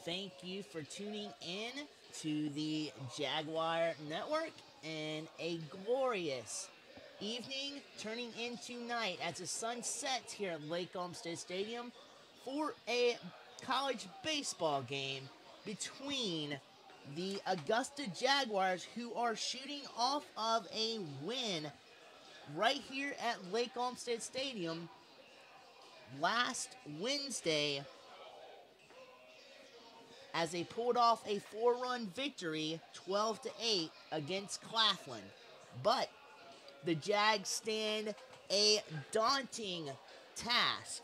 Thank you for tuning in to the Jaguar Network and a glorious evening turning into night as the sun sets here at Lake Olmsted Stadium for a college baseball game between the Augusta Jaguars, who are shooting off of a win right here at Lake Olmsted Stadium last Wednesday, as they pulled off a 4-run victory, 12-8 against Claflin. But the Jags stand a daunting task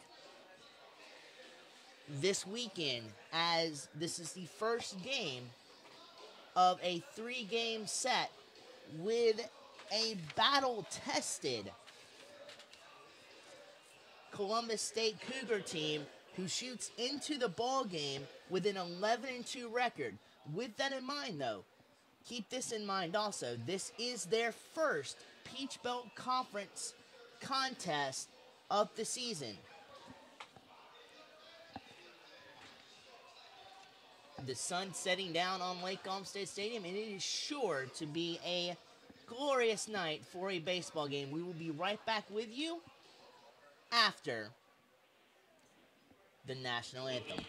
this weekend, as this is the first game of a 3-game set with a battle-tested Columbus State Cougar team who shoots into the ball game with an 11-2 record. With that in mind, though, keep this in mind also. This is their first Peach Belt Conference contest of the season. The sun setting down on Lake Olmsted Stadium, and it is sure to be a glorious night for a baseball game. We will be right back with you after the national anthem.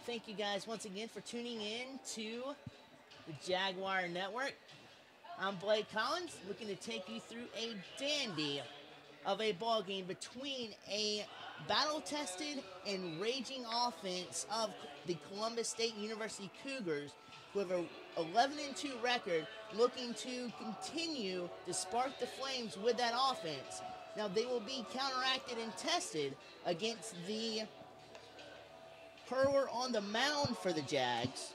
Thank you guys once again for tuning in to the Jaguar Network. I'm Blake Collins, looking to take you through a dandy of a ball game between a battle-tested and raging offense of the Columbus State University Cougars, who have a 11-2 record, looking to continue to spark the flames with that offense. Now, they will be counteracted and tested against the hurler on the mound for the Jags,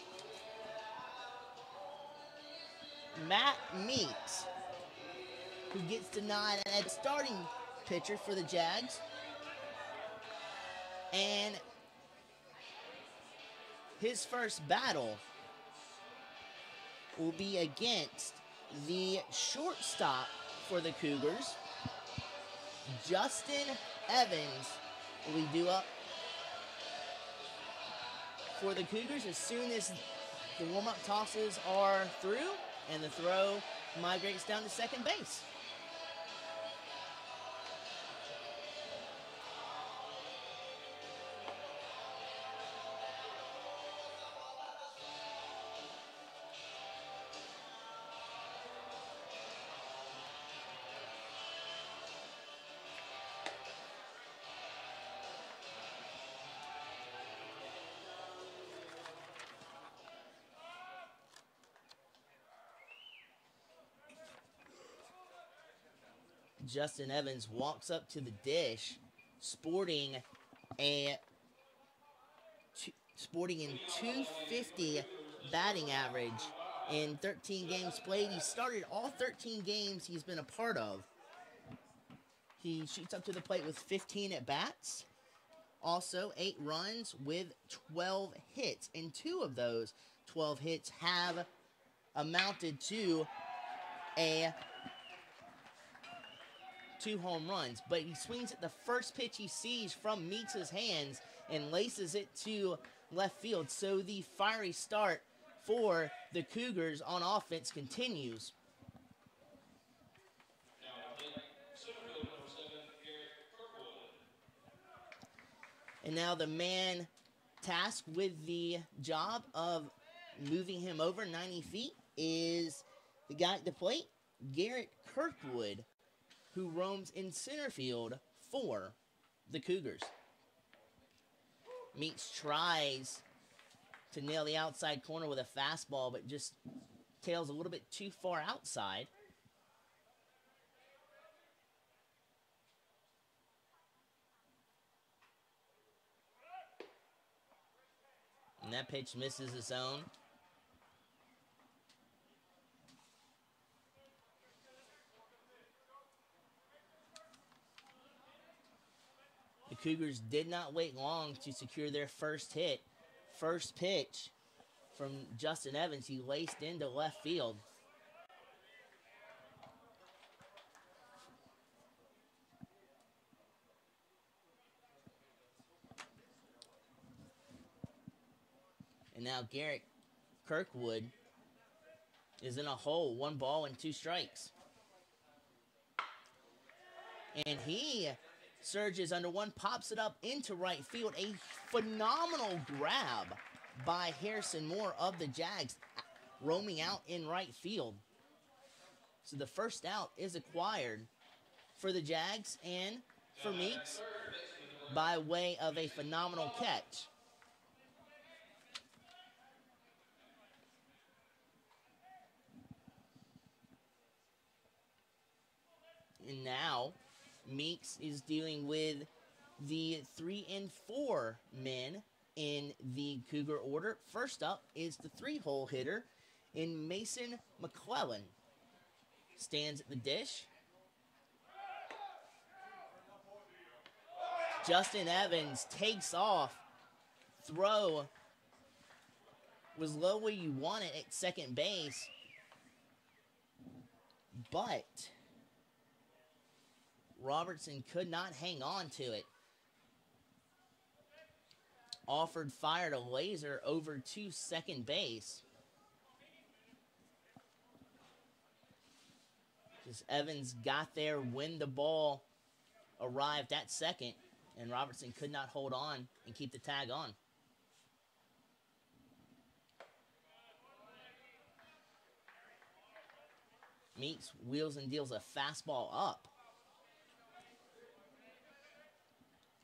Matt Meeks, who gets the nod at starting pitcher for the Jags. And his first battle will be against the shortstop for the Cougars, Justin Evans. Will be due up for the Cougars as soon as the warm-up tosses are through and the throw migrates down to second base. Justin Evans walks up to the dish, sporting in 250 batting average in 13 games played. He started all 13 games he's been a part of. He shoots up to the plate with 15 at-bats. Also, 8 runs with 12 hits. And 2 of those 12 hits have amounted to 2 home runs, but he swings at the first pitch he sees from Meeks' hands and laces it to left field. So the fiery start for the Cougars on offense continues. And now the man tasked with the job of moving him over 90 feet is the guy at the plate, Garrett Kirkwood, who roams in center field for the Cougars. Meeks tries to nail the outside corner with a fastball, but just tails a little bit too far outside. And that pitch misses the zone. The Cougars did not wait long to secure their first hit. First pitch from Justin Evans. He laced into left field. And now Garrett Kirkwood is in a hole. 1 ball and 2 strikes. And he surges under one, pops it up into right field. A phenomenal grab by Harrison Moore of the Jags, roaming out in right field. So the first out is acquired for the Jags and for Meeks by way of a phenomenal catch. And now Meeks is dealing with the 3 and 4 men in the Cougar order. First up is the 3-hole hitter in Mason McClellan. Stands at the dish. Justin Evans takes off. Throw was low where you want it at second base, but Robertson could not hang on to it. Alford fired a laser over to second base. Just Evans got there when the ball arrived at second, and Robertson could not hold on and keep the tag on. Meeks wheels and deals a fastball up.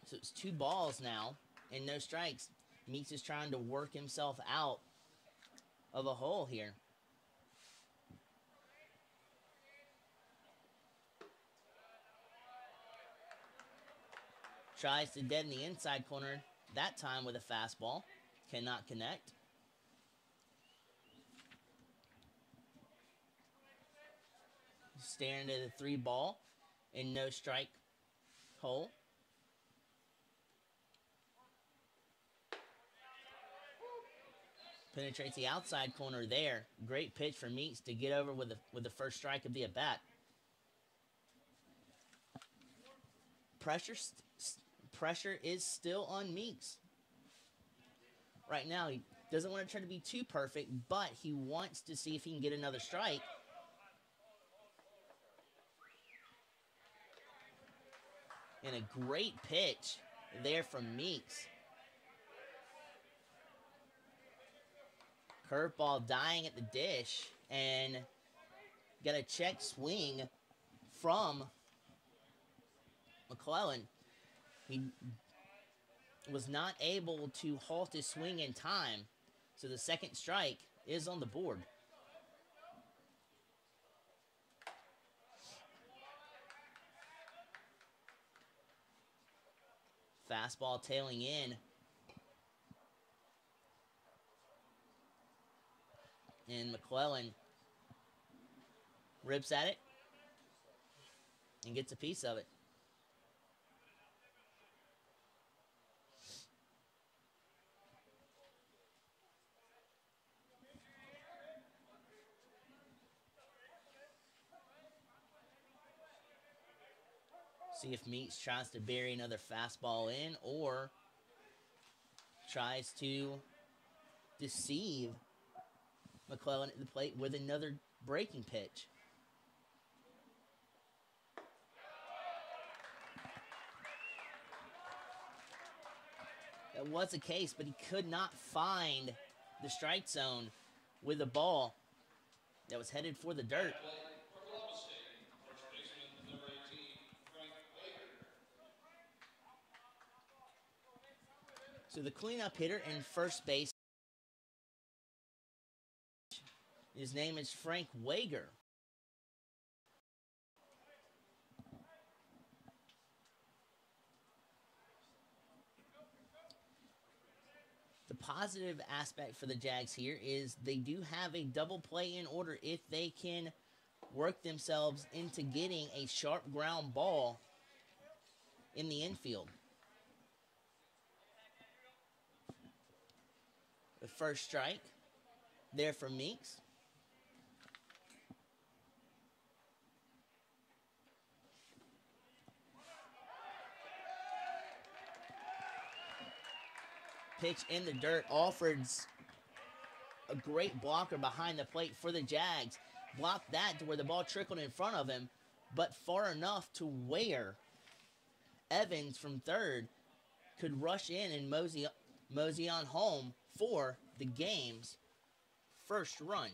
So it's 2 balls now and no strikes. Meeks is trying to work himself out of a hole here. Tries to deaden the inside corner, that time with a fastball. Cannot connect. Staring at the 3 ball and no strike hole. Penetrates the outside corner there. Great pitch for Meeks to get over with the first strike of the at-bat. Pressure is still on Meeks. Right now, he doesn't want to try to be too perfect, but he wants to see if he can get another strike. And a great pitch there from Meeks. Curveball dying at the dish, and got a check swing from McClellan. He was not able to halt his swing in time, so the second strike is on the board. Fastball tailing in. And McClellan rips at it and gets a piece of it. See if Meeks tries to bury another fastball in or tries to deceive McClellan at the plate with another breaking pitch. That was the case, but he could not find the strike zone with a ball that was headed for the dirt. So the cleanup hitter in first base, his name is Frank Wager. The positive aspect for the Jags here is they do have a double play in order if they can work themselves into getting a sharp ground ball in the infield. The first strike there for Meeks. Pitch in the dirt. Alford's a great blocker behind the plate for the Jags. Blocked that to where the ball trickled in front of him, but far enough to where Evans from third could rush in and mosey on home for the game's first run.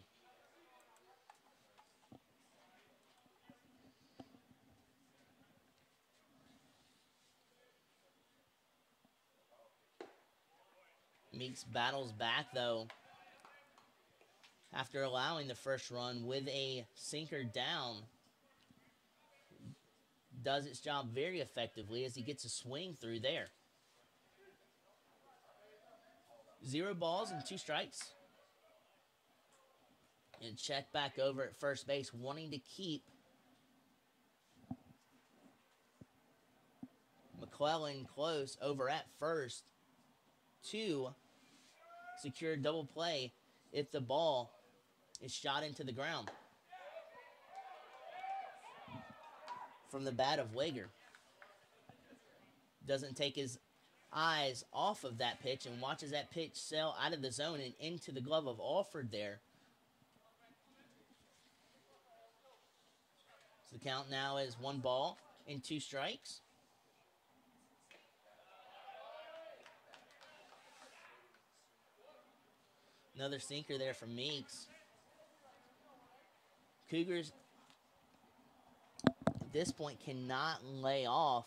Meeks battles back, though, after allowing the first run with a sinker down. Does its job very effectively as he gets a swing through there. 0 balls and 2 strikes. And check back over at first base, wanting to keep McClellan close over at first to secure double play if the ball is shot into the ground. From the bat of Wager. Doesn't take his eyes off of that pitch and watches that pitch sail out of the zone and into the glove of Alford there. So the count now is 1 ball and 2 strikes. Another sinker there from Meeks. Cougars at this point cannot lay off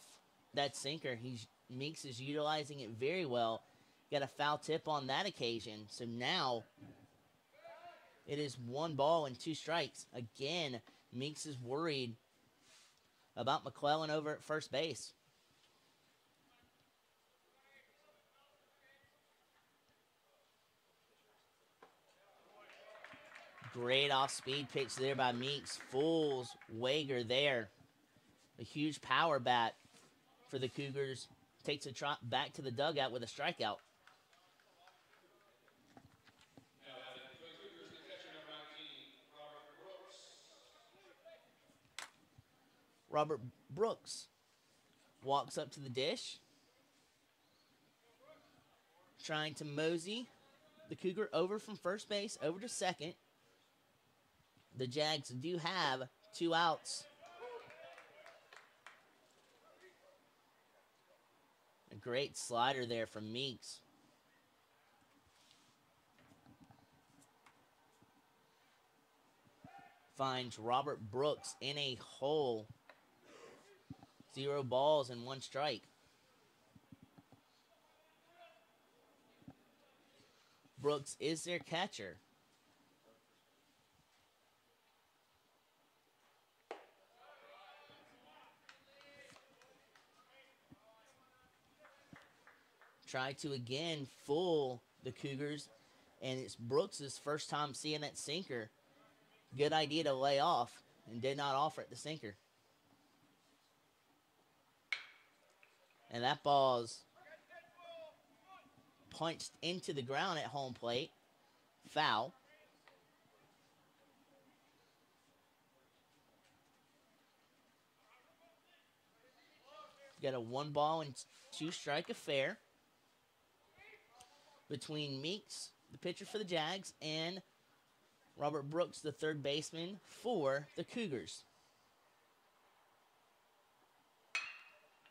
that sinker. Meeks is utilizing it very well. Got a foul tip on that occasion. So now it is 1 ball and 2 strikes. Again, Meeks is worried about McClellan over at first base. Great off-speed pitch there by Meeks. Fools Wager there. A huge power bat for the Cougars. Takes a trot back to the dugout with a strikeout. Robert Brooks walks up to the dish, trying to mosey the Cougar over from first base over to second. The Jags do have 2 outs. A great slider there from Meeks. Finds Robert Brooks in a hole. 0 balls and 1 strike. Brooks is their catcher. Try to again fool the Cougars, and it's Brooks' first time seeing that sinker. Good idea to lay off, and did not offer it the sinker. And that ball's punched into the ground at home plate. Foul. Got a 1 ball and 2 strike affair between Meeks, the pitcher for the Jags, and Robert Brooks, the third baseman for the Cougars.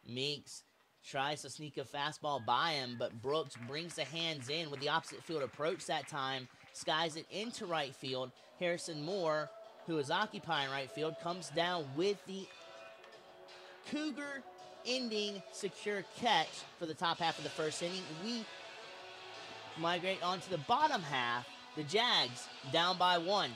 Meeks tries to sneak a fastball by him, but Brooks brings the hands in with the opposite field approach that time, skies it into right field. Harrison Moore, who is occupying right field, comes down with the Cougar ending secure catch for the top half of the first inning. We migrate on to the bottom half. The Jags down by 1.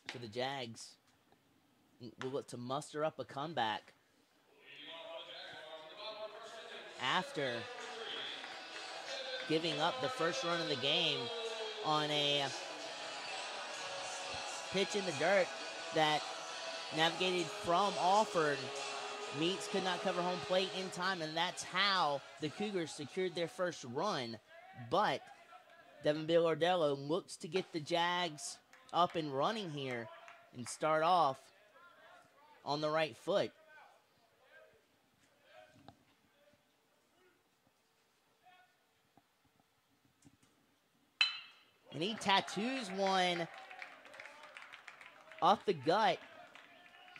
For the Jags, will look to muster up a comeback after giving up the first run of the game on a pitch in the dirt that navigated from Alford Meats could not cover home plate in time, and that's how the Cougars secured their first run. But Devin Bilardello looks to get the Jags up and running here and start off on the right foot. And he tattoos one off the gut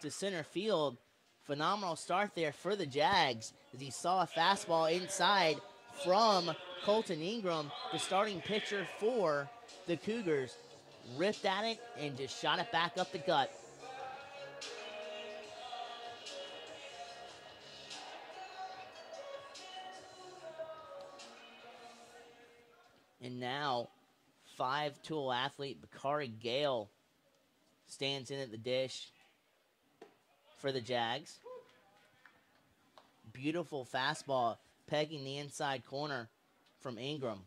to center field. Phenomenal start there for the Jags as he saw a fastball inside from Colton Ingram, the starting pitcher for the Cougars. Ripped at it and just shot it back up the gut. And now, five-tool athlete Bakari Gale stands in at the dish for the Jags. Beautiful fastball, pegging the inside corner from Ingram.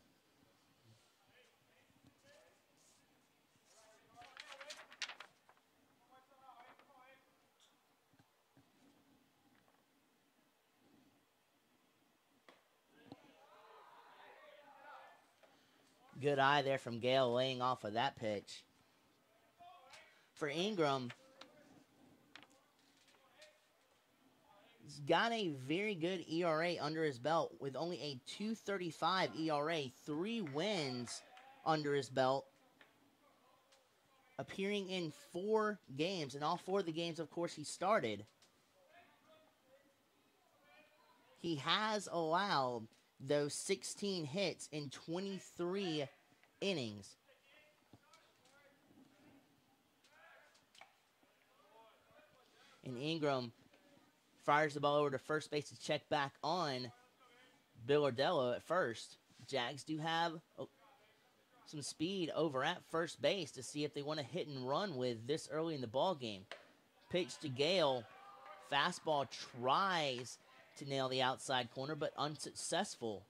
Good eye there from Gale laying off of that pitch. For Ingram, he's got a very good ERA under his belt with only a 2.35 ERA, 3 wins under his belt, appearing in 4 games, and all 4 of the games, of course, he started. He has allowed those 16 hits in 23 innings. And Ingram fires the ball over to first base to check back on Bilardello at first. Jags do have some speed over at first base to see if they want to hit and run with this early in the ball game. Pitch to Gale. Fastball tries to nail the outside corner, but unsuccessful.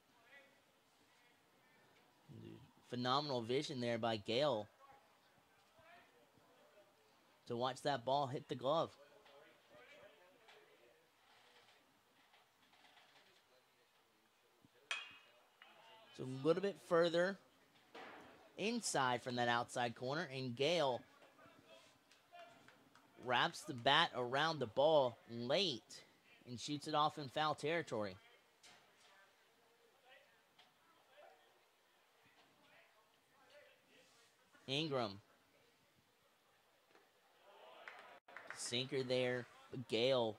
Phenomenal vision there by Gale to watch that ball hit the glove. So a little bit further inside from that outside corner, and Gale wraps the bat around the ball late and shoots it off in foul territory. Ingram. Sinker there, but Gale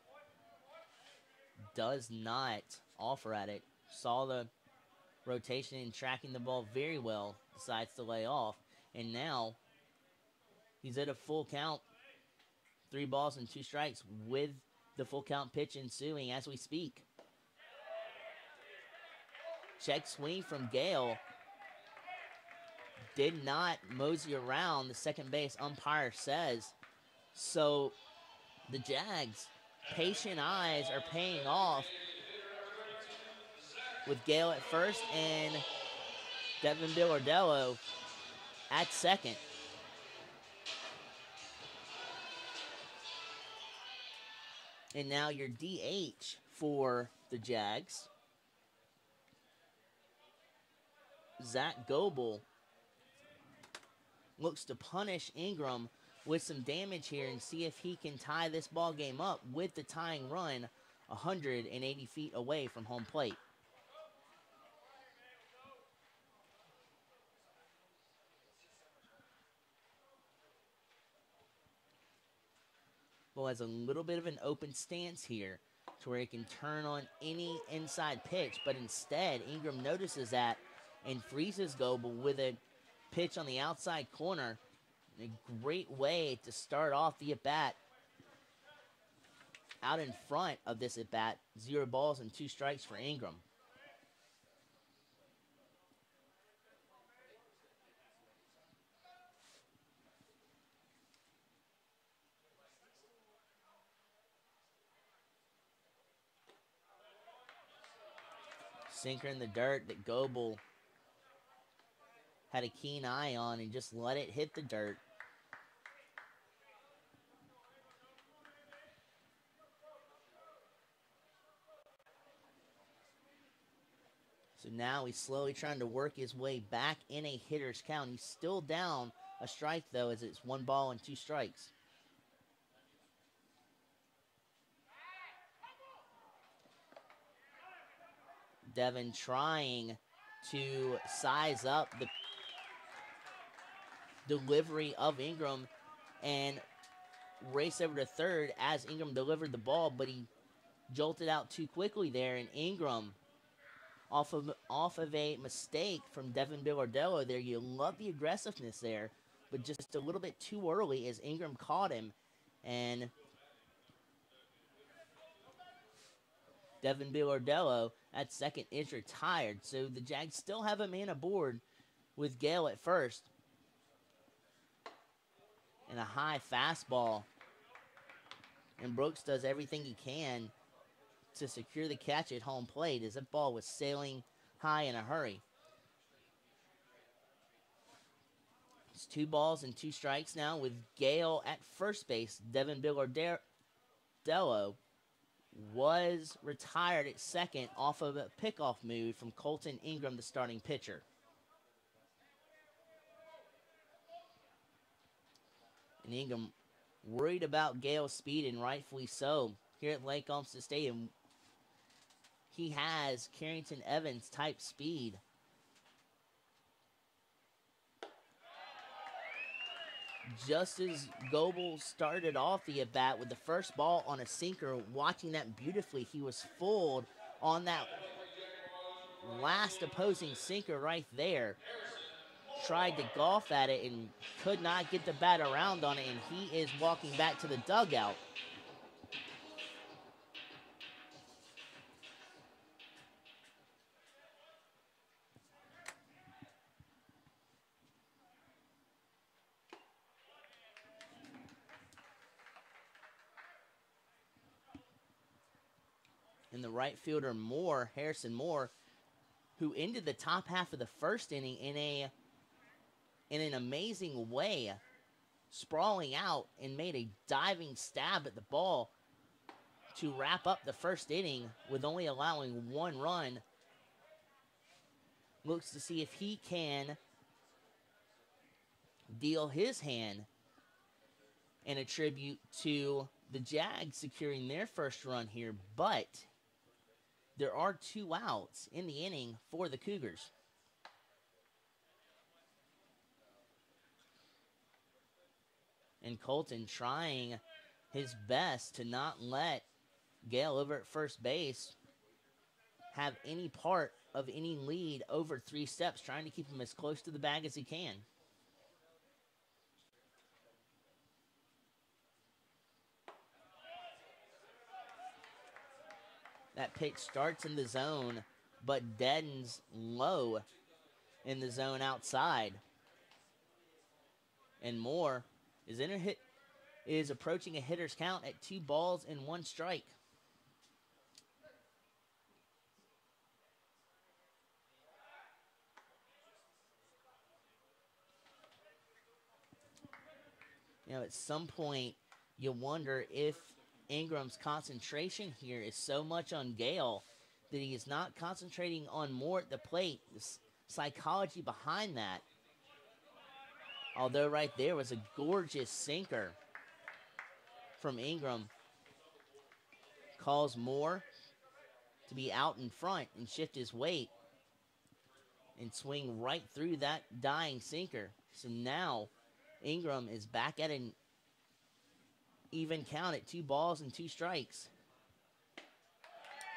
does not offer at it. Saw the rotation and tracking the ball very well. Decides to lay off. And now he's at a full count. 3 balls and 2 strikes with the full count pitch ensuing as we speak. Check swing from Gale. Did not mosey around, the second base umpire says. So the Jags' patient eyes are paying off with Gale at first and Devin Bilardello at second. And now your DH for the Jags, Zach Goebel, looks to punish Ingram with some damage here and see if he can tie this ball game up with the tying run 180 feet away from home plate. Well, has a little bit of an open stance here to where he can turn on any inside pitch, but instead Ingram notices that and freezes Goebel with a pitch on the outside corner. A great way to start off the at-bat. Out in front of this at-bat, 0 balls and 2 strikes for Ingram. Sinker in the dirt that Goebel had a keen eye on and just let it hit the dirt. So now he's slowly trying to work his way back in a hitter's count. He's still down a strike, though, as it's 1 ball and 2 strikes. Devin trying to size up the delivery of Ingram and race over to third as Ingram delivered the ball, but he jolted out too quickly there, and Ingram, off of a mistake from Devin Bilardello there. You love the aggressiveness there, but just a little bit too early as Ingram caught him, and Devin Bilardello at second is retired. So the Jags still have a man aboard with Gale at first. And a high fastball. And Brooks does everything he can to secure the catch at home plate as that ball was sailing high in a hurry. It's 2 balls and 2 strikes now with Gale at first base. Devin Bilardello was retired at second off of a pickoff move from Colton Ingram, the starting pitcher. And Ingram worried about Gale's speed, and rightfully so. Here at Lake Olmsted Stadium, he has Carrington Evans type speed. Just as Goebel started off the at-bat with the first ball on a sinker, watching that beautifully, he was fooled on that last opposing sinker right there. Tried to golf at it and could not get the bat around on it, and he is walking back to the dugout. And the right fielder Harrison Moore, who ended the top half of the first inning in an amazing way, sprawling out and made a diving stab at the ball to wrap up the first inning with only allowing 1 run. Looks to see if he can deal his hand and attribute to the Jags securing their first run here, but there are 2 outs in the inning for the Cougars. And Colton trying his best to not let Gale over at first base have any part of any lead over 3 steps, trying to keep him as close to the bag as he can. That pitch starts in the zone, but deadens low in the zone outside. And Moore is approaching a hitter's count at 2 balls and 1 strike. You know, at some point, you wonder if Ingram's concentration here is so much on Gale that he is not concentrating on Moore at the plate. The psychology behind that. Although right there was a gorgeous sinker from Ingram. Calls Moore to be out in front and shift his weight and swing right through that dying sinker. So now Ingram is back at an even count at 2 balls and 2 strikes.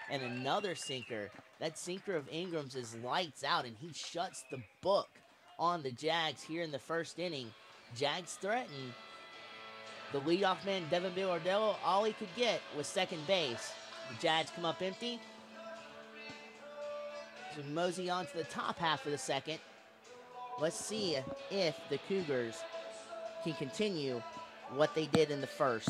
And another sinker. That sinker of Ingram's is lights out, and he shuts the book on the Jags here in the first inning. Jags threaten. The leadoff man, Devin Bilardello, all he could get was second base. The Jags come up empty. So mosey on to the top half of the second. Let's see if the Cougars can continue what they did in the first.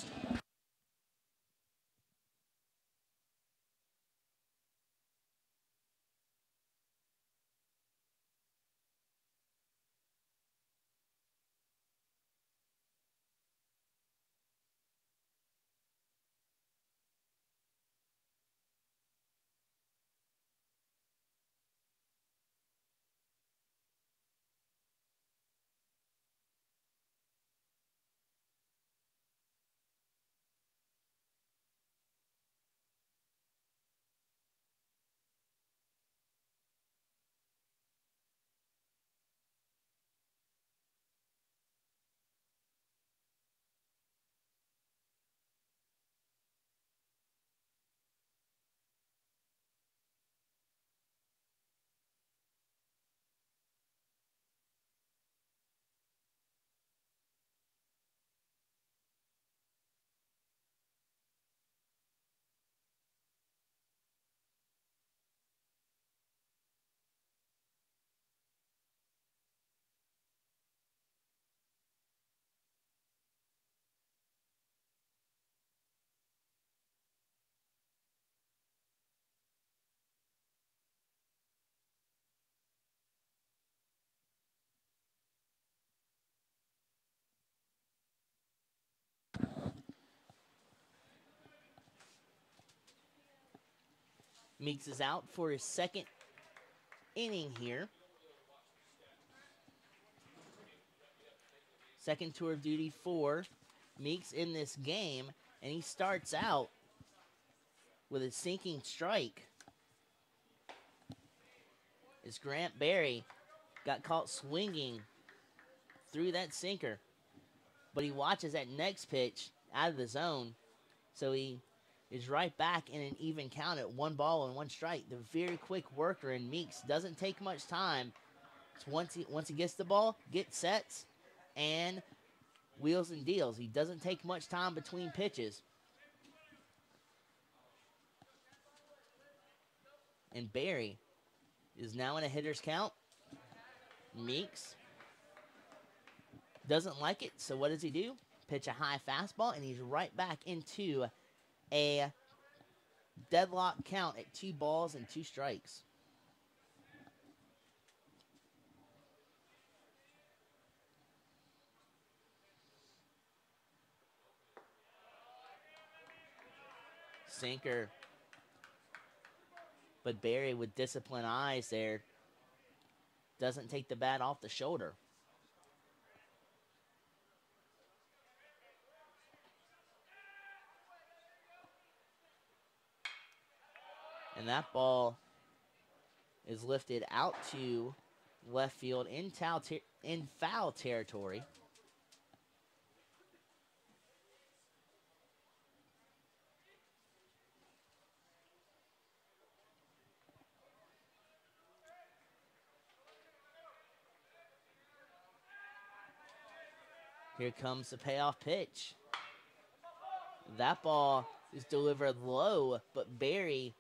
Meeks is out for his second inning here. Second tour of duty for Meeks in this game, and he starts out with a sinking strike. As Grant Berry got caught swinging through that sinker, but he watches that next pitch out of the zone, so he is right back in an even count at 1 ball and 1 strike. The very quick worker in Meeks doesn't take much time. So once he gets the ball, gets sets, and wheels and deals. He doesn't take much time between pitches. And Barry is now in a hitter's count. Meeks doesn't like it, so what does he do? Pitch a high fastball, and he's right back into a deadlock count at 2 balls and 2 strikes. Sinker. But Barry, with disciplined eyes there, doesn't take the bat off the shoulder. And that ball is lifted out to left field in foul territory. Here comes the payoff pitch. That ball is delivered low, but Barry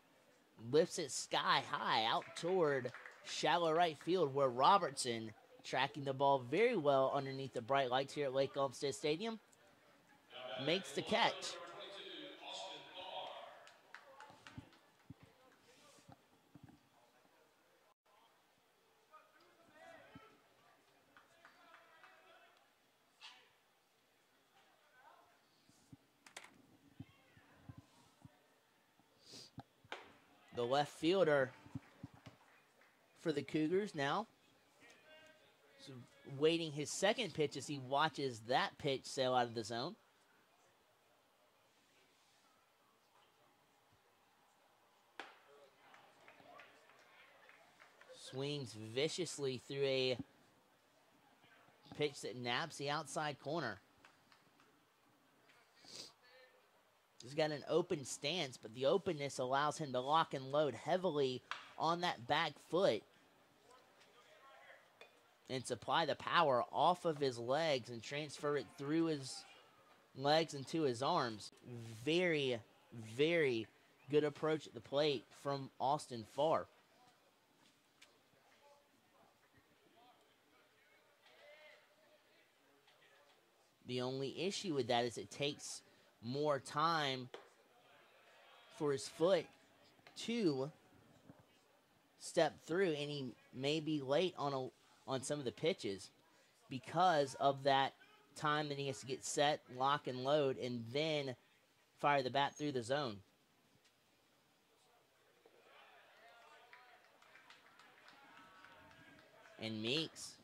lifts it sky high out toward shallow right field, where Robertson, tracking the ball very well underneath the bright lights here at Lake Olmsted Stadium, makes the catch. The left fielder for the Cougars now so waiting his second pitch as he watches that pitch sail out of the zone. Swings viciously through a pitch that naps the outside corner. He's got an open stance, but the openness allows him to lock and load heavily on that back foot and supply the power off of his legs and transfer it through his legs into his arms. Very, very good approach at the plate from Austin Farr. The only issue with that is it takes more time for his foot to step through, and he may be late on some of the pitches because of that time that he has to get set, lock and load, and then fire the bat through the zone. And Meeks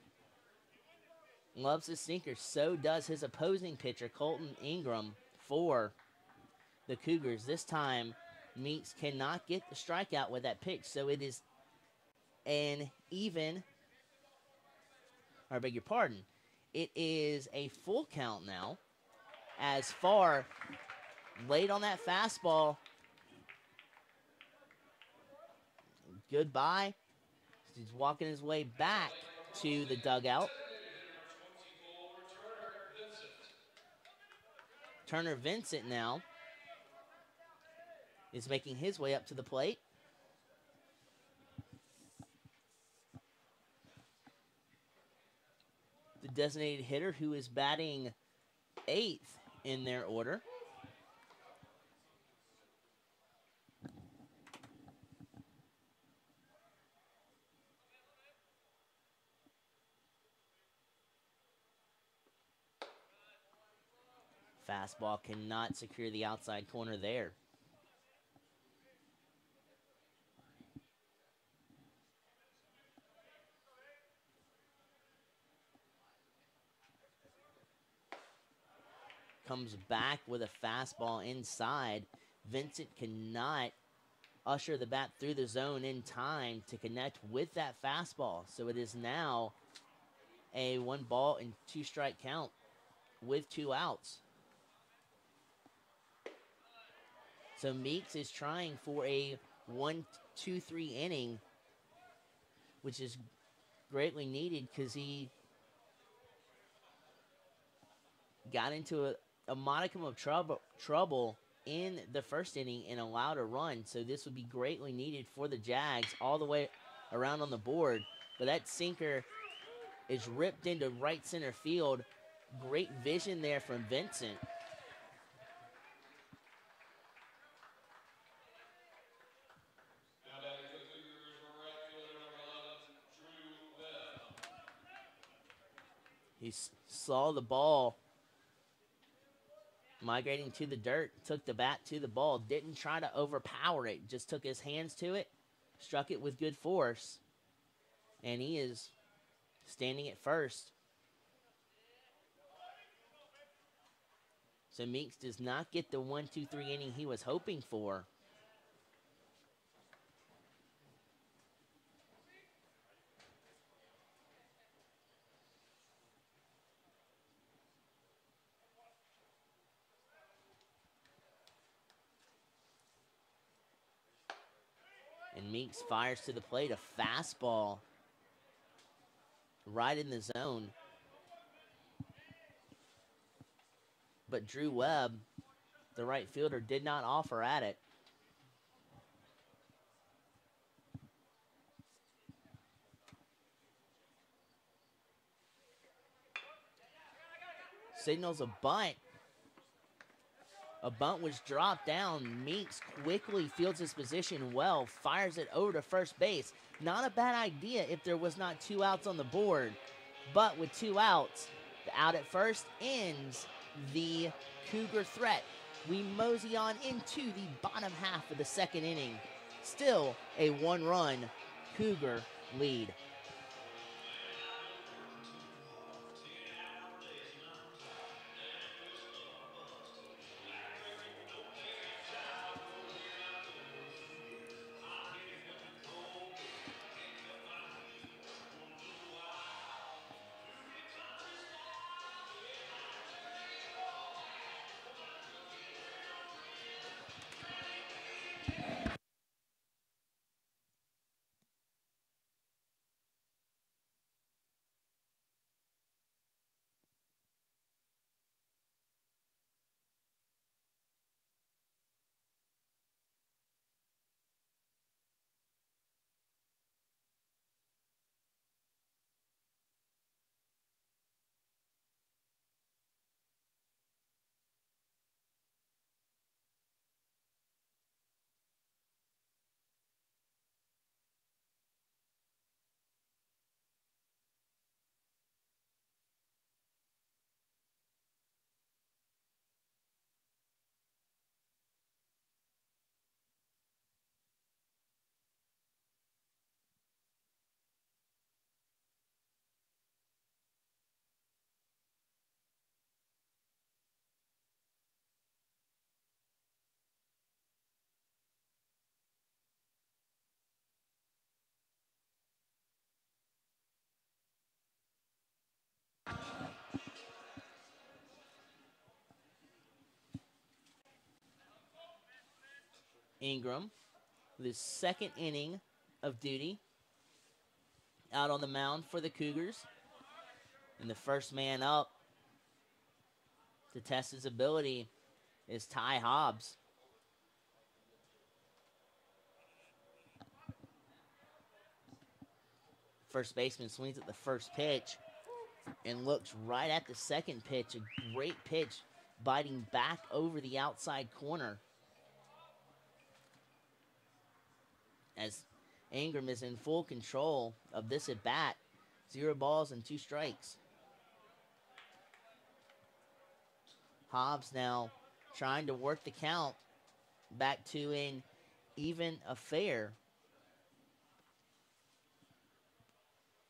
loves his sinker. So does his opposing pitcher, Colton Ingram, for the Cougars. This time, Meeks cannot get the strikeout with that pitch, so it is an even, or I beg your pardon, it is a full count now, as Farr late on that fastball. Goodbye. He's walking his way back to the dugout. Turner Vincent now is making his way up to the plate. The designated hitter, who is batting 8th in their order. Fastball cannot secure the outside corner there. comes back with a fastball inside. Vincent cannot usher the bat through the zone in time to connect with that fastball. So it is now a 1-ball-and-2-strike count with 2 outs. So Meeks is trying for a 1-2-3 inning, which is greatly needed because he got into a modicum of trouble in the first inning and allowed a run. So this would be greatly needed for the Jags all the way around on the board. But that sinker is ripped into right center field. Great vision there from Vincent. He saw the ball migrating to the dirt, took the bat to the ball, didn't try to overpower it, just took his hands to it, struck it with good force, and he is standing at first. So Meeks does not get the 1-2-3 inning he was hoping for. And Meeks fires to the plate, a fastball right in the zone. But Drew Webb, the right fielder, did not offer at it. Signals a bunt. A bunt was dropped down. Meeks quickly fields his position well, fires it over to first base. Not a bad idea if there was not 2 outs on the board. But with 2 outs, the out at first ends the Cougar threat. We mosey on into the bottom half of the second inning. Still a 1-run Cougar lead. Ingram, with his second inning of duty, out on the mound for the Cougars. And the first man up to test his ability is Ty Hobbs. First baseman swings at the first pitch and looks right at the second pitch. A great pitch, biting back over the outside corner. As Ingram is in full control of this at bat. 0 balls and 2 strikes. Hobbs now trying to work the count back to an even affair.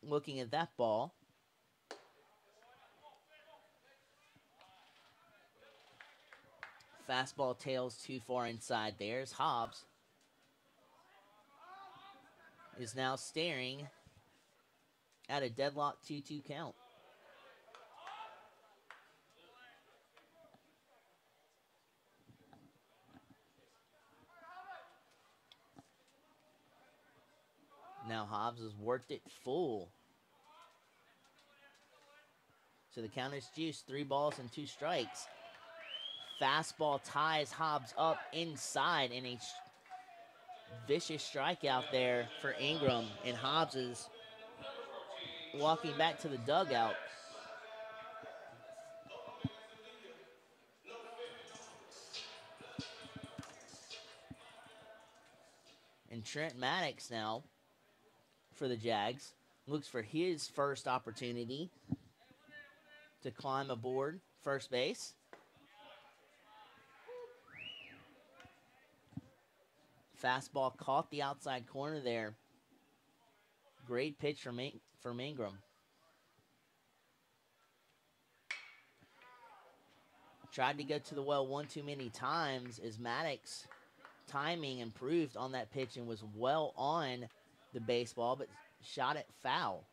Looking at that ball. Fastball tails too far inside. There's Hobbs. Is now staring at a deadlock 2-2 count. Now Hobbs has worked it full. So the count is juiced. 3 balls and 2 strikes. Fastball ties Hobbs up inside, and a vicious strikeout there for Ingram. And Hobbs is walking back to the dugout. And Trent Maddox now for the Jags looks for his first opportunity to climb aboard first base. Fastball caught the outside corner there. Great pitch from Ingram. Tried to go to the well one too many times as Maddox timing improved on that pitch and was well on the baseball, but shot it foul.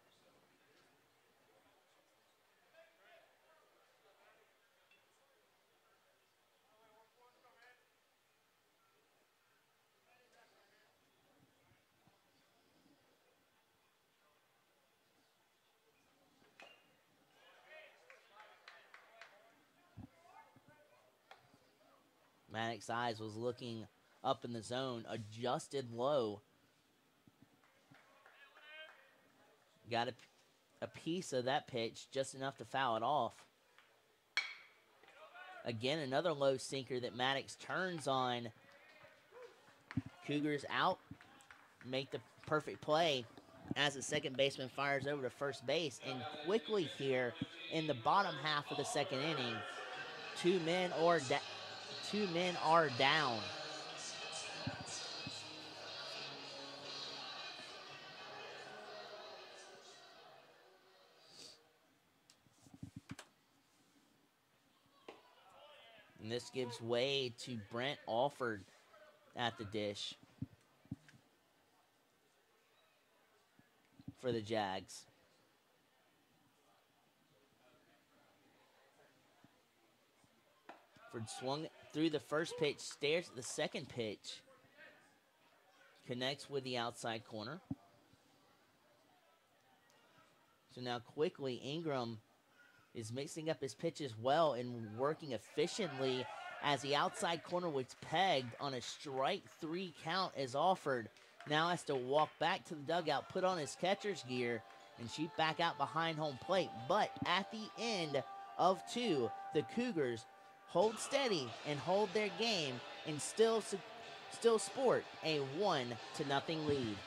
Maddox's eyes was looking up in the zone, adjusted low. Got a piece of that pitch, just enough to foul it off. Again, another low sinker that Maddox turns on. Cougars out, make the perfect play as the second baseman fires over to first base. And quickly here in the bottom half of the second inning, two men are down. And this gives way to Brent Alford at the dish for the Jags. Ford swung through the first pitch, stares at the second pitch, connects with the outside corner. So now quickly, Ingram is mixing up his pitches well and working efficiently as the outside corner was pegged on a strike 3 count as Alford now has to walk back to the dugout, put on his catcher's gear, and shoot back out behind home plate. But at the end of 2, the Cougars hold steady and hold their game and still sport a 1-0 lead.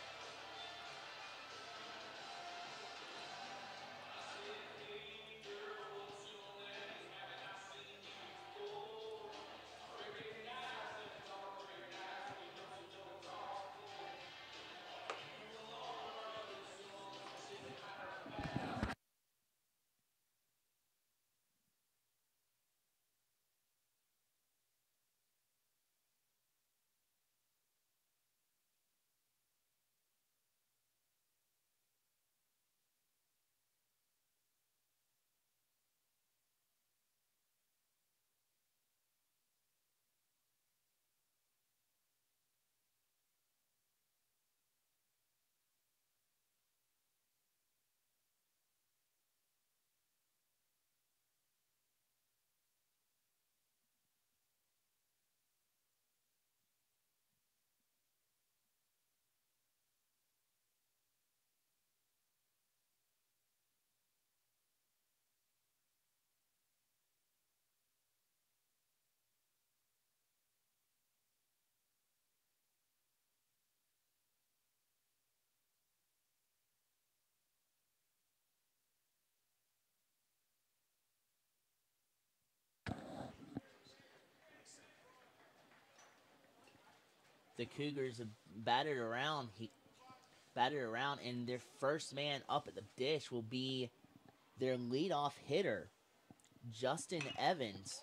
The Cougars have batted around, and their first man up at the dish will be their leadoff hitter, Justin Evans.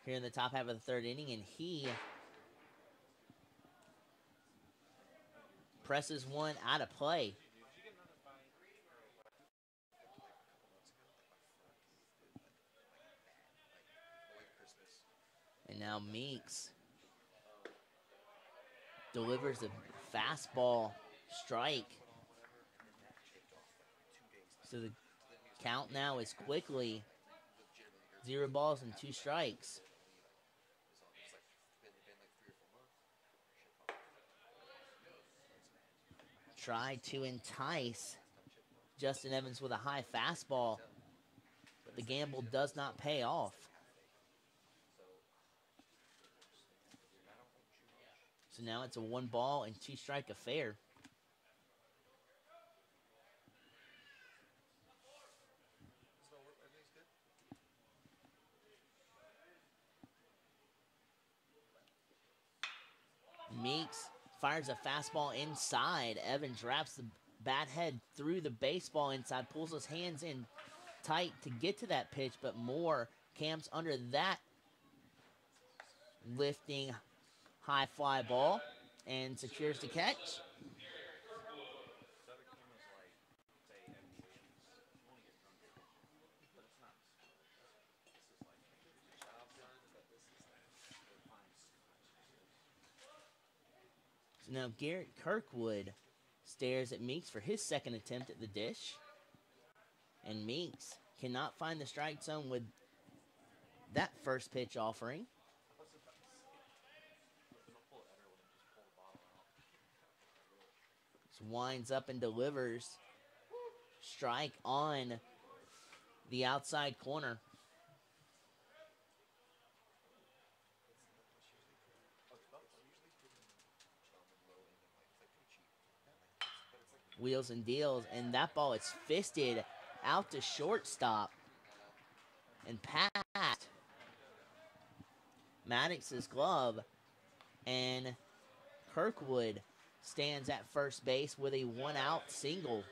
here in the top half of the third inning, and he presses one out of play. And now Meeks delivers a fastball strike. So the count now is quickly 0 balls and 2 strikes. Try to entice Justin Evans with a high fastball, but the gamble does not pay off. So now it's a 1 ball and 2 strike affair. Meeks fires a fastball inside. Evans wraps the bat head through the baseball inside, pulls his hands in tight to get to that pitch, but Moore camps under that lifting high fly ball and secures the catch. So now Garrett Kirkwood stares at Meeks for his second attempt at the dish. And Meeks cannot find the strike zone with that first pitch offering. So winds up and delivers. Strike on the outside corner. Wheels and deals, and that ball is fisted out to shortstop and past Maddox's glove, and Kirkwood stands at first base with a 1-out single.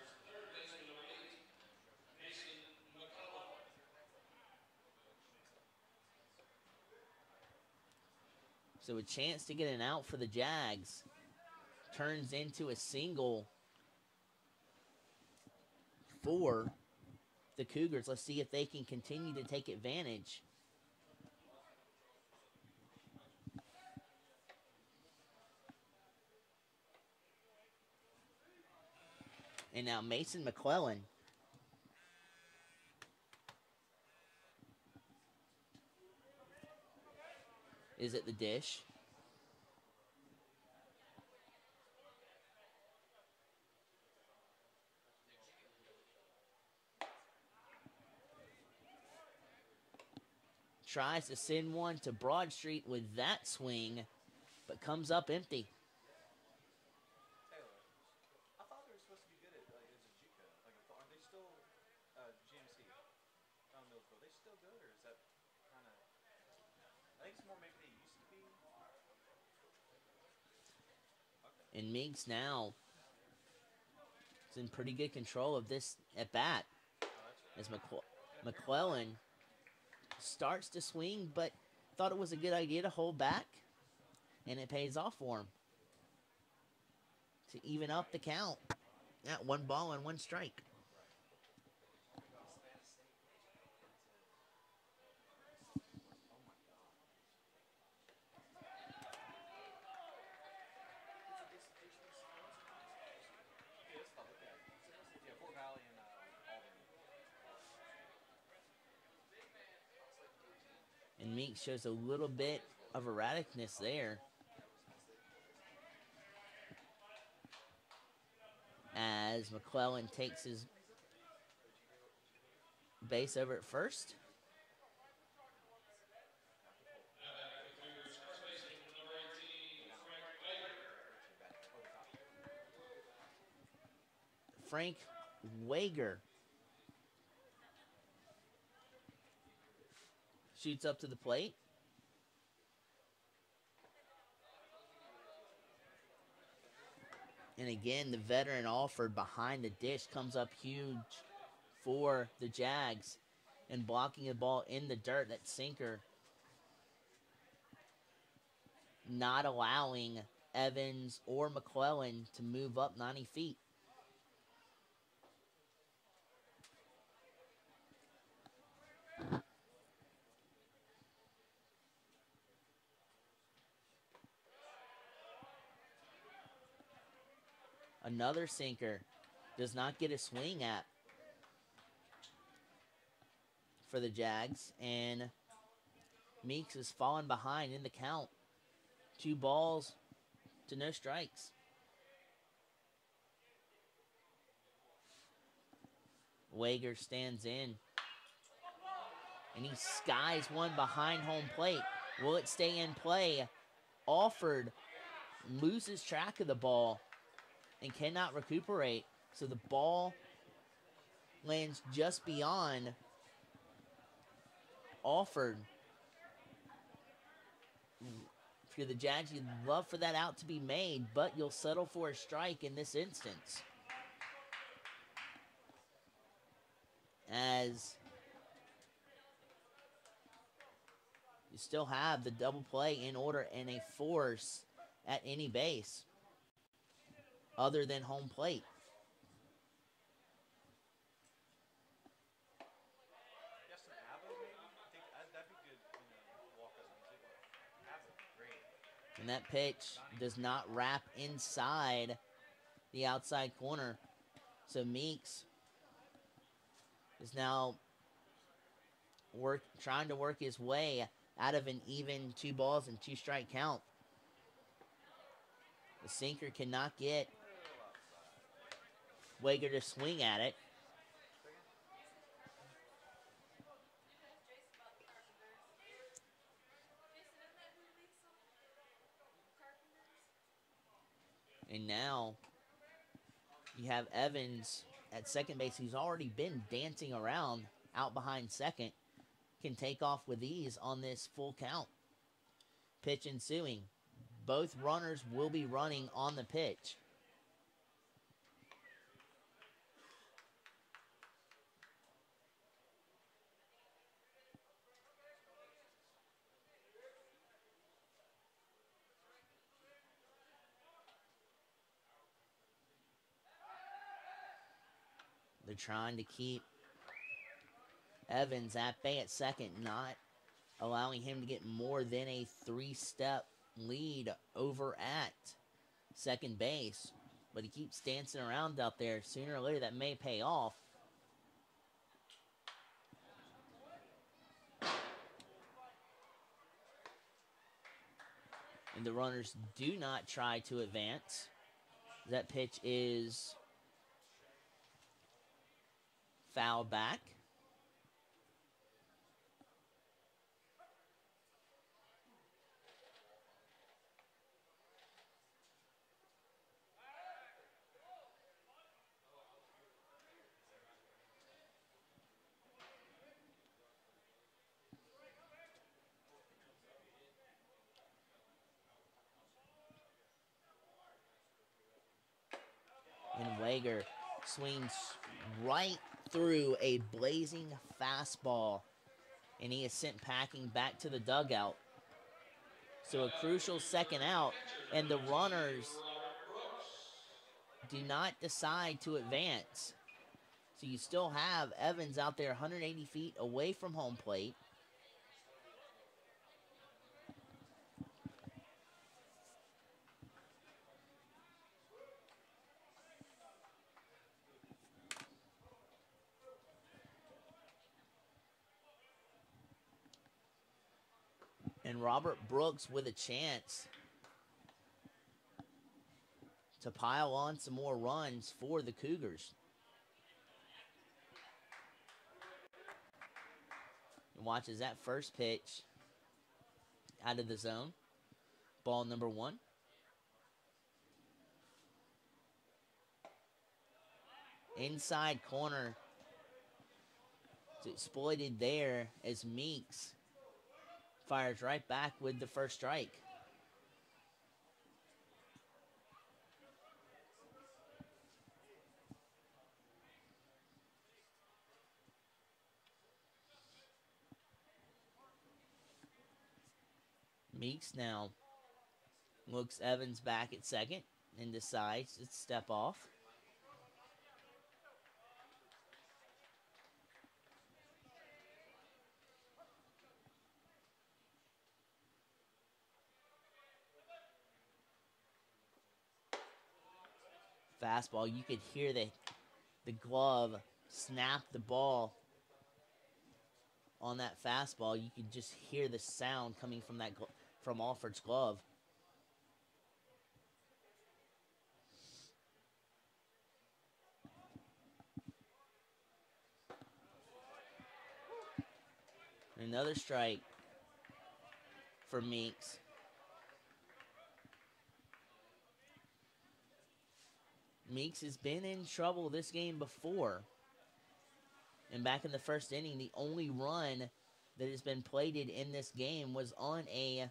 So a chance to get an out for the Jags turns into a single for the Cougars. Let's see if they can continue to take advantage. And now Mason McClellan is at the dish. Tries to send one to Broad Street with that swing, but comes up empty. Taylor, I thought they were supposed to be good at as a JUCO. Are they still GMC? Millsville. Are they still good, or is that kind of? I think it's more maybe they used to be. Okay. And Meeks now is in pretty good control of this at bat as McClellan starts to swing, but thought it was a good idea to hold back, and it pays off for him to even up the count at 1 ball and 1 strike. And Meeks shows a little bit of erraticness there as McClellan takes his base over at first. Frank Wager shoots up to the plate. And again, the veteran Alford behind the dish comes up huge for the Jags and blocking the ball in the dirt, that sinker. not allowing Evans or McClellan to move up 90 feet. Another sinker. Does not get a swing at for the Jags. And Meeks is falling behind in the count. 2 balls to no strikes. Wager stands in. And he skies one behind home plate. Will it stay in play? Alford loses track of the ball and cannot recuperate. So the ball lands just beyond Alford. If you're the Jags, you'd love for that out to be made, but you'll settle for a strike in this instance. As you still have the double play in order and a force at any base other than home plate. And that pitch does not wrap inside the outside corner. So Meeks is now trying to work his way out of an even 2 balls and 2 strike count. The sinker cannot get Wager to swing at it. And now you have Evans at second base, who's already been dancing around out behind second, can take off with ease on this full count. Pitch ensuing. Both runners will be running on the pitch. They're trying to keep Evans at bay at second, not allowing him to get more than a 3-step lead over at second base. But he keeps dancing around out there. Sooner or later, that may pay off. And the runners do not try to advance. That pitch is fouled back. And Wager swings right through a blazing fastball, and he is sent packing back to the dugout. So a crucial second out, and the runners do not decide to advance. So you still have Evans out there 180 feet away from home plate. And Robert Brooks with a chance to pile on some more runs for the Cougars. And watches that first pitch out of the zone. Ball number 1. Inside corner. It's exploited there as Meeks fires right back with the first strike. Meeks now Looks Evans back at second and decides to step off. Fastball, you could hear the glove snap the ball on that fastball. You could just hear the sound coming from from Alford's glove. Another strike for Meeks. Meeks has been in trouble this game before. And back in the first inning, the only run that has been plated in this game was on a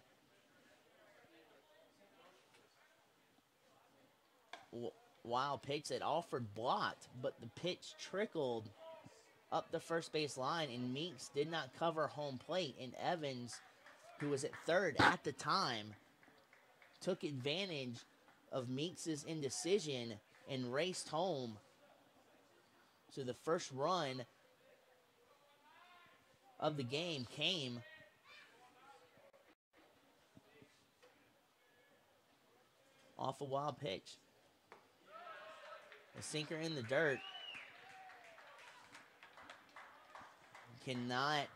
wild pitch that Alford blocked, but the pitch trickled up the first base line, and Meeks did not cover home plate. And Evans, who was at third at the time, took advantage of Meeks' indecision and raced home. So the first run of the game came off a wild pitch. A sinker in the dirt. Cannot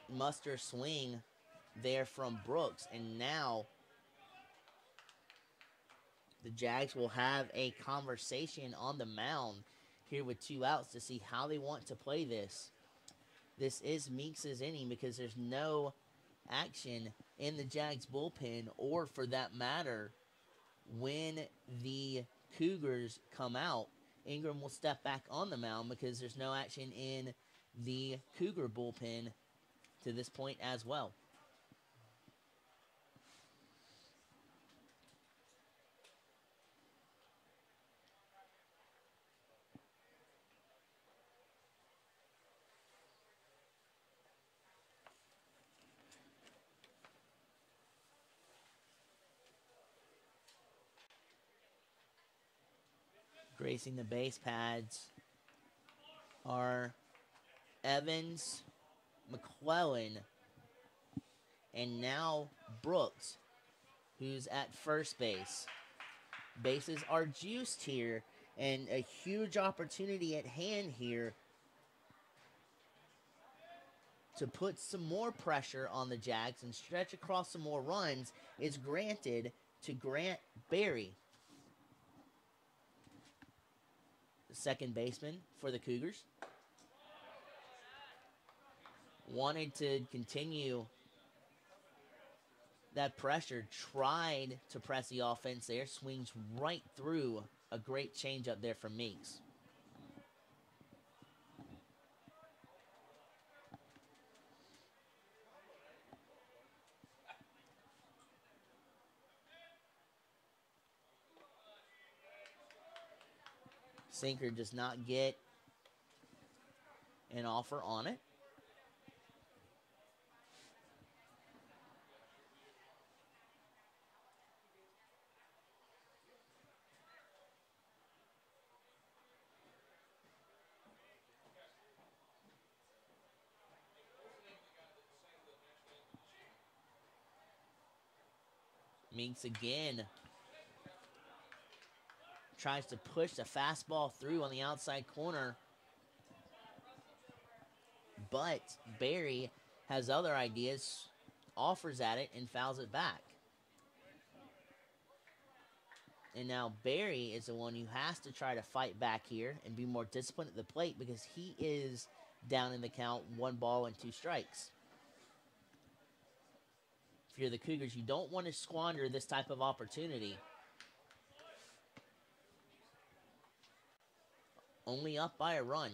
muster swing there from Brooks. And now the Jags will have a conversation on the mound here with 2 outs to see how they want to play this. This is Meeks' inning because there's no action in the Jags bullpen, or for that matter, when the Cougars come out, Ingram will step back on the mound because there's no action in the Cougar bullpen to this point as well. Gracing the base pads are Evans, McClellan, and now Brooks, who's at first base. Bases are juiced here, and a huge opportunity at hand here to put some more pressure on the Jags and stretch across some more runs is granted to Grant Berry, the second baseman for the Cougars. Wanted to continue that pressure, tried to press the offense there, swings right through a great changeup there from Meeks. Sinker does not get an offer on it. Meeks again tries to push the fastball through on the outside corner, but Berry has other ideas, offers at it, and fouls it back. And now Berry is the one who has to try to fight back here and be more disciplined at the plate because he is down in the count, 1 ball and 2 strikes. If you're the Cougars, you don't want to squander this type of opportunity. Only up by a run.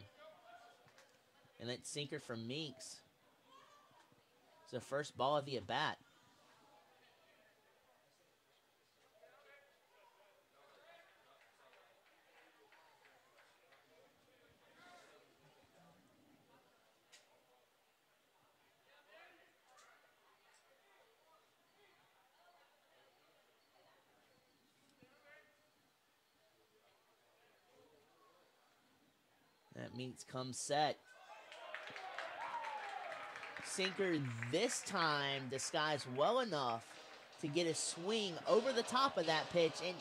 And that sinker from Meeks. It's the first ball of the at-bat. That meets comes set. Sinker this time disguised well enough to get a swing over the top of that pitch and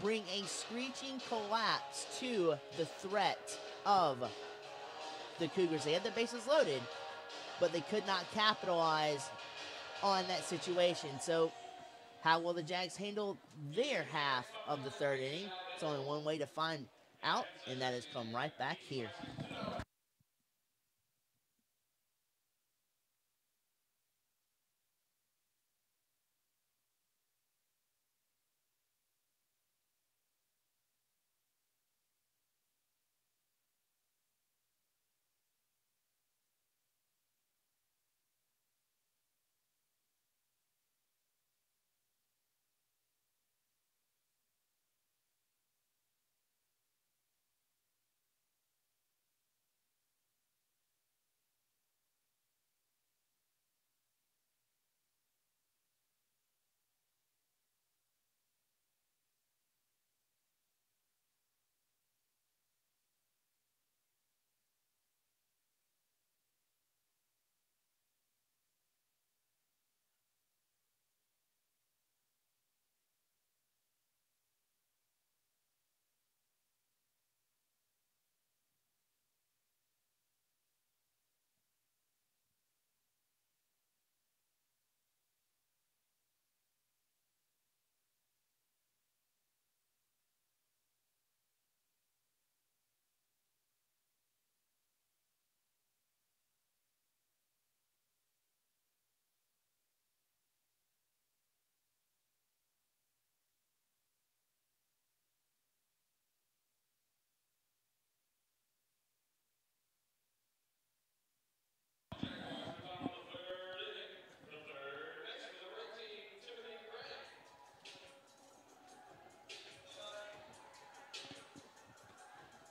bring a screeching collapse to the threat of the Cougars. They had the bases loaded, but they could not capitalize on that situation. So how will the Jags handle their half of the third inning? It's only one way to find out, and that is come right back here.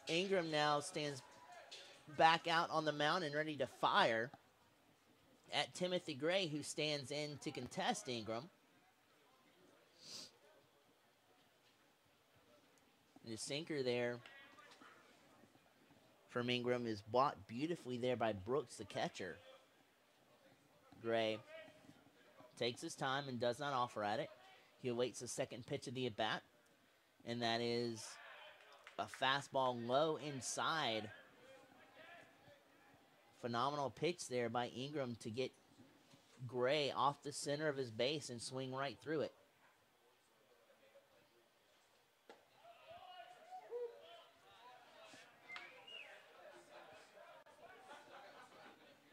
Ingram now stands back out on the mound and ready to fire at Timothy Gray, who stands in to contest Ingram. The sinker there from Ingram is blocked beautifully there by Brooks, the catcher. Gray takes his time and does not offer at it. He awaits the second pitch of the at-bat, and that is a fastball low inside. Phenomenal pitch there by Ingram to get Gray off the center of his base and swing right through it.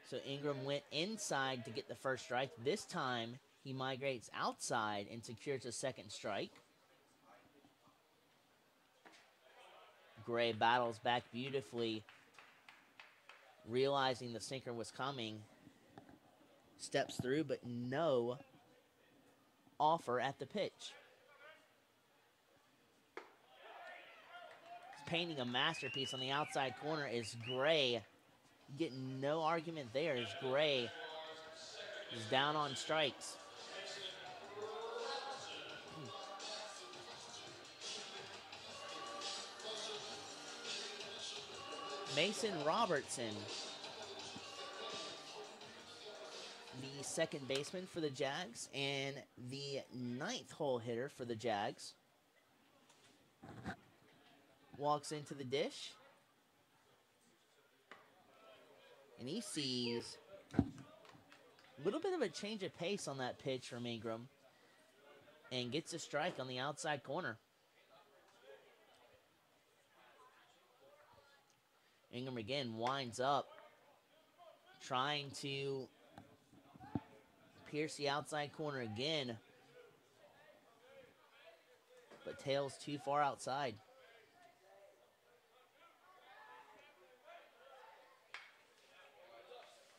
So Ingram went inside to get the first strike. This time he migrates outside and secures a second strike. Gray battles back beautifully, realizing the sinker was coming. Steps through, but no offer at the pitch. Painting a masterpiece on the outside corner is Gray. Getting no argument there as Gray is down on strikes. Mason Robertson, the second baseman for the Jags and the ninth hole hitter for the Jags, walks into the dish. And he sees a little bit of a change of pace on that pitch from Ingram and gets a strike on the outside corner. Ingram again winds up trying to pierce the outside corner again, but tails too far outside.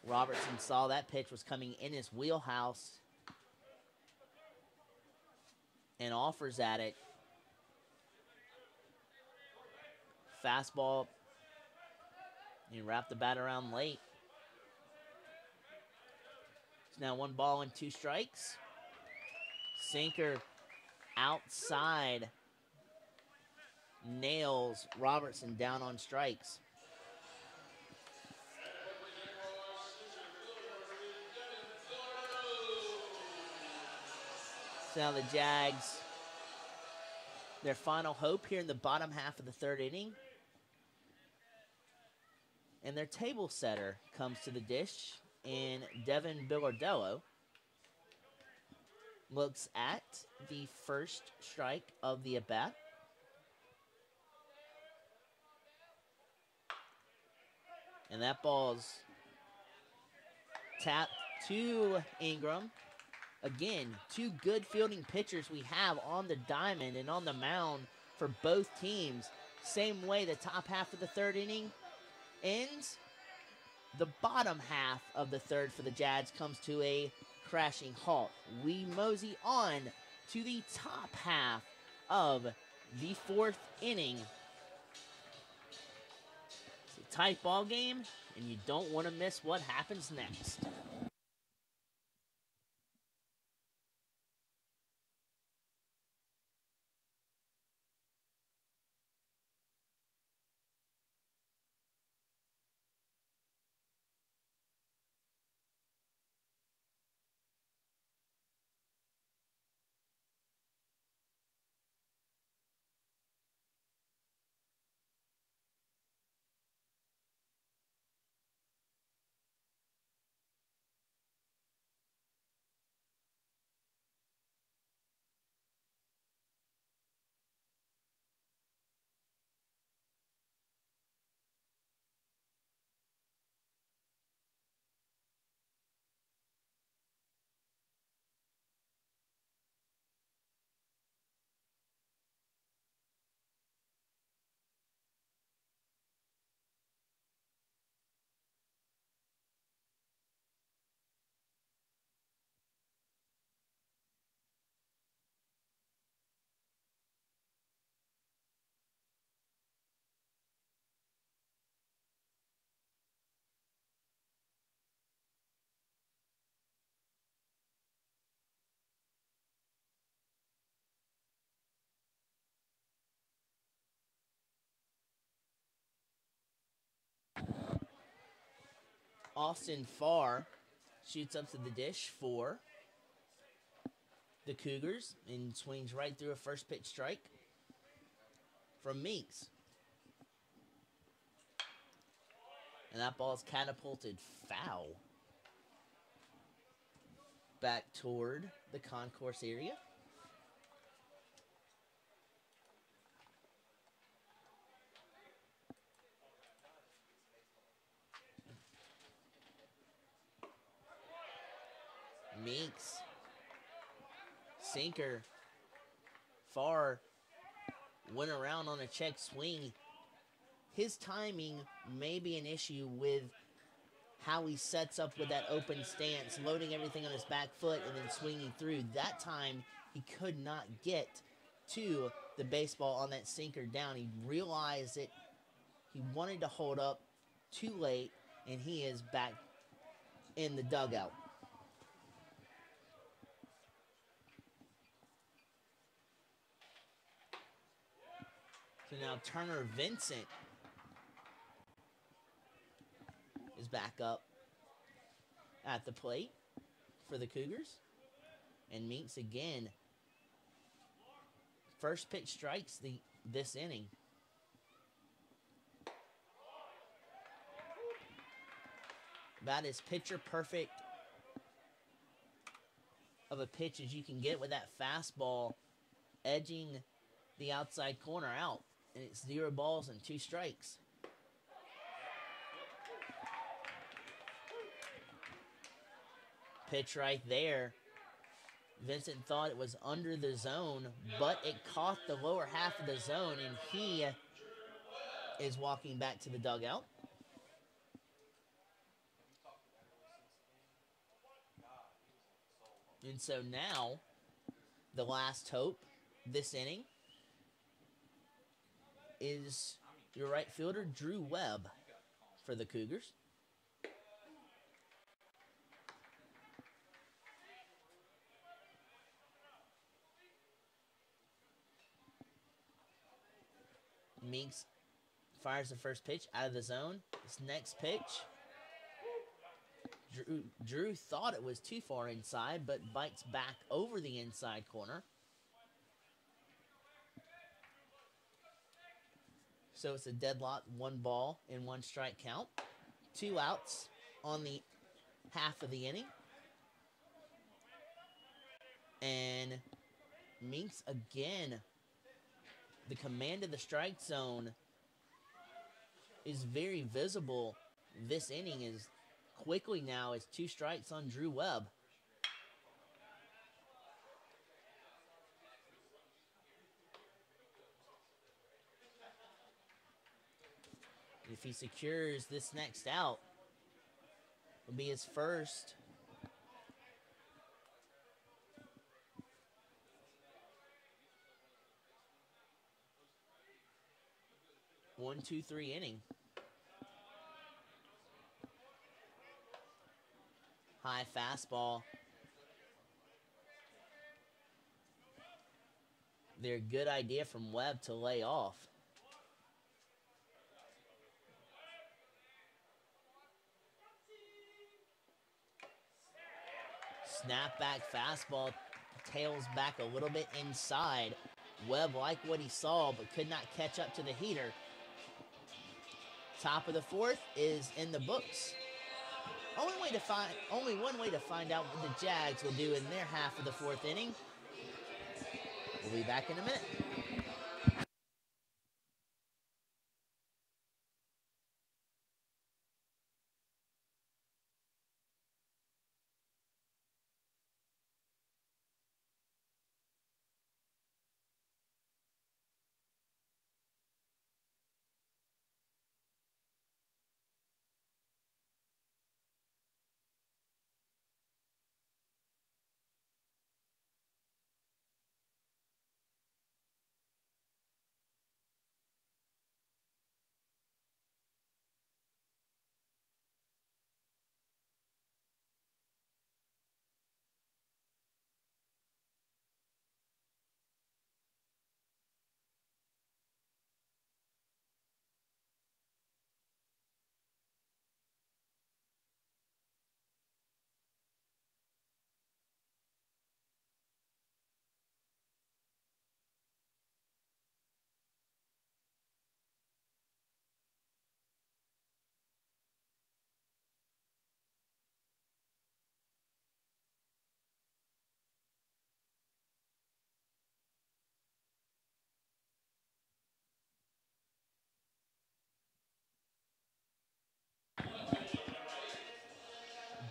Robertson saw that pitch was coming in his wheelhouse and offers at it. Fastball. He wrapped the bat around late. It's now 1-2 strikes. Sinker outside. Nails Robertson down on strikes. Now the Jags, their final hope here in the bottom half of the third inning. And their table setter comes to the dish in Devin Billardello. Looks at the first strike of the at-bat. And that ball's tapped to Ingram. Again, two good fielding pitchers we have on the diamond and on the mound for both teams. Same way the top half of the third inning ends. The bottom half of the third for the Jags comes to a crashing halt. We mosey on to the top half of the fourth inning. It's a tight ball game, and you don't want to miss what happens next. Austin Farr shoots up to the dish for the Cougars and swings right through a first pitch strike from Meeks. And that ball is catapulted foul back toward the concourse area. Meeks, sinker, Farr went around on a check swing. His timing may be an issue with how he sets up with that open stance, loading everything on his back foot and then swinging through. That time, he could not get to the baseball on that sinker down. He realized it. He wanted to hold up too late, and he is back in the dugout. So now Turner Vincent is back up at the plate for the Cougars. And Meeks again. First pitch strikes this inning. About as pitcher perfect of a pitch as you can get with that fastball edging the outside corner out. And it's 0 balls and 2 strikes. Pitch right there. Vincent thought it was under the zone, but it caught the lower half of the zone, and he is walking back to the dugout. And so now, the last hope this inning is your right fielder, Drew Webb, for the Cougars. Meeks fires the first pitch out of the zone. This next pitch Drew thought it was too far inside, but bites back over the inside corner. So it's a deadlock, 1 ball and 1 strike count. 2 outs on the half of the inning. And Minks again, the command of the strike zone is very visible. This inning is quickly now is 2 strikes on Drew Webb. If he secures this next out, it'll be his first. One, two, three inning. High fastball. They're a good idea from Webb to lay off. Snap back fastball, tails back a little bit inside. Webb liked what he saw, but could not catch up to the heater. Top of the 4th is in the books. Only one way to find out what the Jags will do in their half of the 4th inning. We'll be back in a minute.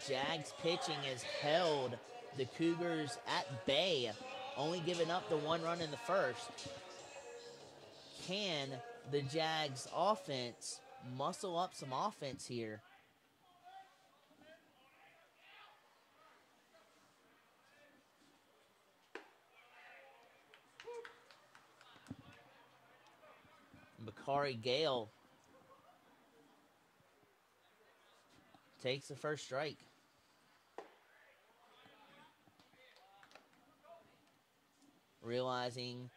Jags pitching has held the Cougars at bay, only giving up the 1 run in the first. Can the Jags offense muscle up some offense here? Bakari Gale takes the first strike. Realizing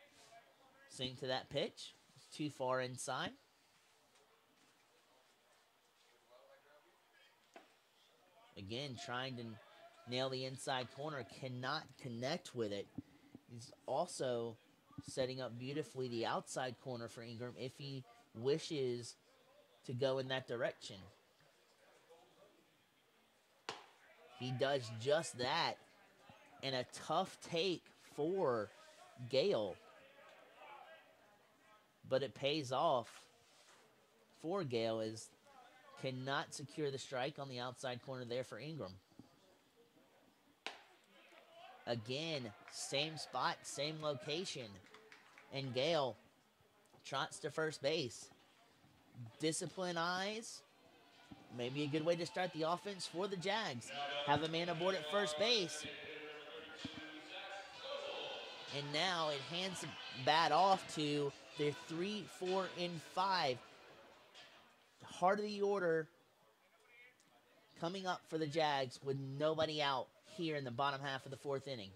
swing to that pitch, it's too far inside. Again, trying to nail the inside corner, cannot connect with it. He's also setting up beautifully the outside corner for Ingram if he wishes to go in that direction. He does just that, and a tough take for Gale. But it pays off for Gale as cannot secure the strike on the outside corner there for Ingram. Again, same spot, same location. And Gale trots to first base. Discipline eyes. Maybe a good way to start the offense for the Jags. Have a man aboard at first base. And now it hands the bat off to their 3, 4, and 5. Heart of the order coming up for the Jags with nobody out here in the bottom half of the 4th inning.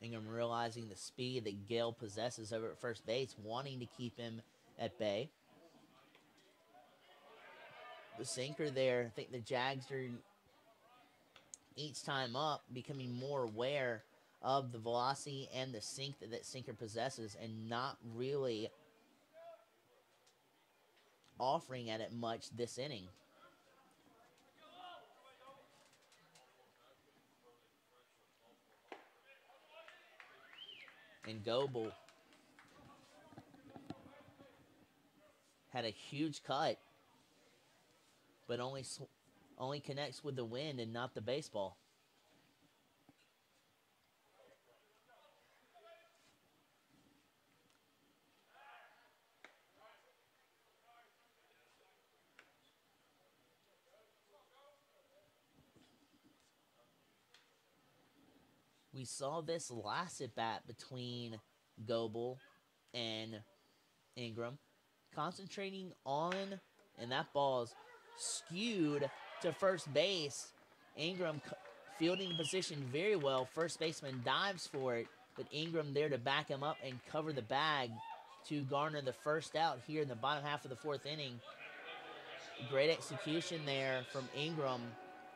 Ingram realizing the speed that Gale possesses over at first base, wanting to keep him at bay. The sinker there, I think the Jags are each time up becoming more aware of the velocity and the sink that sinker possesses and not really offering at it much this inning. And Goebel had a huge cut, but only connects with the wind and not the baseball. We saw this last at bat between Goebel and Ingram, concentrating on, and that ball's skewed to first base. Ingram fielding position very well. First baseman dives for it, but Ingram there to back him up and cover the bag to garner the first out here in the bottom half of the fourth inning. Great execution there from Ingram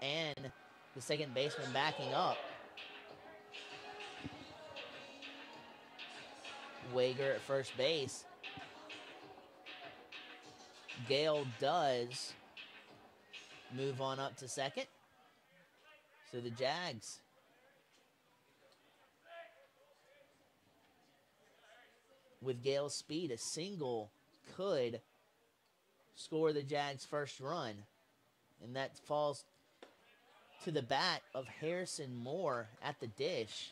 and the second baseman backing up. Wager at first base. Gale does move on up to second. So the Jags with Gale's speed, a single could score the Jags' first run. And that falls to the bat of Harrison Moore at the dish.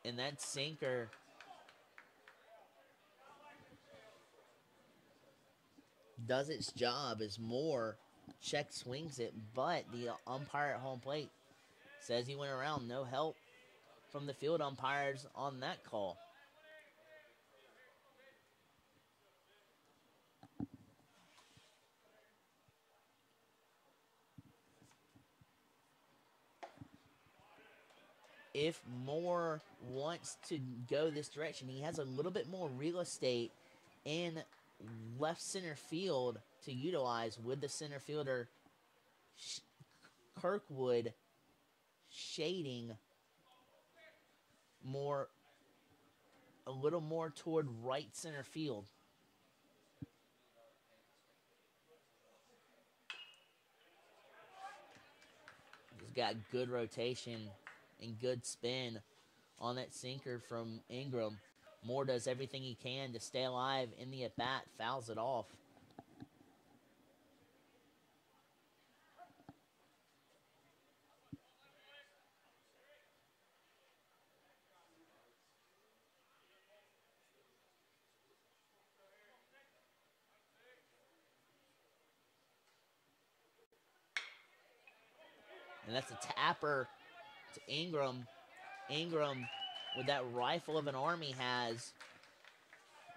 And that sinker does its job as Moore check swings it, but the umpire at home plate says he went around. No help from the field umpires on that call. If Moore wants to go this direction, he has a little bit more real estate in left center field to utilize with the center fielder Kirkwood shading more, a little more toward right center field. He's got good rotation and good spin on that sinker from Ingram. Moore does everything he can to stay alive in the at-bat, fouls it off. And that's a tapper to Ingram. Ingram, with that rifle of an arm he has,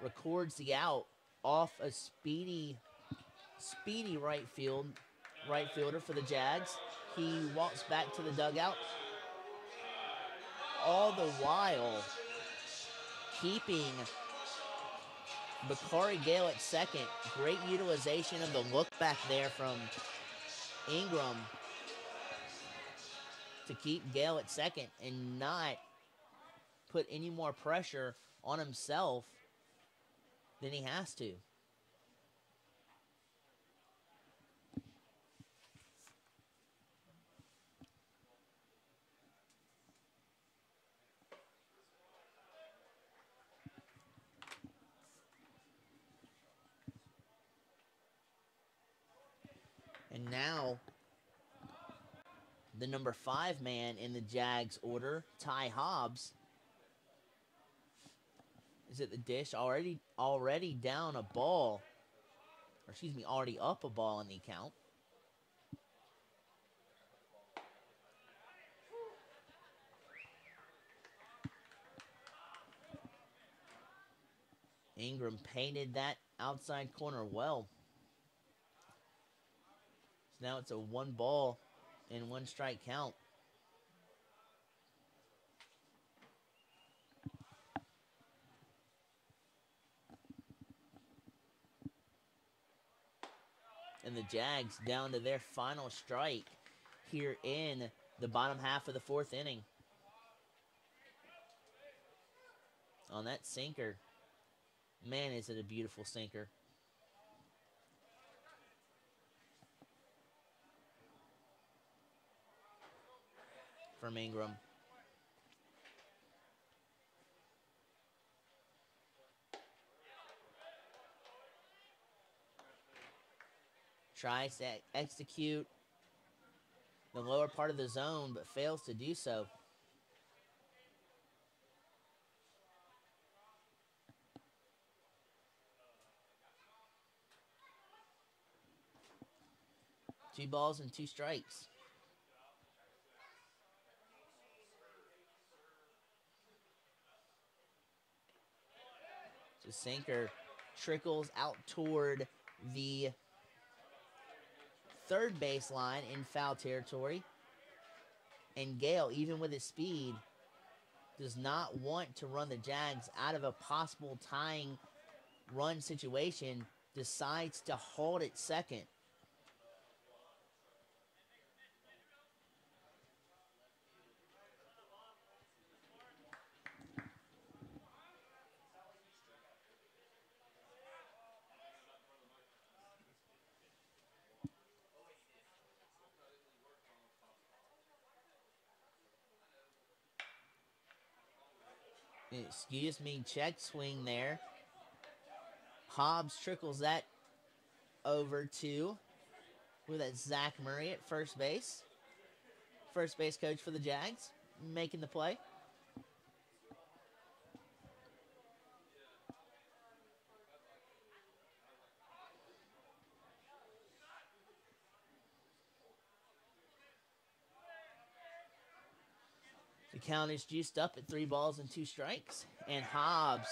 records the out off a speedy right fielder for the Jags. He walks back to the dugout, all the while keeping Bakari Gale at second. Great utilization of the look back there from Ingram to keep Gale at second and not put any more pressure on himself than he has to. And now the number 5 man in the Jags order, Ty Hobbs, is at the dish, already down a ball, or excuse me, already up a ball in the count. Ingram painted that outside corner well. So now it's a 1 ball and 1 strike count. And the Jags down to their final strike here in the bottom half of the 4th inning. On that sinker. Man, is it a beautiful sinker. From Ingram. Tries to execute the lower part of the zone, but fails to do so. Two balls and 2 strikes. The sinker trickles out toward the 3rd baseline in foul territory. And Gale, even with his speed, does not want to run the Jags out of a possible tying run situation, decides to hold at second. Excuse me, check swing there. Hobbs trickles that over to, with that Zach Murray at first base. First base coach for the Jags, making the play. The count is juiced up at 3 balls and 2 strikes. And Hobbs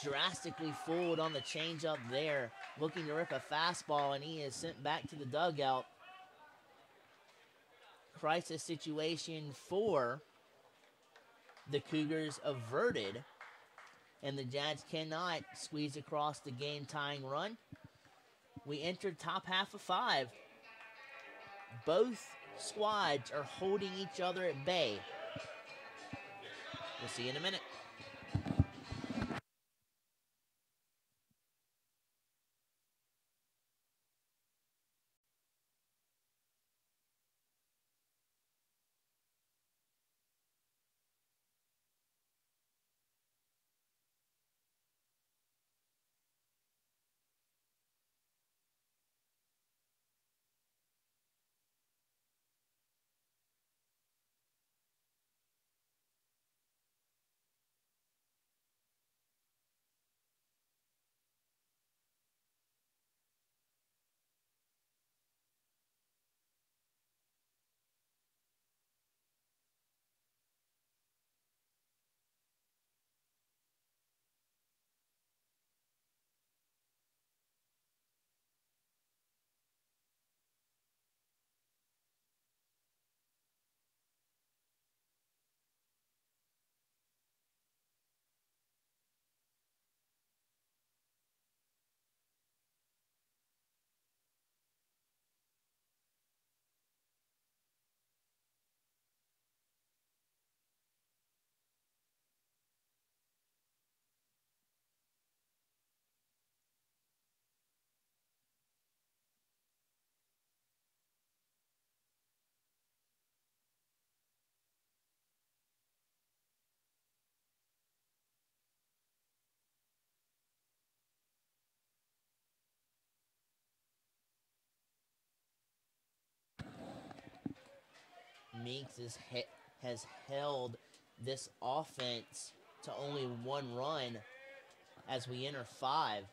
drastically fooled on the changeup there, looking to rip a fastball, and he is sent back to the dugout. Crisis situation for the Cougars averted, and the Jags cannot squeeze across the game-tying run. We entered top half of 5. Both squads are holding each other at bay. We'll see you in a minute. Meeks has held this offense to only 1 run as we enter 5.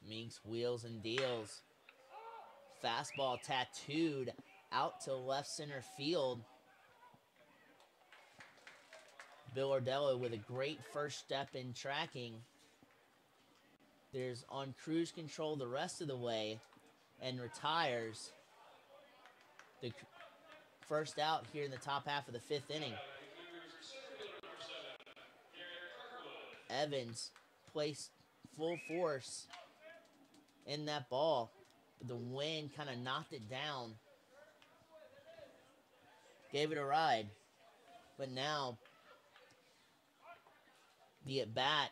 Meeks wheels and deals. Fastball tattooed out to left center field. Bill Ordello with a great first step in tracking. There's on cruise control the rest of the way and retires. The first out here in the top half of the 5th inning. Evans placed full force in that ball, but the wind kind of knocked it down. Gave it a ride. But now the at-bat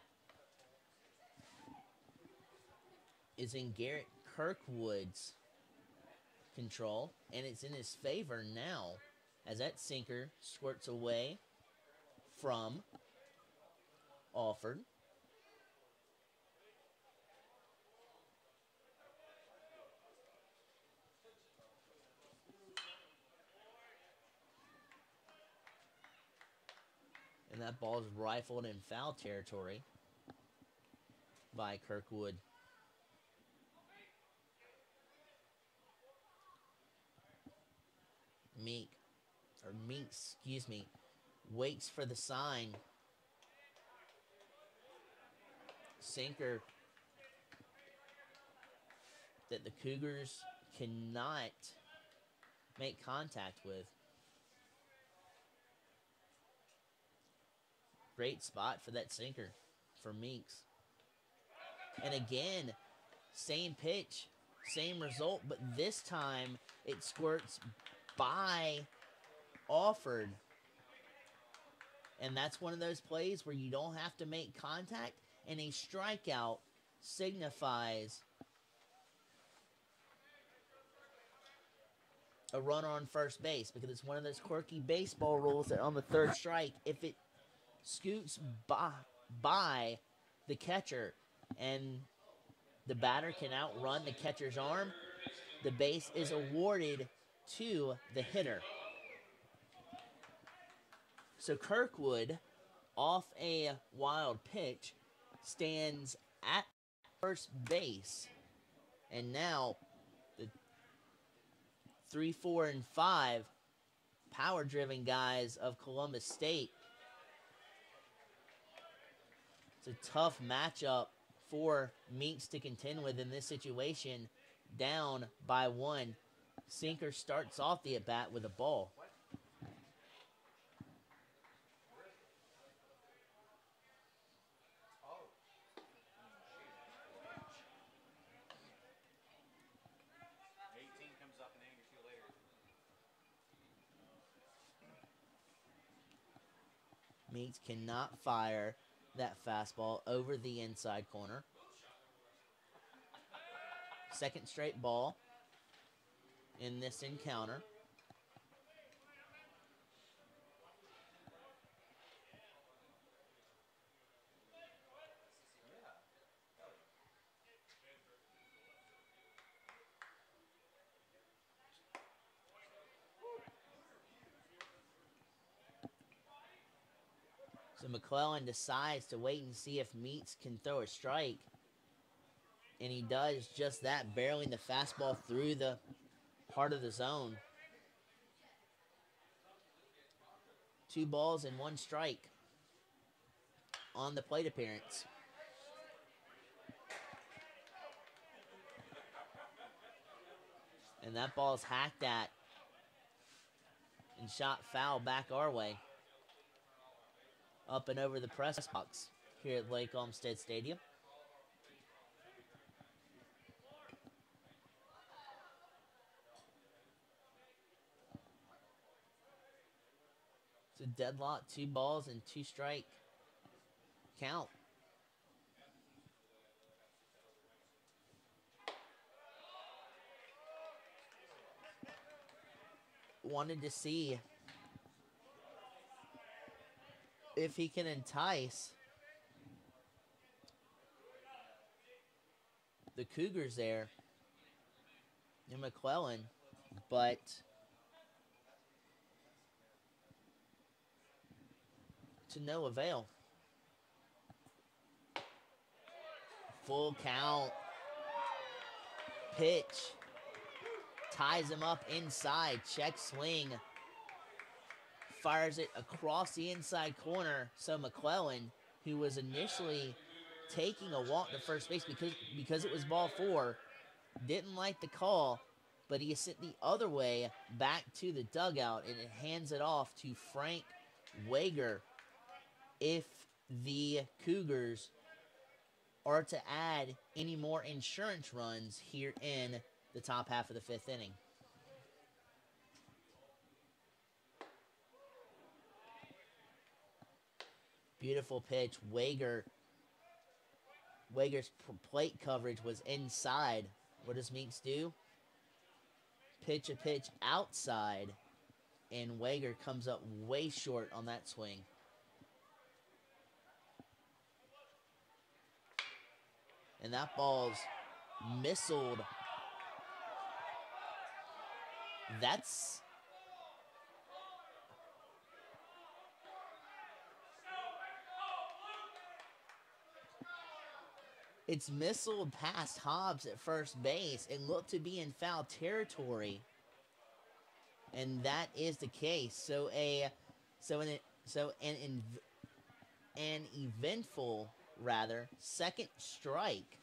is in Garrett Kirkwood's control, and it's in his favor now as that sinker squirts away from Alford. And that ball is rifled in foul territory by Kirkwood. Meeks, waits for the sign. Sinker that the Cougars cannot make contact with. Great spot for that sinker for Meeks. And again, same pitch, same result, but this time it squirts by Alford. And that's one of those plays where you don't have to make contact, and a strikeout signifies a runner on first base, because it's one of those quirky baseball rules that on the 3rd strike, if it scoots by the catcher and the batter can outrun the catcher's arm, the base is awarded to the hitter. So Kirkwood, off a wild pitch, stands at first base. And now the 3, 4, and 5 power-driven guys of Columbus State. It's a tough matchup for Meeks to contend with in this situation. Down by 1. Sinker starts off the at-bat with a ball. Meeks cannot fire that fastball over the inside corner. Second straight ball in this encounter. So McClellan decides to wait and see if Meeks can throw a strike. And he does just that, barreling the fastball through the heart of the zone. 2 balls and 1 strike on the plate appearance. And that ball's hacked at and shot foul back our way. Up and over the press box here at Lake Olmsted Stadium. It's a deadlock, 2 balls and 2 strike count. Wanted to see if he can entice the Cougars there in McClellan, but to no avail. Full count. Pitch. Ties him up inside. Check swing. Fires it across the inside corner. So McClellan, who was initially taking a walk to first base because it was ball 4, didn't like the call, but he is sent the other way back to the dugout, and it hands it off to Frank Wager. If the Cougars are to add any more insurance runs here in the top half of the 5th inning. Beautiful pitch. Wager's plate coverage was inside. What does Meeks do? Pitch a pitch outside, and Wager comes up way short on that swing. And that ball's missiled. It's missiled past Hobbs at first base. It looked to be in foul territory, and that is the case. An eventful, second strike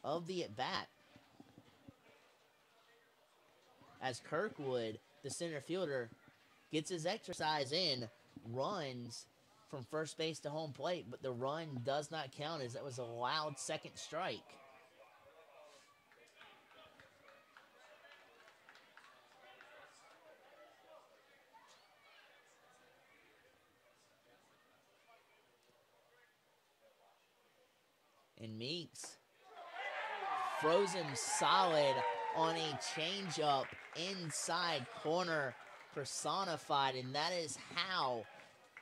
of the at bat, as Kirkwood, the center fielder, gets his exercise in, runs from first base to home plate, but the run does not count as that was a loud second strike. And Meeks froze him solid on a changeup inside corner personified, and that is how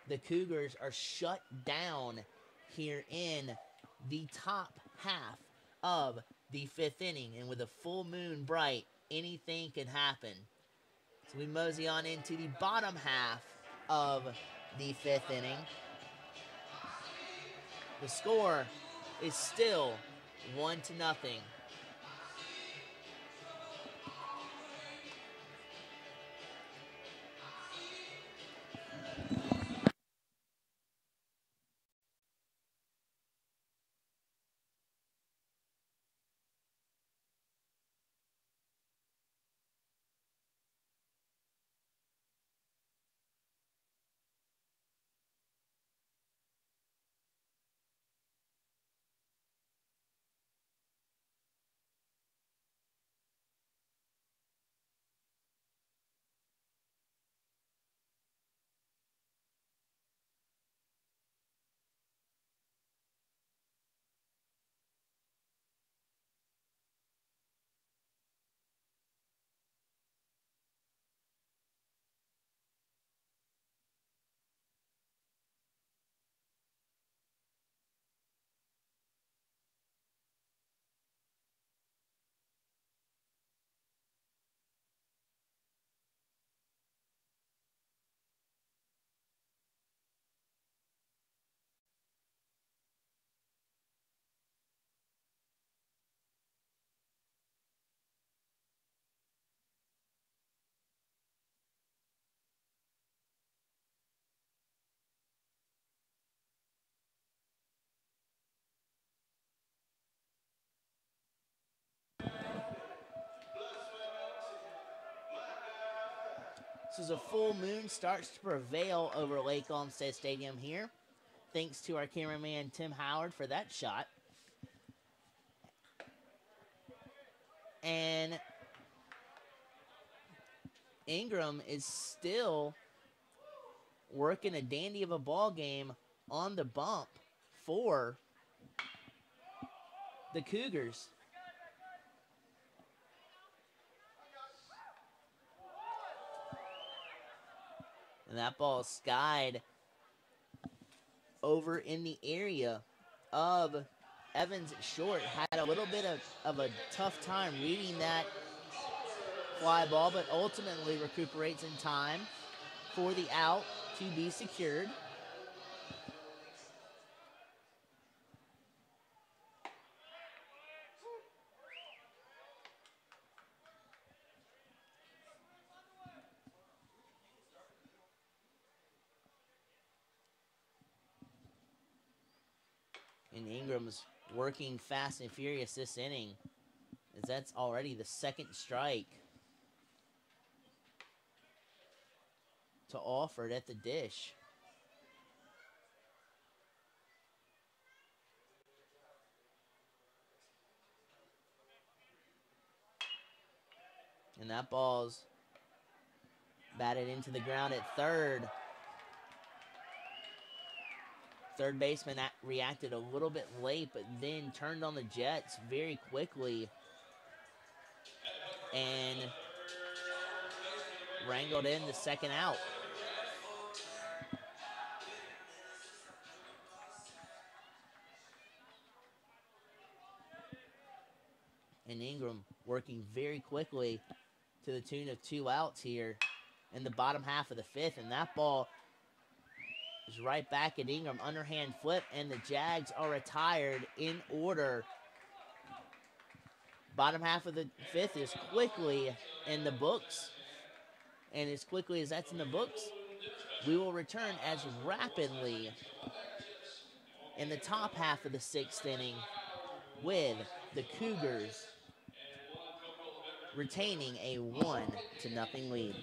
the Cougars are shut down here in the top half of the 5th inning. And with a full moon bright, anything can happen. So we mosey on into the bottom half of the 5th inning. The score is still 1-0. So as a full moon starts to prevail over Lake Olmsted Stadium here, thanks to our cameraman Tim Howard for that shot. And Ingram is still working a dandy of a ball game on the bump for the Cougars. And that ball is skied over in the area of Evans short. Had a little bit of a tough time reading that fly ball, but ultimately recuperates in time for the out to be secured. And Ingram's working fast and furious this inning, as that's already the second strike to Alford at the dish. And that ball's batted into the ground at third. Third baseman reacted a little bit late, but then turned on the Jets very quickly and wrangled in the second out. And Ingram working very quickly to the tune of 2 outs here in the bottom half of the fifth. And that ball is right back at Ingram. Underhand flip, and the Jags are retired in order. Bottom half of the fifth is quickly in the books. And as quickly as that's in the books, we will return as rapidly in the top half of the sixth inning with the Cougars retaining a 1-0 lead.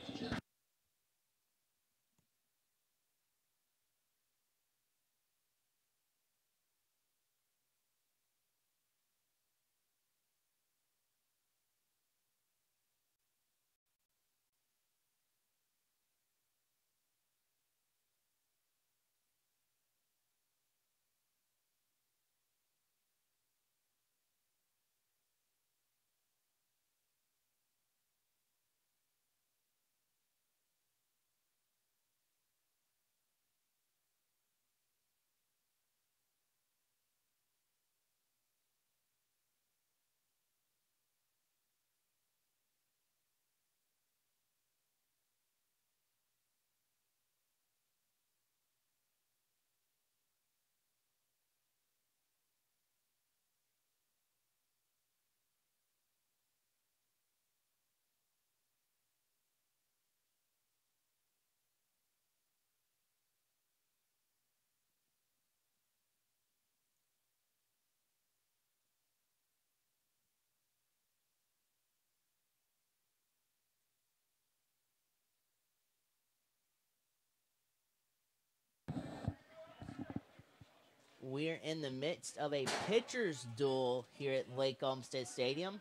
We're in the midst of a pitcher's duel here at Lake Olmsted Stadium.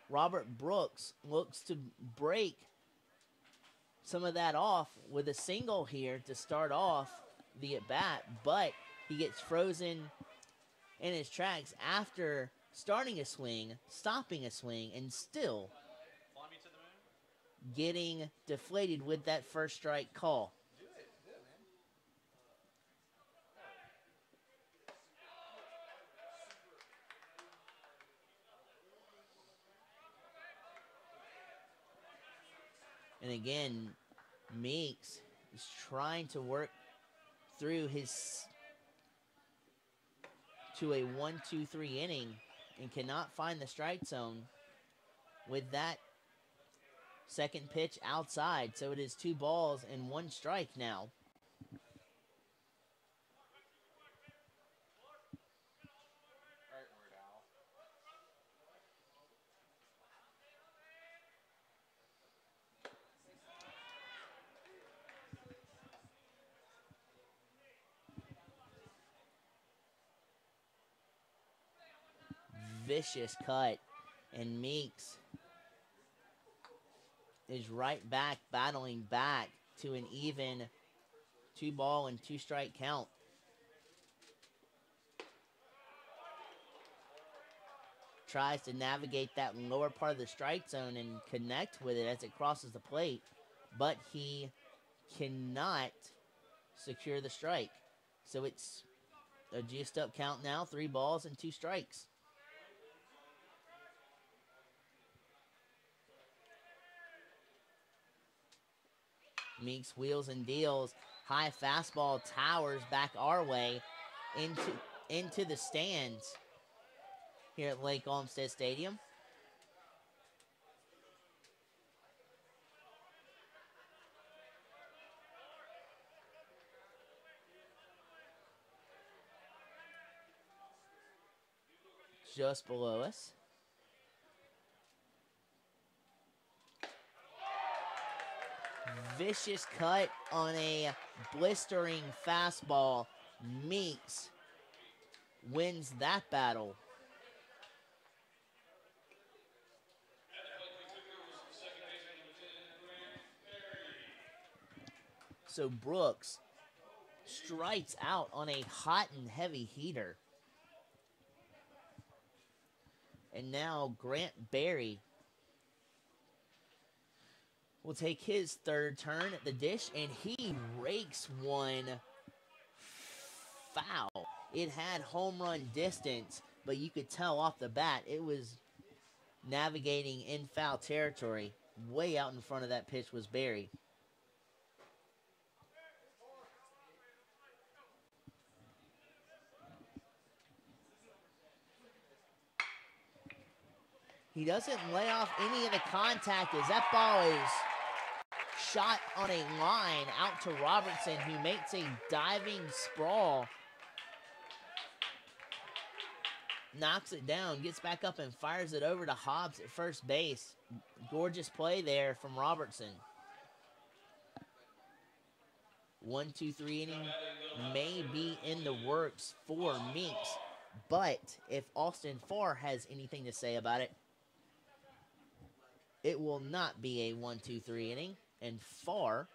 Robert Brooks looks to break some of that off with a single here to start off the at-bat, but he gets frozen in his tracks after starting a swing, stopping a swing, and still getting deflated with that first strike call. And again, Meeks is trying to work through his to a 1-2-3 inning and cannot find the strike zone with that second pitch outside. So it is 2 balls and 1 strike now. Vicious cut, and Meeks is right back, battling back to an even 2-ball and 2-strike count. Tries to navigate that lower part of the strike zone and connect with it as it crosses the plate, but he cannot secure the strike. So it's a juiced up count now, 3 balls and 2 strikes. Meeks wheels and deals. High fastball towers back our way into the stands here at Lake Olmsted Stadium. Just below us. Vicious cut on a blistering fastball. Meeks wins that battle. So Brooks strikes out on a hot and heavy heater. And now Grant Berry will take his third turn at the dish, and he rakes one foul. It had home run distance, but you could tell off the bat it was navigating in foul territory. Way out in front of that pitch was Berry. He doesn't lay off any of the contact as that ball is shot on a line out to Robertson, who makes a diving sprawl. Knocks it down, gets back up and fires it over to Hobbs at first base. Gorgeous play there from Robertson. 1-2-3 inning may be in the works for Meeks, but if Austin Farr has anything to say about it, it will not be a 1-2-3 inning, and Farr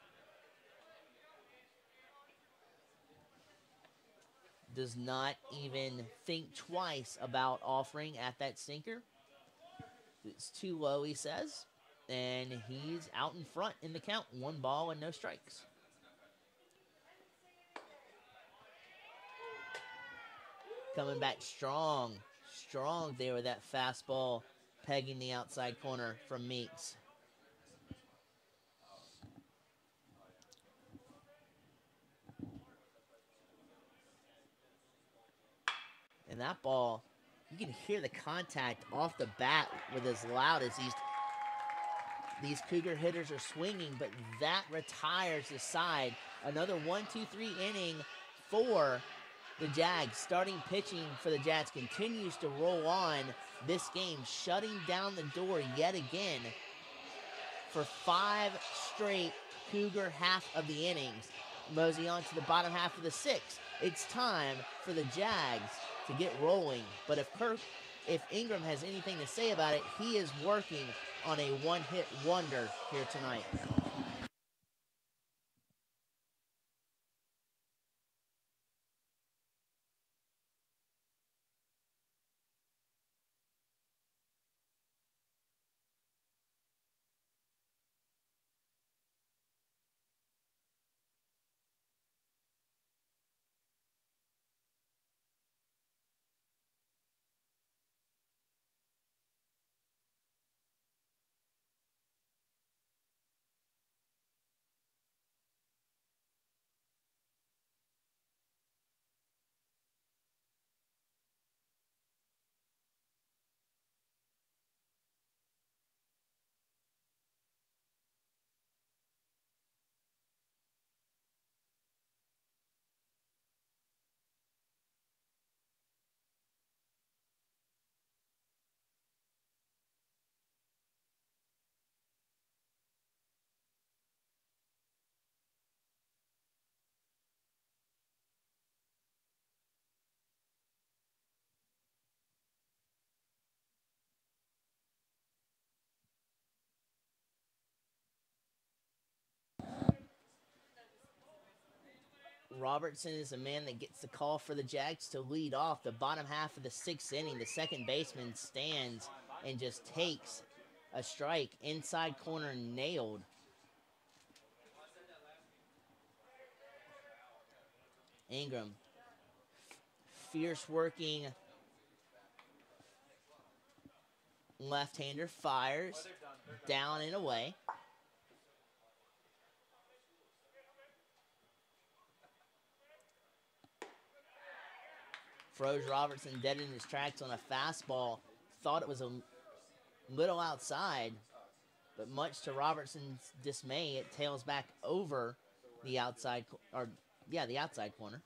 does not even think twice about offering at that sinker. It's too low, he says, and he's out in front in the count. 1 ball and no strikes. Coming back strong there with that fastball, pegging the outside corner from Meeks. And that ball, you can hear the contact off the bat with as loud as these Cougar hitters are swinging, but that retires the side. Another 1-2-3 inning for the Jags. Starting pitching for the Jags continues to roll on this game, shutting down the door yet again for 5 straight Cougar half of the innings. Mosey on to the bottom half of the 6th. It's time for the Jags to get rolling. But if Ingram has anything to say about it, he is working on a one-hit wonder here tonight. Robertson is the man that gets the call for the Jags to lead off the bottom half of the 6th inning. The second baseman stands and just takes a strike inside corner, nailed. Ingram, fierce working left-hander, fires down and away. Froze Robertson dead in his tracks on a fastball. Thought it was a little outside, but much to Robertson's dismay, it tails back over the outside, the outside corner.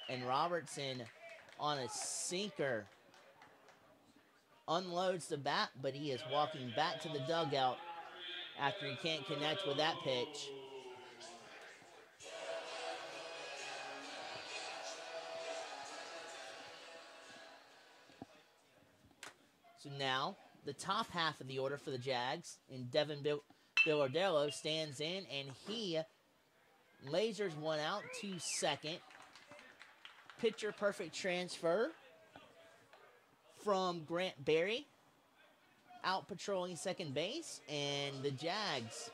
And Robertson on a sinker unloads the bat, but he is walking back to the dugout after he can't connect with that pitch. So now, the top half of the order for the Jags, and Devin Villardello stands in, and he lasers one out to second. Pitcher perfect transfer from Grant Berry, out patrolling second base, and the Jags,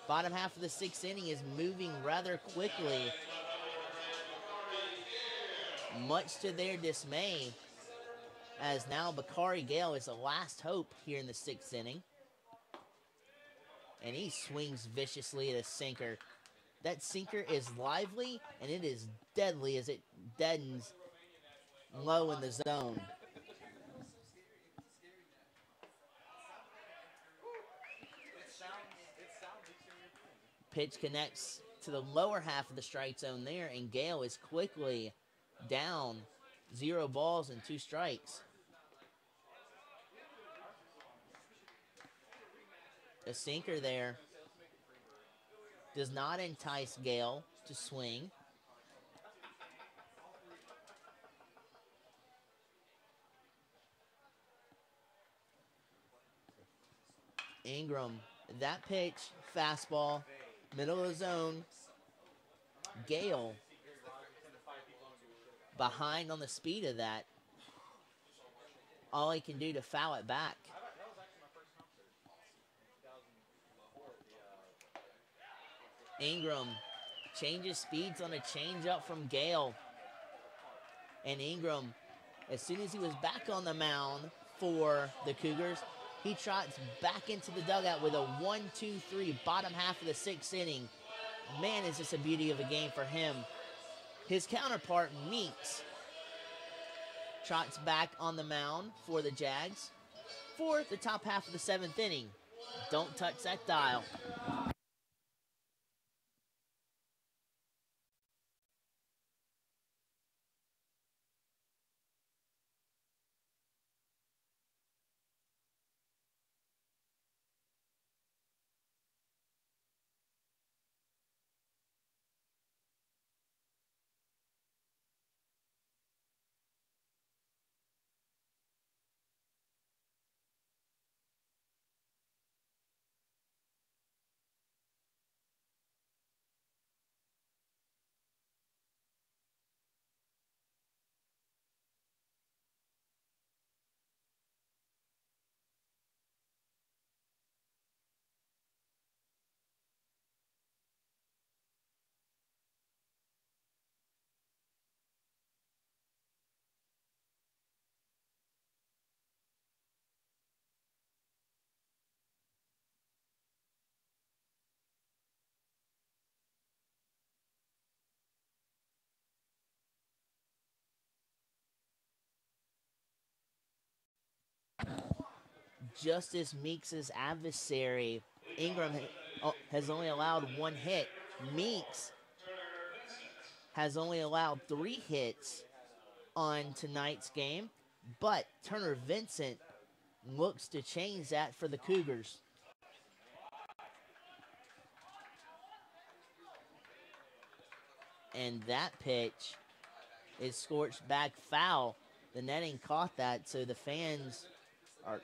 bottom half of the 6th inning, is moving rather quickly, much to their dismay, as now Bakari Gale is the last hope here in the 6th inning. And he swings viciously at a sinker. That sinker is lively, and it is deadly as it deadens low in the zone. Pitch connects to the lower half of the strike zone there, and Gale is quickly down 0 balls and 2 strikes. A sinker there does not entice Gale to swing. Ingram, that pitch, fastball, middle of the zone. Gale behind on the speed of that. All he can do to foul it back. Ingram changes speeds on a changeup from Gale. And Ingram, as soon as he was back on the mound for the Cougars, he trots back into the dugout with a 1-2-3 bottom half of the 6th inning. Man, is this a beauty of a game for him. His counterpart, Meeks, trots back on the mound for the Jags for the top half of the 7th inning. Don't touch that dial. Justice Meeks' adversary, Ingram, has only allowed 1 hit. Meeks has only allowed 3 hits on tonight's game, but Turner Vincent looks to change that for the Cougars. And that pitch is scorched back foul. The netting caught that, so the fans are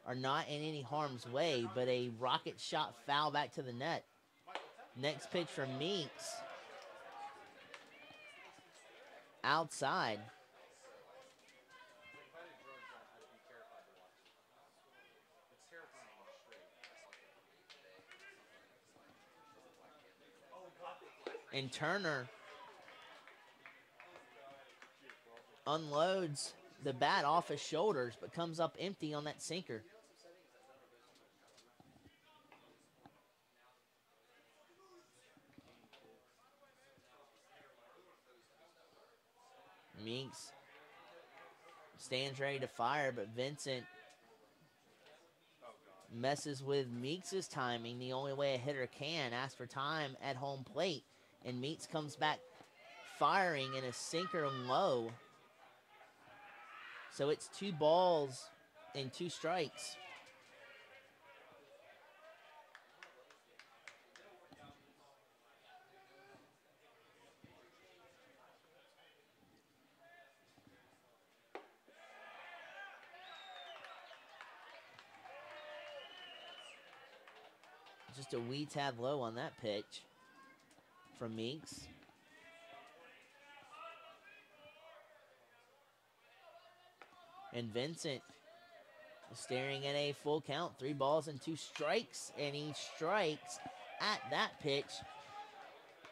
are not in any harm's way, but a rocket shot foul back to the net. Next pitch from Meeks. Outside. And Turner unloads the bat off his shoulders, but comes up empty on that sinker. Meeks stands ready to fire, but Vincent messes with Meeks' timing the only way a hitter can. Asks for time at home plate, and Meeks comes back firing in a sinker low. So it's 2 balls and 2 strikes. Just a wee tad low on that pitch from Meeks. And Vincent staring at a full count, 3 balls and 2 strikes, and he strikes at that pitch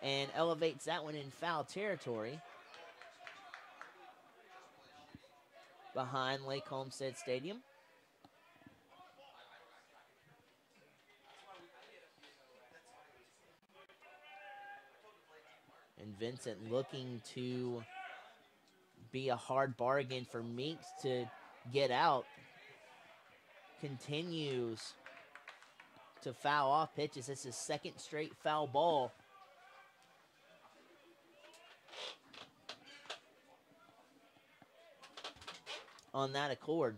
and elevates that one in foul territory behind Lake Homestead Stadium. And Vincent looking to be a hard bargain for Meeks to get out. Continues to foul off pitches. It's his second straight foul ball. On that accord.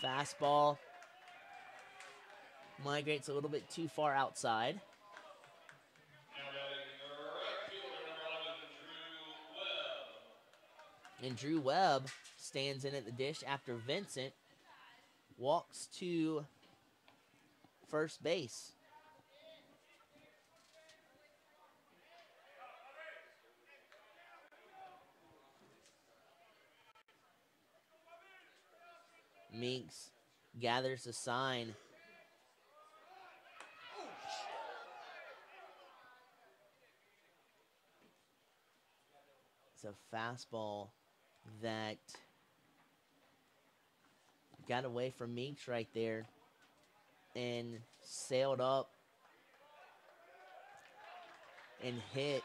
Fastball migrates a little bit too far outside. And Drew Webb stands in at the dish after Vincent walks to first base. Meeks gathers the sign. It's a fastball that got away from Meeks right there and sailed up and hit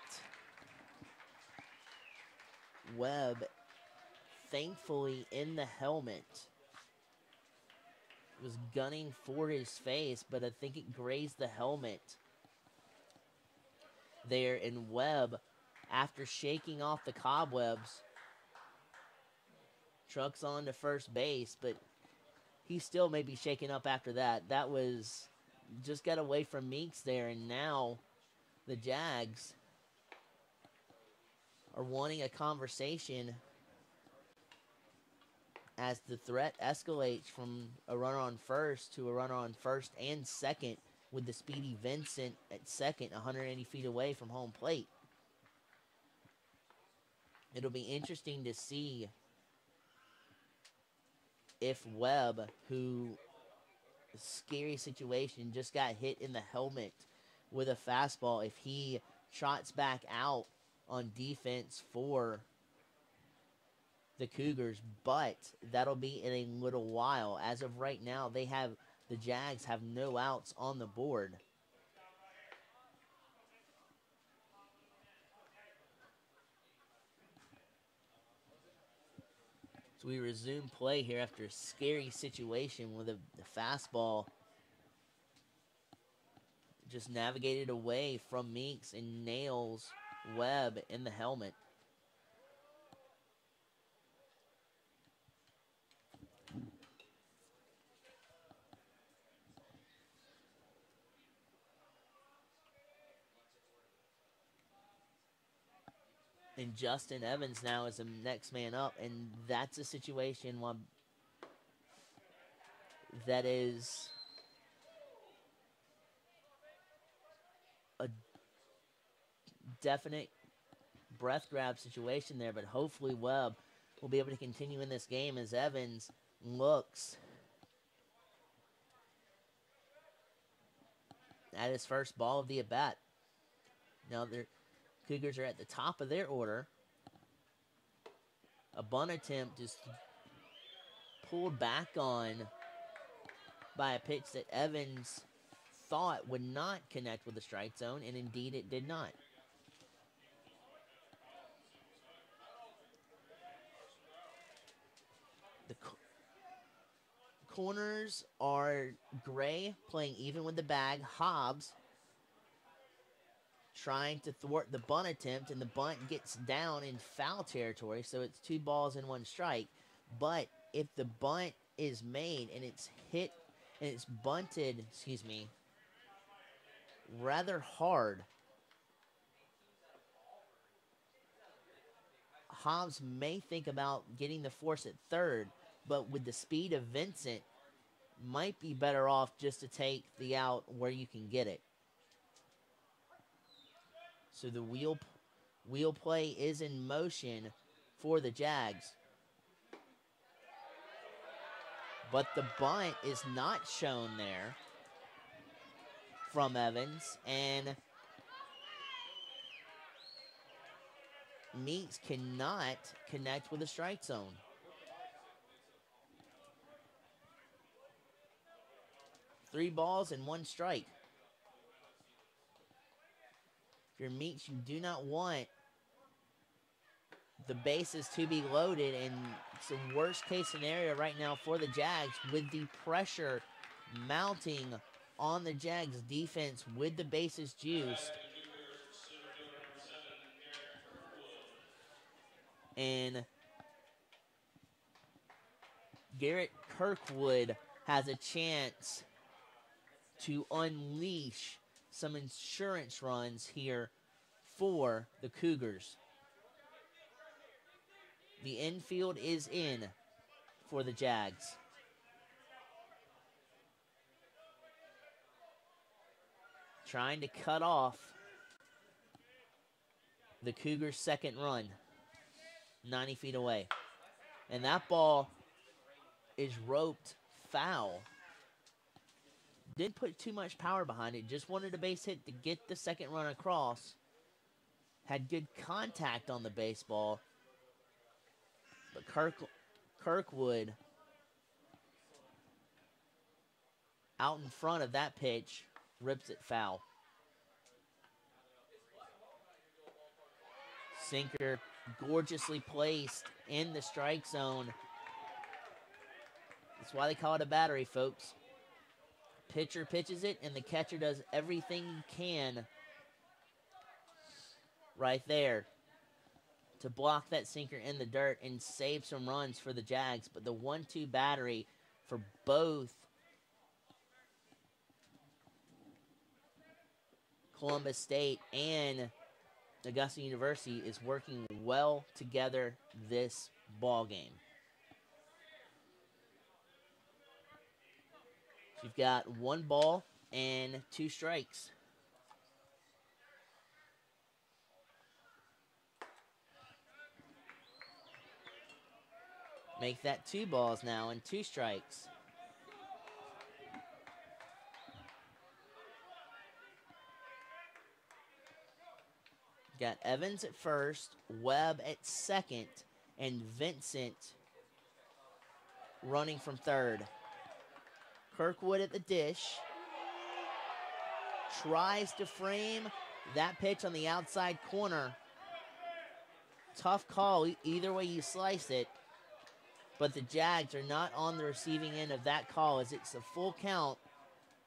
Webb, thankfully in the helmet. Was gunning for his face, but I think it grazed the helmet there. And Webb, after shaking off the cobwebs, trucks on to first base, but he still may be shaken up after that. That was just got away from Meeks there, and now the Jags are wanting a conversation as the threat escalates from a runner on first to a runner on first and second, with the speedy Vincent at second, 180 feet away from home plate. It'll be interesting to see if Webb, who, scary situation, just got hit in the helmet with a fastball, if he trots back out on defense for the Cougars, but that'll be in a little while. As of right now, the Jags have no outs on the board. So we resume play here after a scary situation with the fastball just navigated away from Meeks and nails Webb in the helmet. And Justin Evans now is the next man up, and that's a situation that is a definite breath grab situation there, but hopefully Webb will be able to continue in this game as Evans looks at his first ball of the at-bat. Now the Cougars are at the top of their order. A bunt attempt is pulled back on by a pitch that Evans thought would not connect with the strike zone, and indeed it did not. The corners are Gray playing even with the bag. Hobbs trying to thwart the bunt attempt, and the bunt gets down in foul territory, so it's 2 balls and 1 strike. But if the bunt is made and it's hit and it's bunted, rather hard, Hobbs may think about getting the force at third, but with the speed of Vincent, might be better off just to take the out where you can get it. So the wheel play is in motion for the Jags. But the bunt is not shown there from Evans, and Meeks cannot connect with the strike zone. Three balls and 1 strike. If you're Meeks, you do not want the bases to be loaded, and it's a worst case scenario right now for the Jags with the pressure mounting on the Jags defense with the bases juiced. And Garrett Kirkwood has a chance to unleash some insurance runs here for the Cougars. The infield is in for the Jags. Trying to cut off the Cougars' second run, 90 feet away. And that ball is roped foul. Didn't put too much power behind it. Just wanted a base hit to get the second run across. Had good contact on the baseball. But Kirkwood out in front of that pitch rips it foul. Sinker gorgeously placed in the strike zone. That's why they call it a battery, folks. Pitcher pitches it, and the catcher does everything he can right there to block that sinker in the dirt and save some runs for the Jags. But the 1-2 battery for both Columbus State and Augusta University is working well together this ball game. You've got 1 ball and 2 strikes. Make that 2 balls now and 2 strikes. Got Evans at first, Webb at second, and Vincent running from third. Kirkwood at the dish. Tries to frame that pitch on the outside corner. Tough call either way you slice it. But the Jags are not on the receiving end of that call, as it's a full count,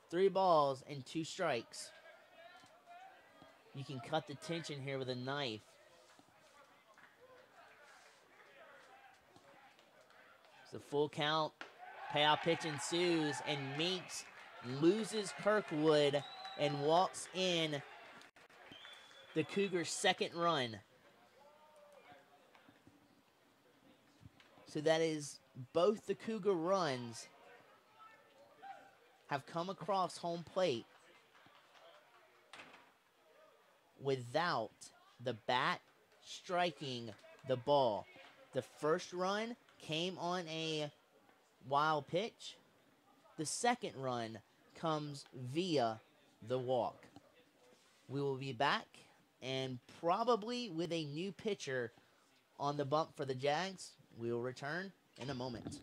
3 balls and 2 strikes. You can cut the tension here with a knife. It's a full count. Payoff pitch ensues, and Meeks loses Kirkwood and walks in the Cougars' second run. So that is both the Cougar runs have come across home plate without the bat striking the ball. The first run came on a wild pitch. The second run comes via the walk. We will be back and probably with a new pitcher on the bump for the Jags. We will return in a moment.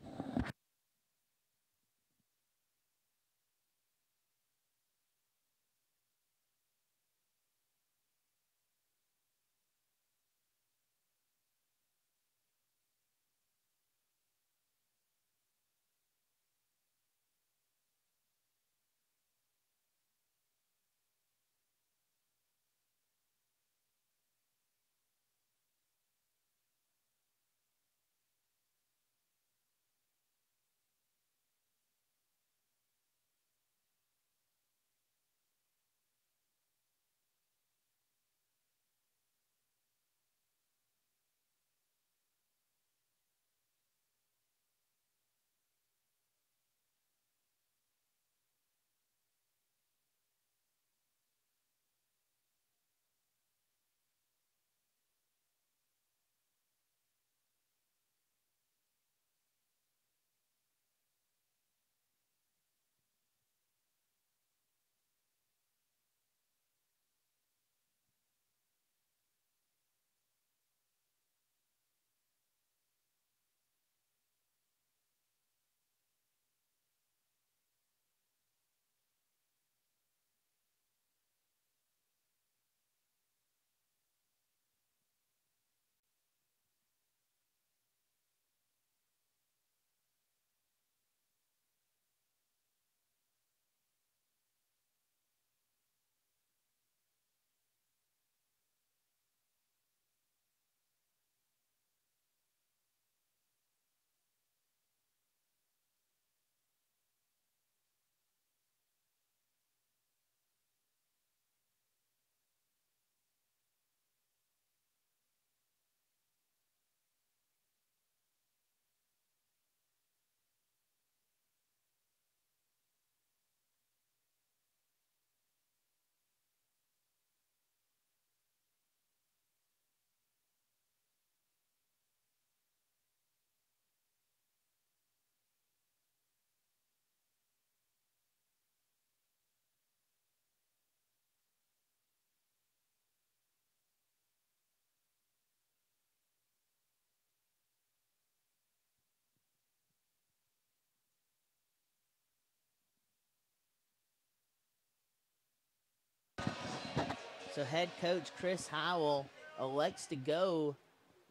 So head coach Chris Howell elects to go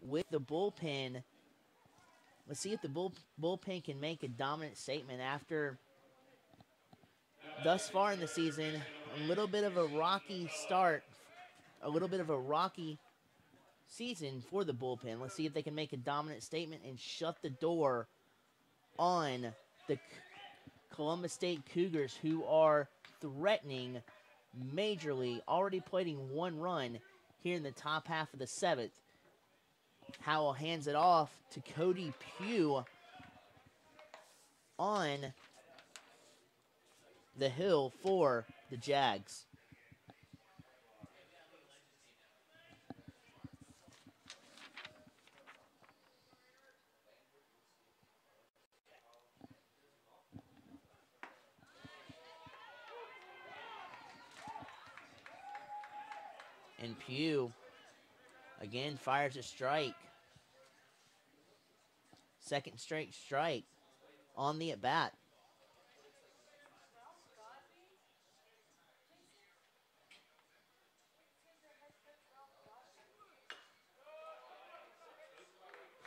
with the bullpen. Let's see if the bullpen can make a dominant statement after thus far in the season, a little bit of a rocky start, a little bit of a rocky season for the bullpen. Let's see if they can make a dominant statement and shut the door on the Columbus State Cougars, who are threatening majorly, already plating one run here in the top half of the seventh. Howell hands it off to Cody Pugh on the hill for the Jags. And Pugh again fires a strike. Second straight strike on the at-bat.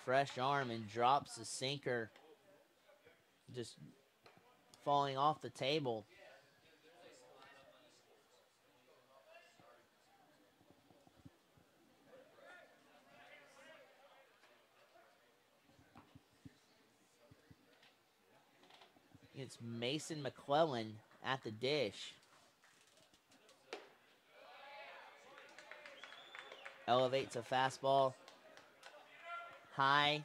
Fresh arm and drops the sinker, just falling off the table. It's Mason McClellan at the dish. Elevates a fastball high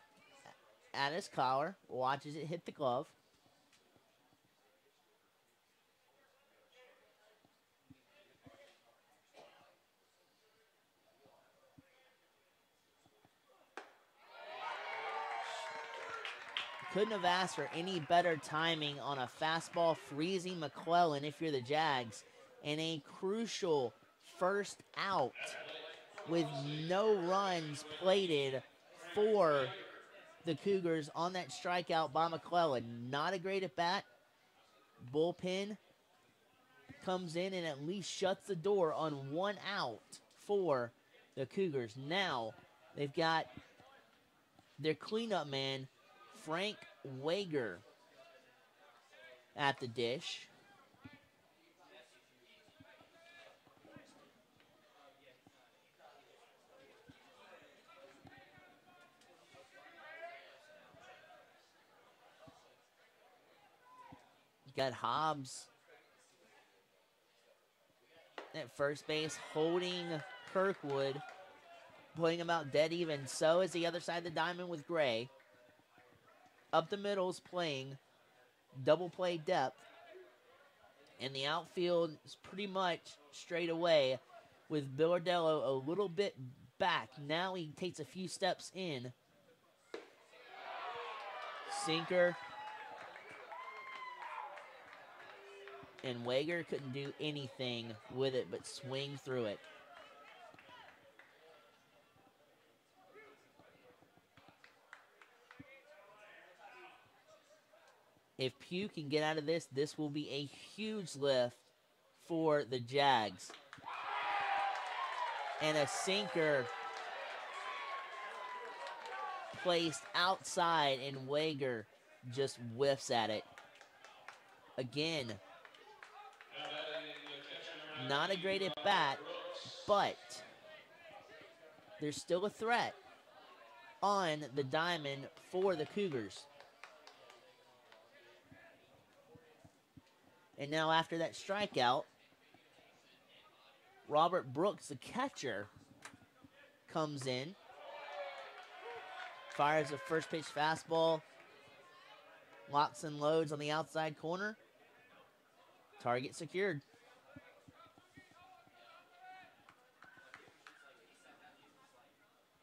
at his collar, watches it hit the glove. Couldn't have asked for any better timing on a fastball freezing McClellan if you're the Jags. And a crucial first out with no runs plated for the Cougars on that strikeout by McClellan. Not a great at bat. Bullpen comes in and at least shuts the door on one out for the Cougars. Now they've got their cleanup man, Frank Wager, at the dish. Got Hobbs at first base holding Kirkwood, putting him out dead even. So is the other side of the diamond with Gray. Up the middle's playing double play depth. And the outfield is pretty much straight away with Billardello a little bit back. Now he takes a few steps in. Sinker. And Wager couldn't do anything with it but swing through it. If Pugh can get out of this, this will be a huge lift for the Jags. And a sinker placed outside, and Wager just whiffs at it. Again, not a great at bat, but there's still a threat on the diamond for the Cougars. And now after that strikeout, Robert Brooks, the catcher, comes in. Fires a first pitch fastball. Locks and loads on the outside corner. Target secured.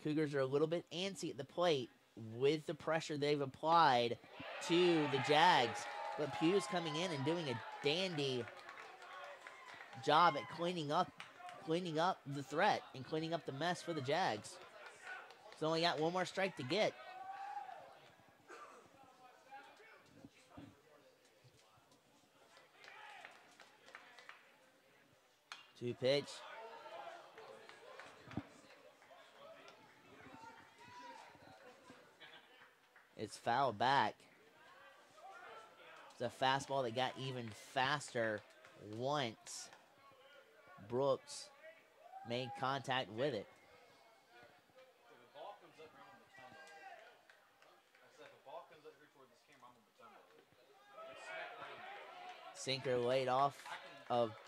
Cougars are a little bit antsy at the plate with the pressure they've applied to the Jags. But Pugh's coming in and doing a dandy job at cleaning up the threat and cleaning up the mess for the Jags. He's only got one more strike to get. Two pitch. It's foul back. It's a fastball that got even faster once Brooks made contact with it. Sinker laid off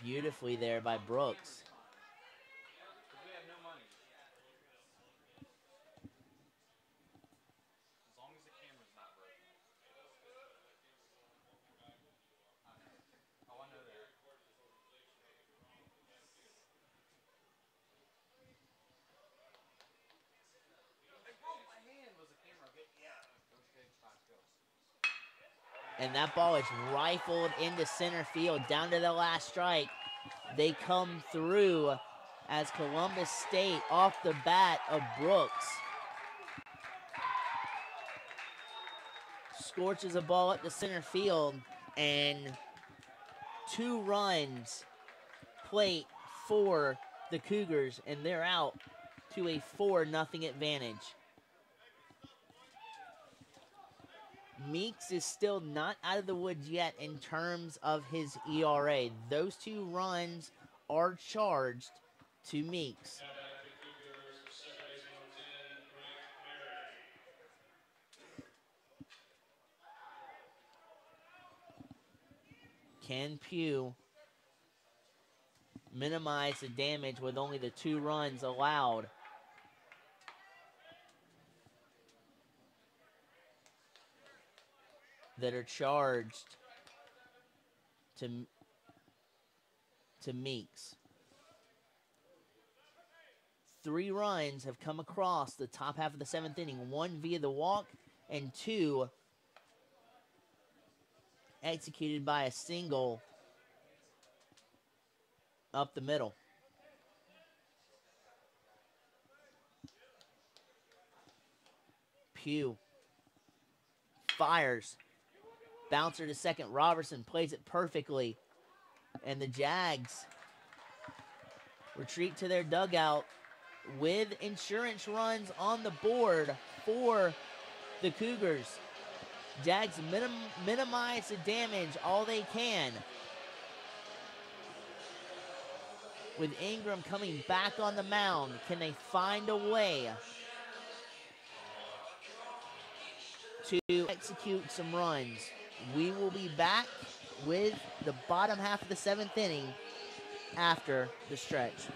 beautifully there by Brooks. And that ball is rifled into center field, down to the last strike. They come through as Columbus State off the bat of Brooks. Scorches a ball up to center field, and 2 runs plate for the Cougars, and they're out to a 4-0 advantage. Meeks is still not out of the woods yet in terms of his ERA. Those 2 runs are charged to Meeks. Can Pugh minimize the damage with only the 2 runs allowed? that are charged to Meeks. 3 runs have come across the top half of the 7th inning, 1 via the walk and 2 executed by a single up the middle. Pugh fires. Bouncer to second. Robertson plays it perfectly. And the Jags retreat to their dugout with insurance runs on the board for the Cougars. Jags minimize the damage all they can. With Ingram coming back on the mound, can they find a way to execute some runs? We will be back with the bottom half of the 7th inning after the stretch.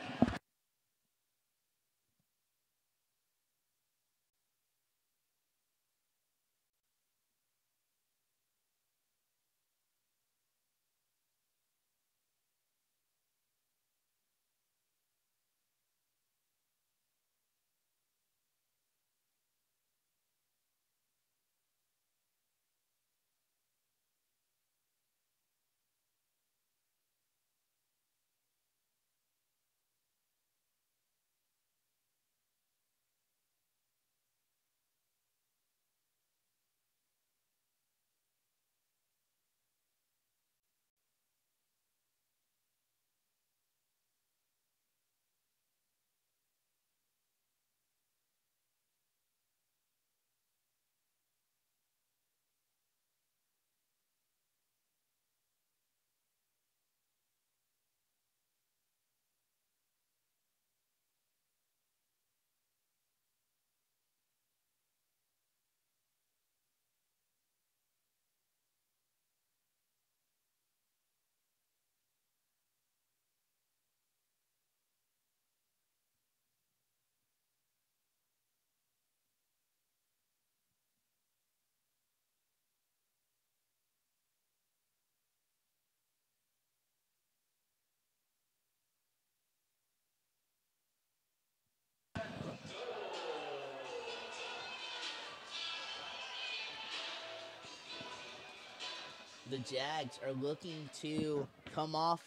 The Jags are looking to come off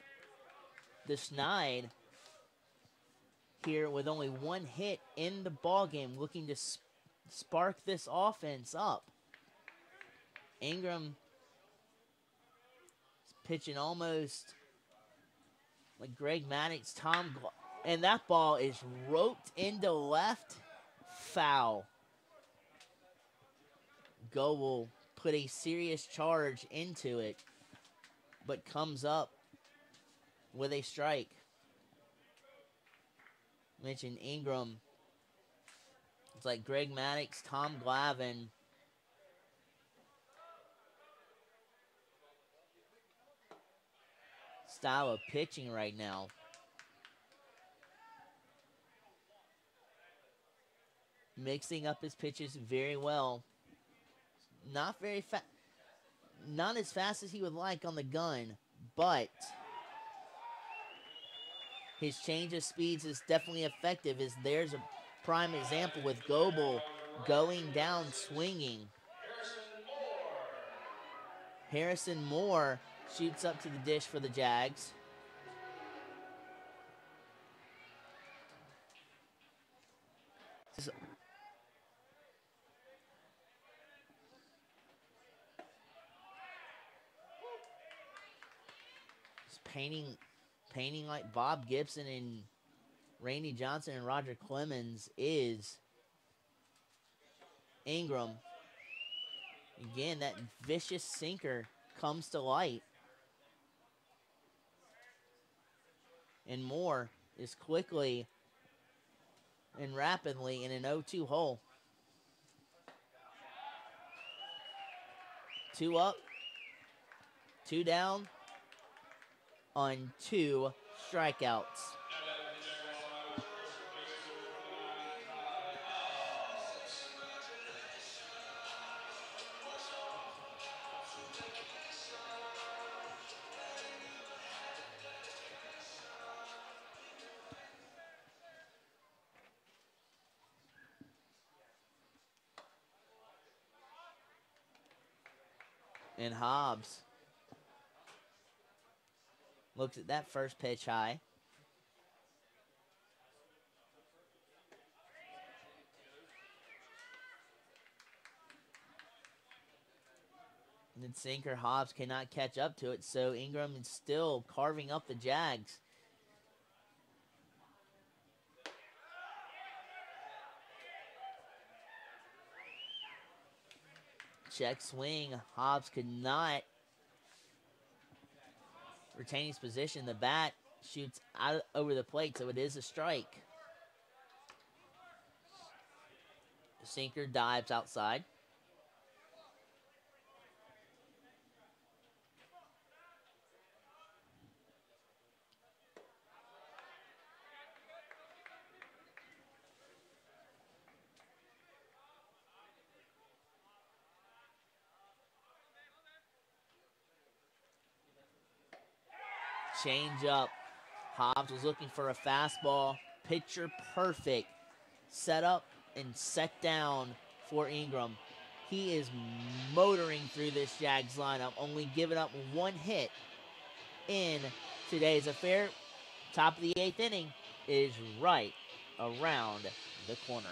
the snide here with only 1 hit in the ballgame, looking to spark this offense up. Ingram is pitching almost like Greg Maddox, and that ball is roped into left, foul. Go will put a serious charge into it, but comes up with a strike. Mentioned Ingram. It's like Greg Maddox, Tom Glavine. Style of pitching right now. Mixing up his pitches very well. Not very fast. Not as fast as he would like on the gun, but his change of speeds is definitely effective, as there's a prime example with Goebel going down swinging. Harrison Moore shoots up to the dish for the Jags. Painting like Bob Gibson and Randy Johnson and Roger Clemens is Ingram. Again, that vicious sinker comes to light. And Moore is quickly and rapidly in an 0-2 hole. 2 up, 2 down on 2 strikeouts. And Hobbs looks at that first pitch high. And sinker Hobbs cannot catch up to it, so Ingram is still carving up the Jags. Check swing. Hobbs could not retain his position. The bat shoots out over the plate, so it is a strike. The sinker dives outside. Change up. Hobbs was looking for a fastball. Pitcher perfect. Set up and set down for Ingram. He is motoring through this Jags lineup, only giving up one hit in today's affair. Top of the 8th inning is right around the corner.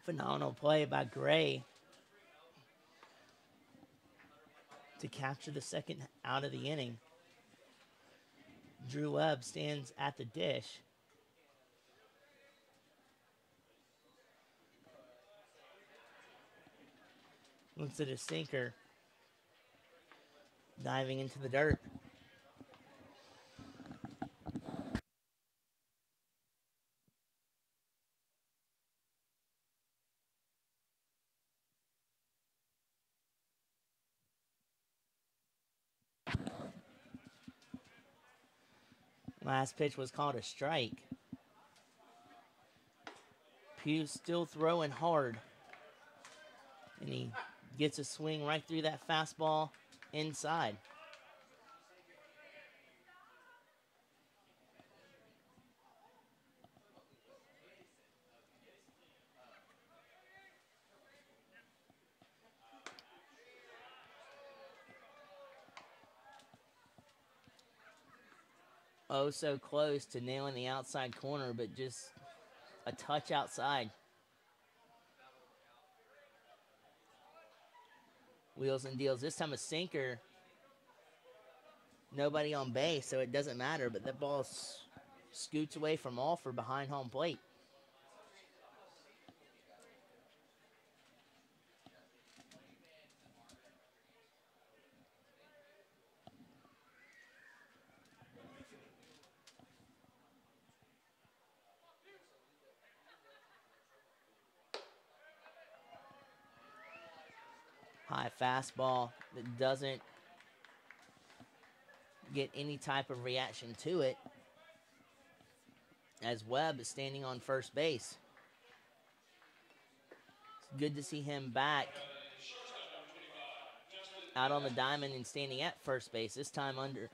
Phenomenal play by Gray to capture the second out of the inning. Drew Webb stands at the dish. Looks at his sinker. Diving into the dirt. Last pitch was called a strike. Pugh still throwing hard. And he gets a swing right through that fastball inside. Oh, so close to nailing the outside corner, but just a touch outside. Wheels and deals. This time a sinker. Nobody on base, so it doesn't matter, but that ball scoots away from Alford behind home plate. High fastball that doesn't get any type of reaction to it, as Webb is standing on first base. It's good to see him back out on the diamond and standing at first base. This time under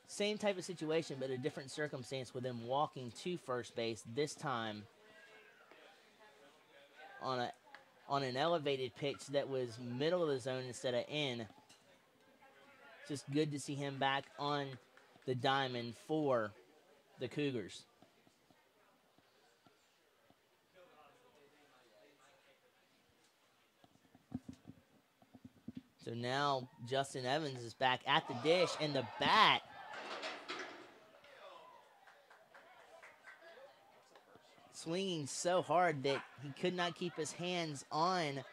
same type of situation, but a different circumstance with him walking to first base. This time on an elevated pitch that was middle of the zone instead of in. Just good to see him back on the diamond for the Cougars. So now Justin Evans is back at the dish, and the bat swinging so hard that he could not keep his hands on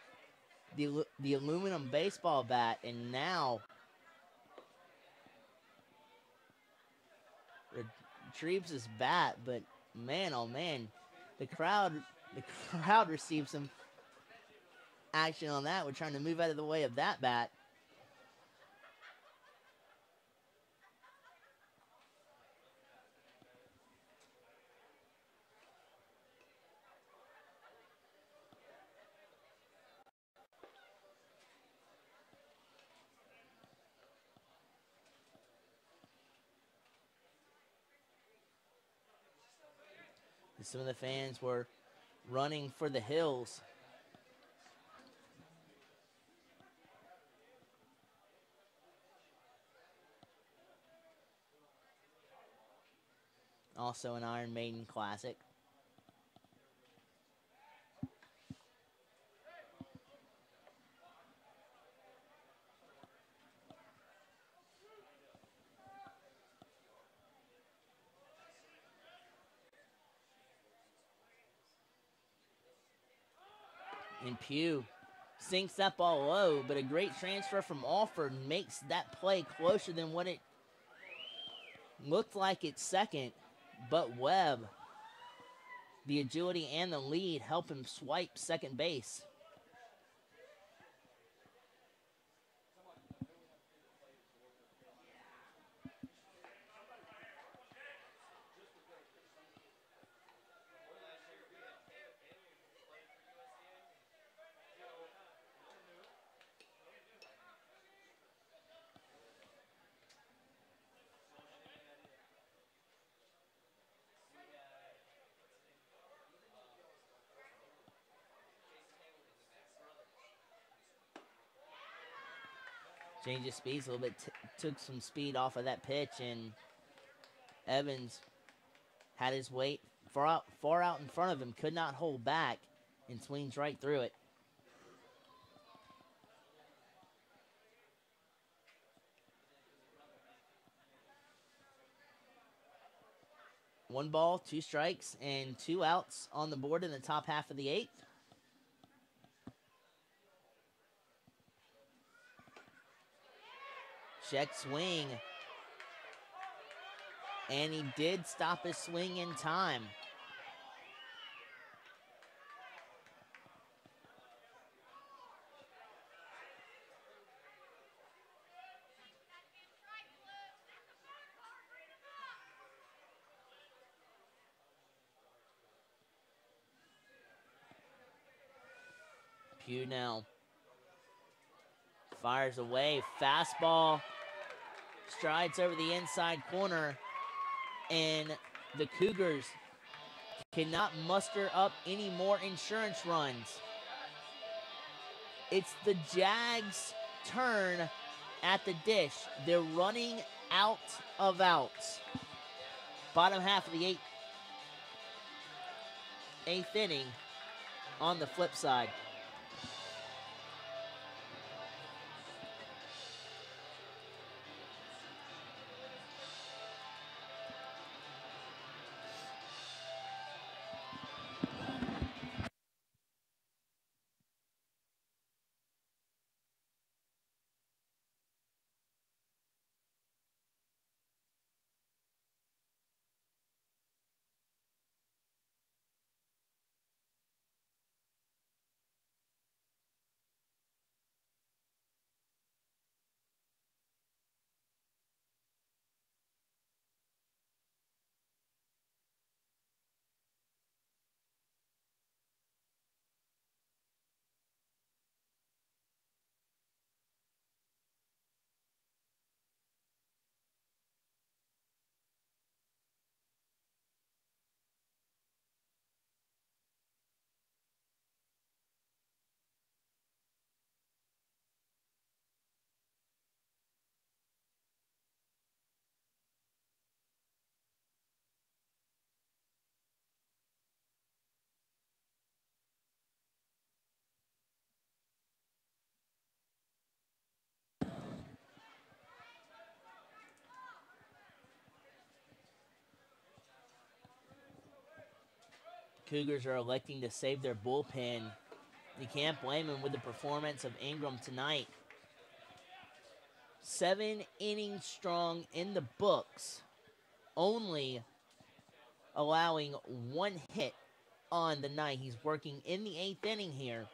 the aluminum baseball bat, and now retrieves his bat. But man, oh man, the crowd received some action on that. We're trying to move out of the way of that bat. Some of the fans were running for the hills. Also an Iron Maiden classic. And Pugh sinks that ball low, but a great transfer from Alford makes that play closer than what it looked like at second. But Webb, the agility and the lead help him swipe second base. Change of speeds a little bit, took some speed off of that pitch, and Evans had his weight far out in front of him, could not hold back, and swings right through it. One ball, 2 strikes, and 2 outs on the board in the top half of the 8th. Check swing. And he did stop his swing in time. Pugh now fires away. Fastball strides over the inside corner. And the Cougars cannot muster up any more insurance runs. It's the Jags' turn at the dish. They're running out of outs. Bottom half of the eighth inning on the flip side. Cougars are electing to save their bullpen. You can't blame them with the performance of Ingram tonight. 7 innings strong in the books, only allowing 1 hit on the night. He's working in the 8th inning here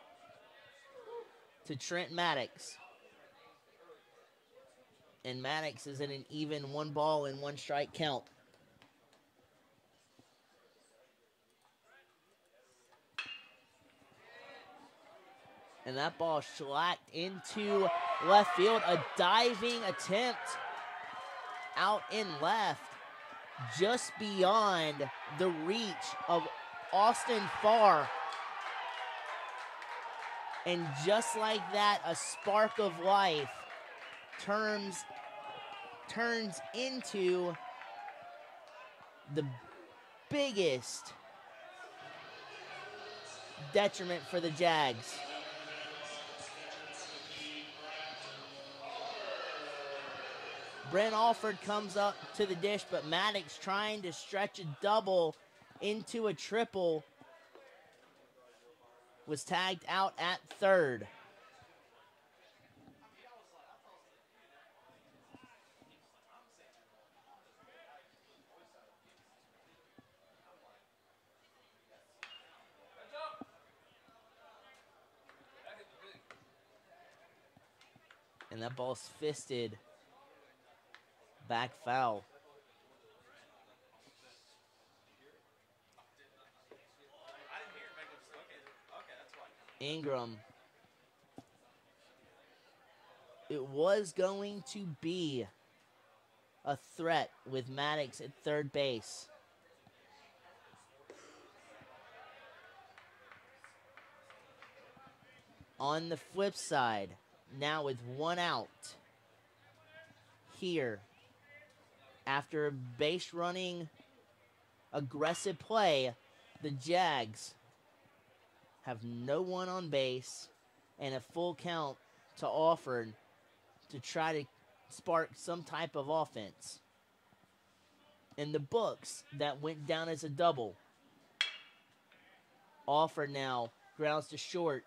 to Trent Maddox. And Maddox is in an even 1 ball and 1 strike count. And that ball slacked into left field. A diving attempt out in left, just beyond the reach of Austin Farr. And just like that, a spark of life turns into the biggest detriment for the Jags. Brent Alford comes up to the dish, but Maddox trying to stretch a double into a triple was tagged out at third. And that ball's fisted back foul. Ingram. It was going to be a threat with Maddox at third base. On the flip side, now with 1 out here, after a base running aggressive play, the Jags have no one on base, and a full count to Alford to try to spark some type of offense. In the books, that went down as a double. Alford now grounds to short.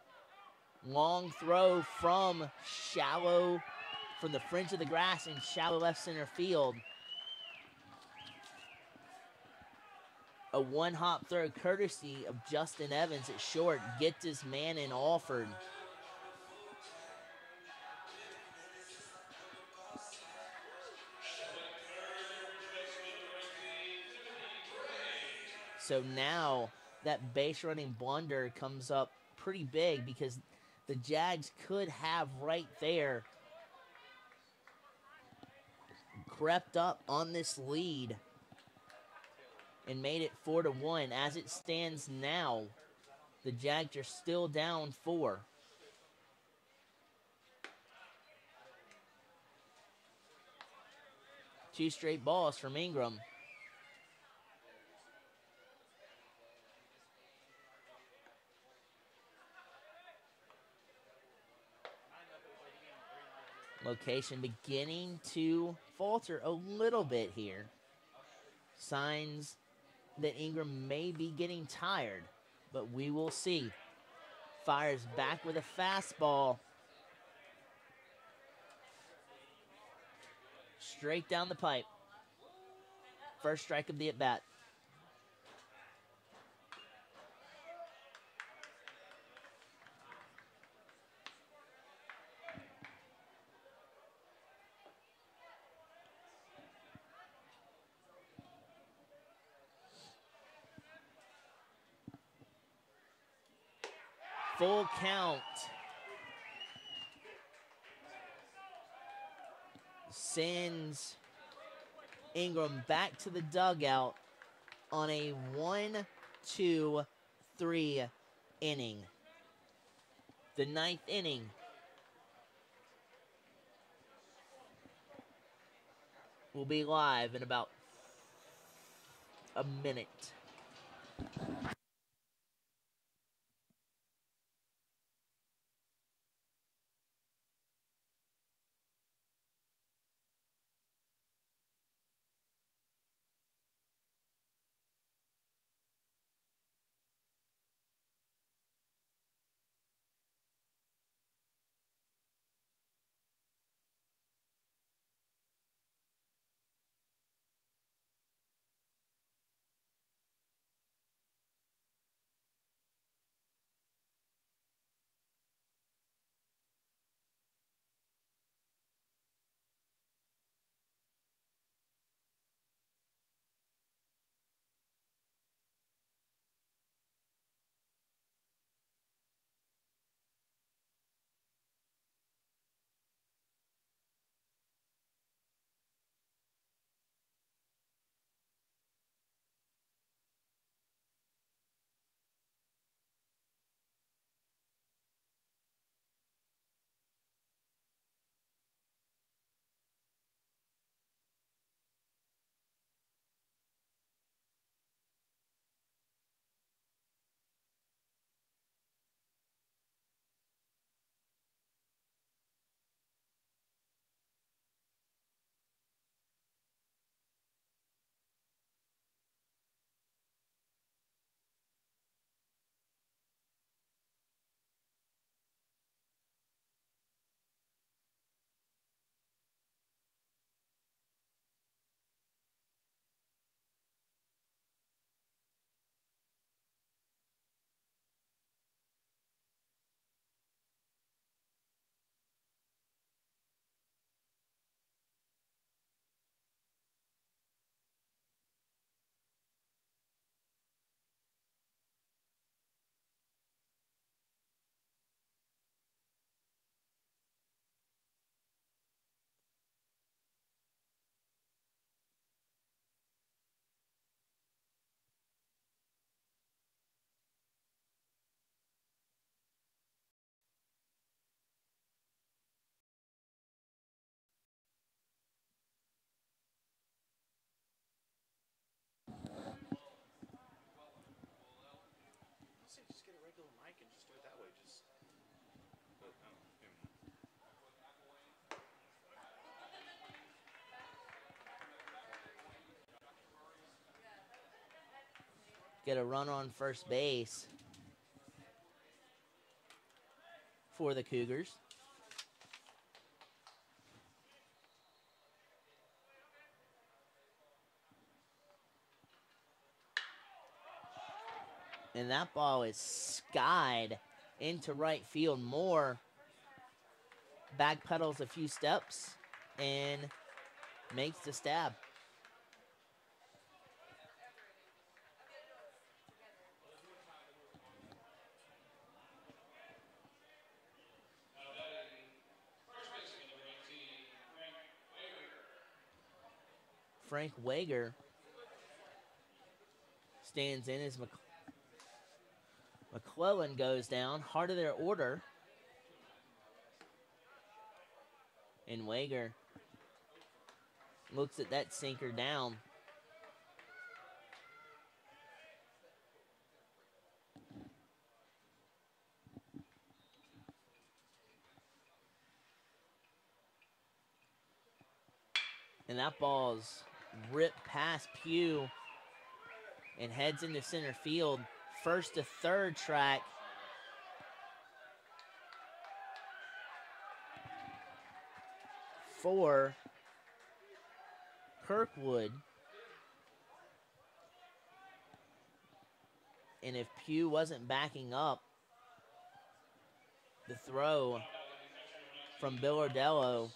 Long throw from the fringe of the grass in shallow left center field. A one-hop throw courtesy of Justin Evans at short gets his man in Alford. So now that base running blunder comes up pretty big because the Jags could have right there crept up on this lead and made it 4-1. As it stands now, the Jags are still down 4. Two straight balls from Ingram. Location beginning to falter a little bit here. Signs that Ingram may be getting tired, but we will see. Fires back with a fastball. Straight down the pipe. First strike of the at-bat. Full count. Sends Ingram back to the dugout on a 1-2-3 inning. The ninth inning. Will be live in about a minute. get a run on first base for the Cougars. And that ball is skied into right field. Moore backpedals a few steps and makes the stab. Frank Wager stands in as McClellan goes down. Heart of their order. And Wager looks at that sinker down. And that ball's ripped past Pugh and heads into center field. First to third track. For Kirkwood. And if Pugh wasn't backing up the throw from Bill Ordello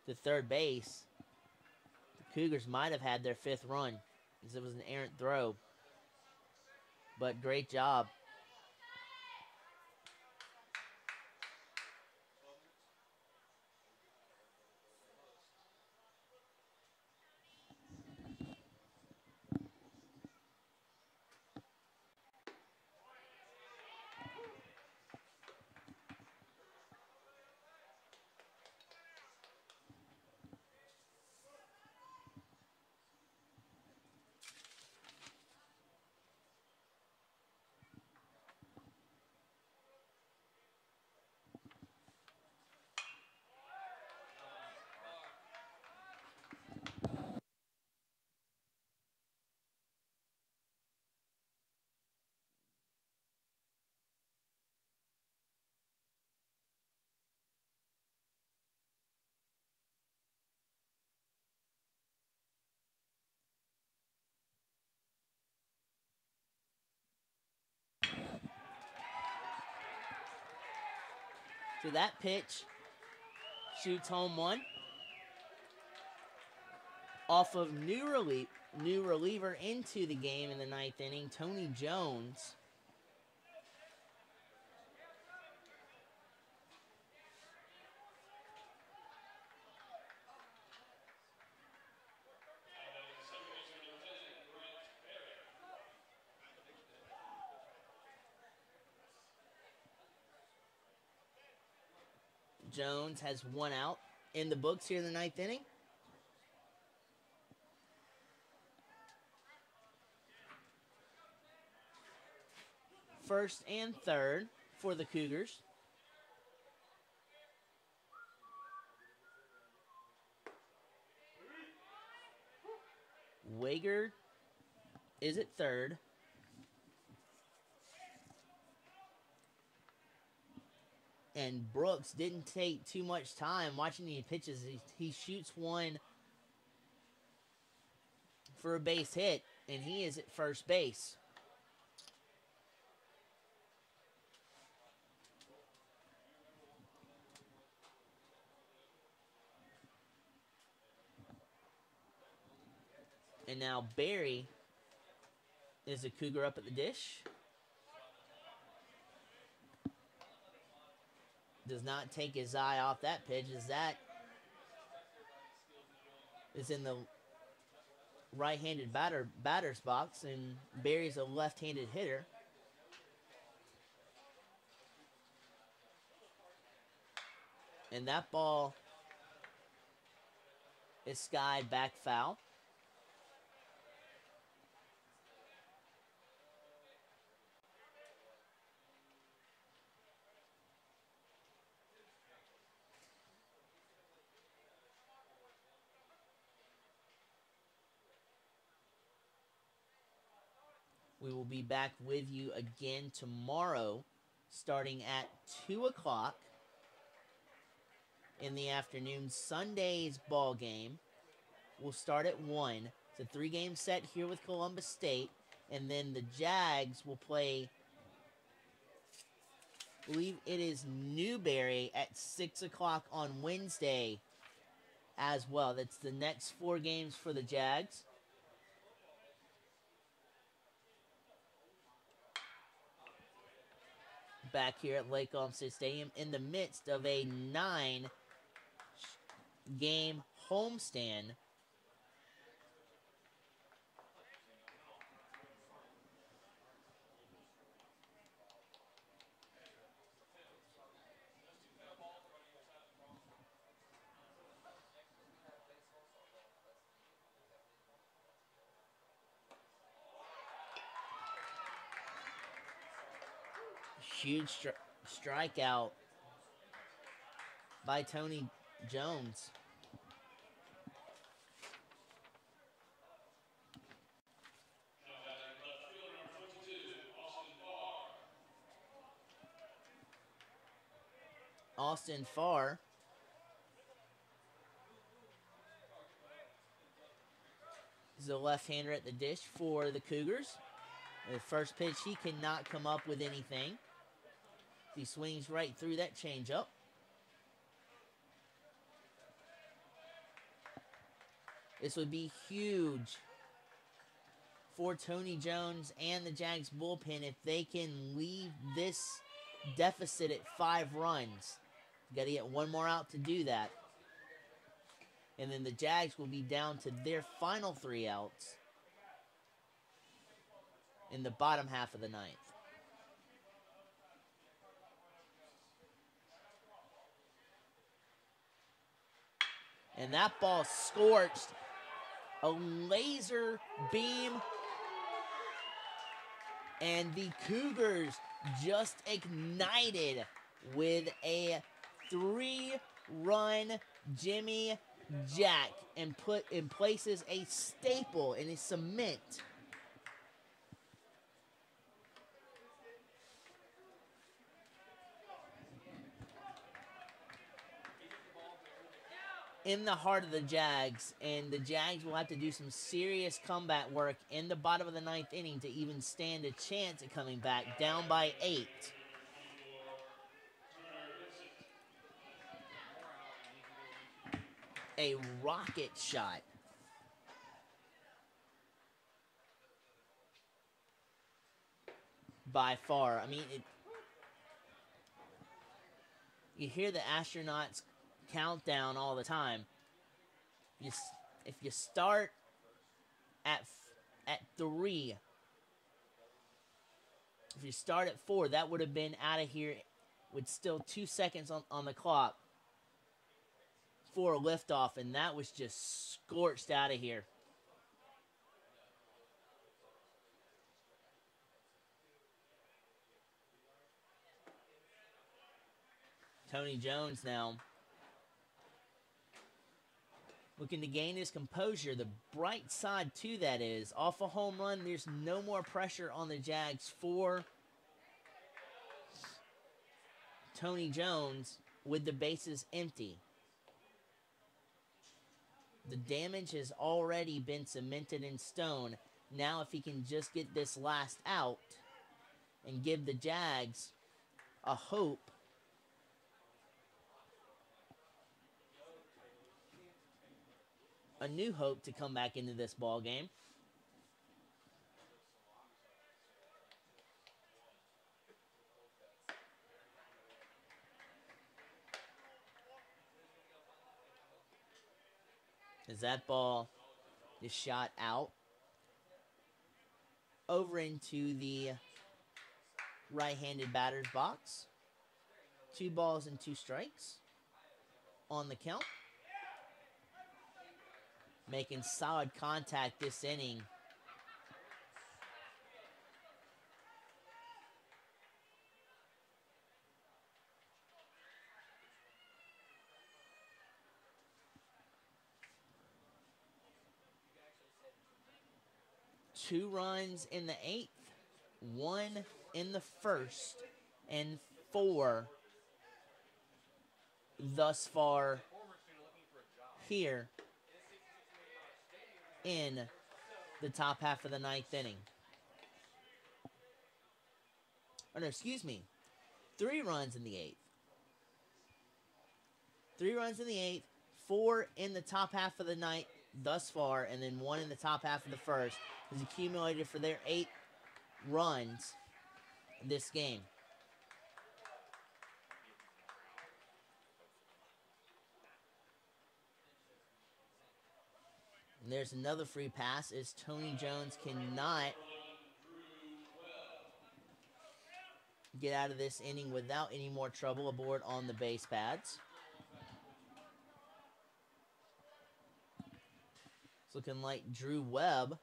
to third base, the Cougars might have had their fifth run because it was an errant throw. But great job. So that pitch shoots home one. Off of new reliever into the game in the ninth inning, Tony Jones. Jones has one out in the books here in the ninth inning. First and third for the Cougars. Wager is at third. And Brooks didn't take too much time watching the pitches. He shoots one for a base hit, and he is at first base. And now Barry is a Cougar up at the dish. Does not take his eye off that pitch, as that is in the right-handed batter's box, and Barry's a left-handed hitter. And that ball is skied back foul. We will be back with you again tomorrow, starting at 2 o'clock in the afternoon. Sunday's ball game will start at 1. It's a 3-game set here with Columbus State. And then the Jags will play, I believe it is Newberry at 6 o'clock on Wednesday as well. That's the next 4 games for the Jags. Back here at Lake Olmsted Stadium in the midst of a 9-game homestand. Huge strikeout by Tony Jones. Austin Farr is the left-hander at the dish for the Cougars. The first pitch, he cannot come up with anything. He swings right through that changeup. This would be huge for Tony Jones and the Jags bullpen if they can leave this deficit at 5 runs. Got to get one more out to do that. And then the Jags will be down to their final 3 outs in the bottom half of the 9th. And that ball scorched. A laser beam. And the Cougars just ignited with a 3-run Jimmy Jack and put in places a staple and a cement. In the heart of the Jags, and the Jags will have to do some serious comeback work in the bottom of the 9th inning to even stand a chance at coming back, down by 8. A rocket shot. By far. I mean, you hear the astronauts countdown all the time. If you start at 3, if you start at 4, that would have been out of here with still 2 seconds on the clock for a liftoff, and that was just scorched out of here. Tony Jones now looking to gain his composure. The bright side to that is, off a home run, there's no more pressure on the Jags for Tony Jones with the bases empty. The damage has already been cemented in stone. Now if he can just get this last out and give the Jags a hope, a new hope to come back into this ball game. As that ball is shot out over into the right-handed batter's box. 2 balls and 2 strikes on the count. Making solid contact this inning. Two runs in the 8th. 1 in the first, and 4 thus far here in the top half of the 9th inning. Oh, no, excuse me. 3 runs in the 8th. 3 runs in the 8th, 4 in the top half of the 9th thus far, and then 1 in the top half of the first is accumulated for their 8 runs this game. And there's another free pass as Tony Jones cannot get out of this inning without any more trouble aboard on the base pads. It's looking like Drew Webb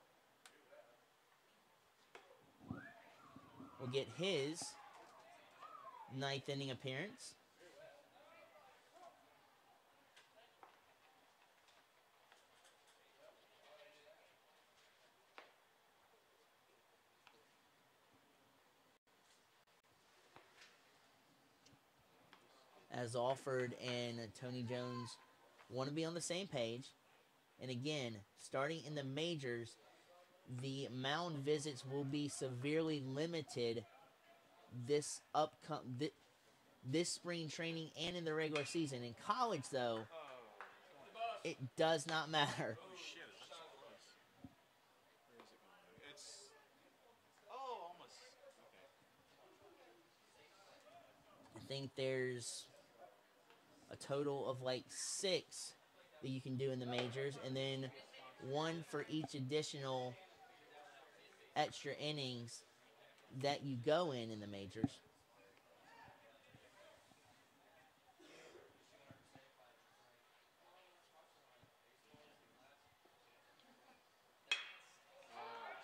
will get his 9th inning appearance. As Alford and Tony Jones want to be on the same page. And again, starting in the majors, the mound visits will be severely limited this spring training and in the regular season. In college, though, it does not matter. Oh shit, that's close. Where is it going? It's almost okay. I think there's a total of like 6 that you can do in the majors, and then 1 for each additional extra innings that you go in the majors.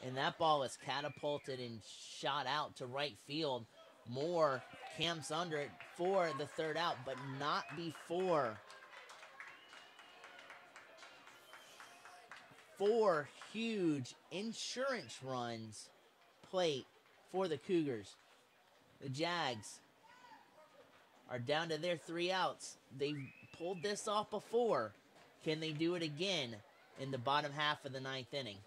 And that ball is catapulted and shot out to right field. Moore camps under it for the 3rd out, but not before 4 huge insurance runs plate for the Cougars. The Jags are down to their 3 outs. They've pulled this off before. Can they do it again in the bottom half of the 9th inning?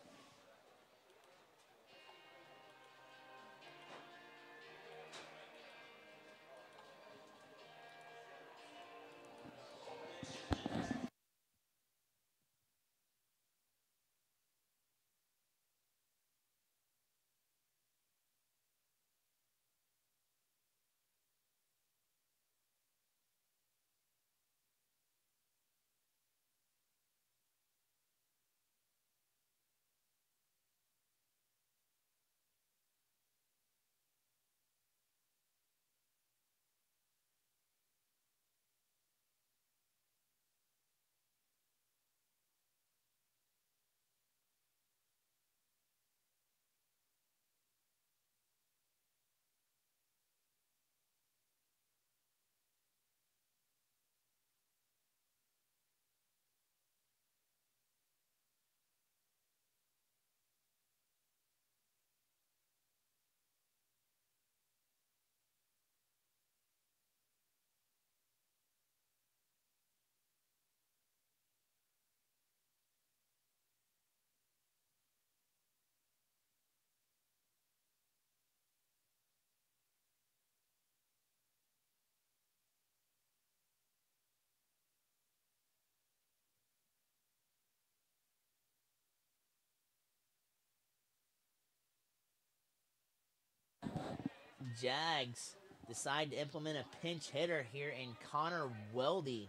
Jags decide to implement a pinch hitter here in Connor Weldy.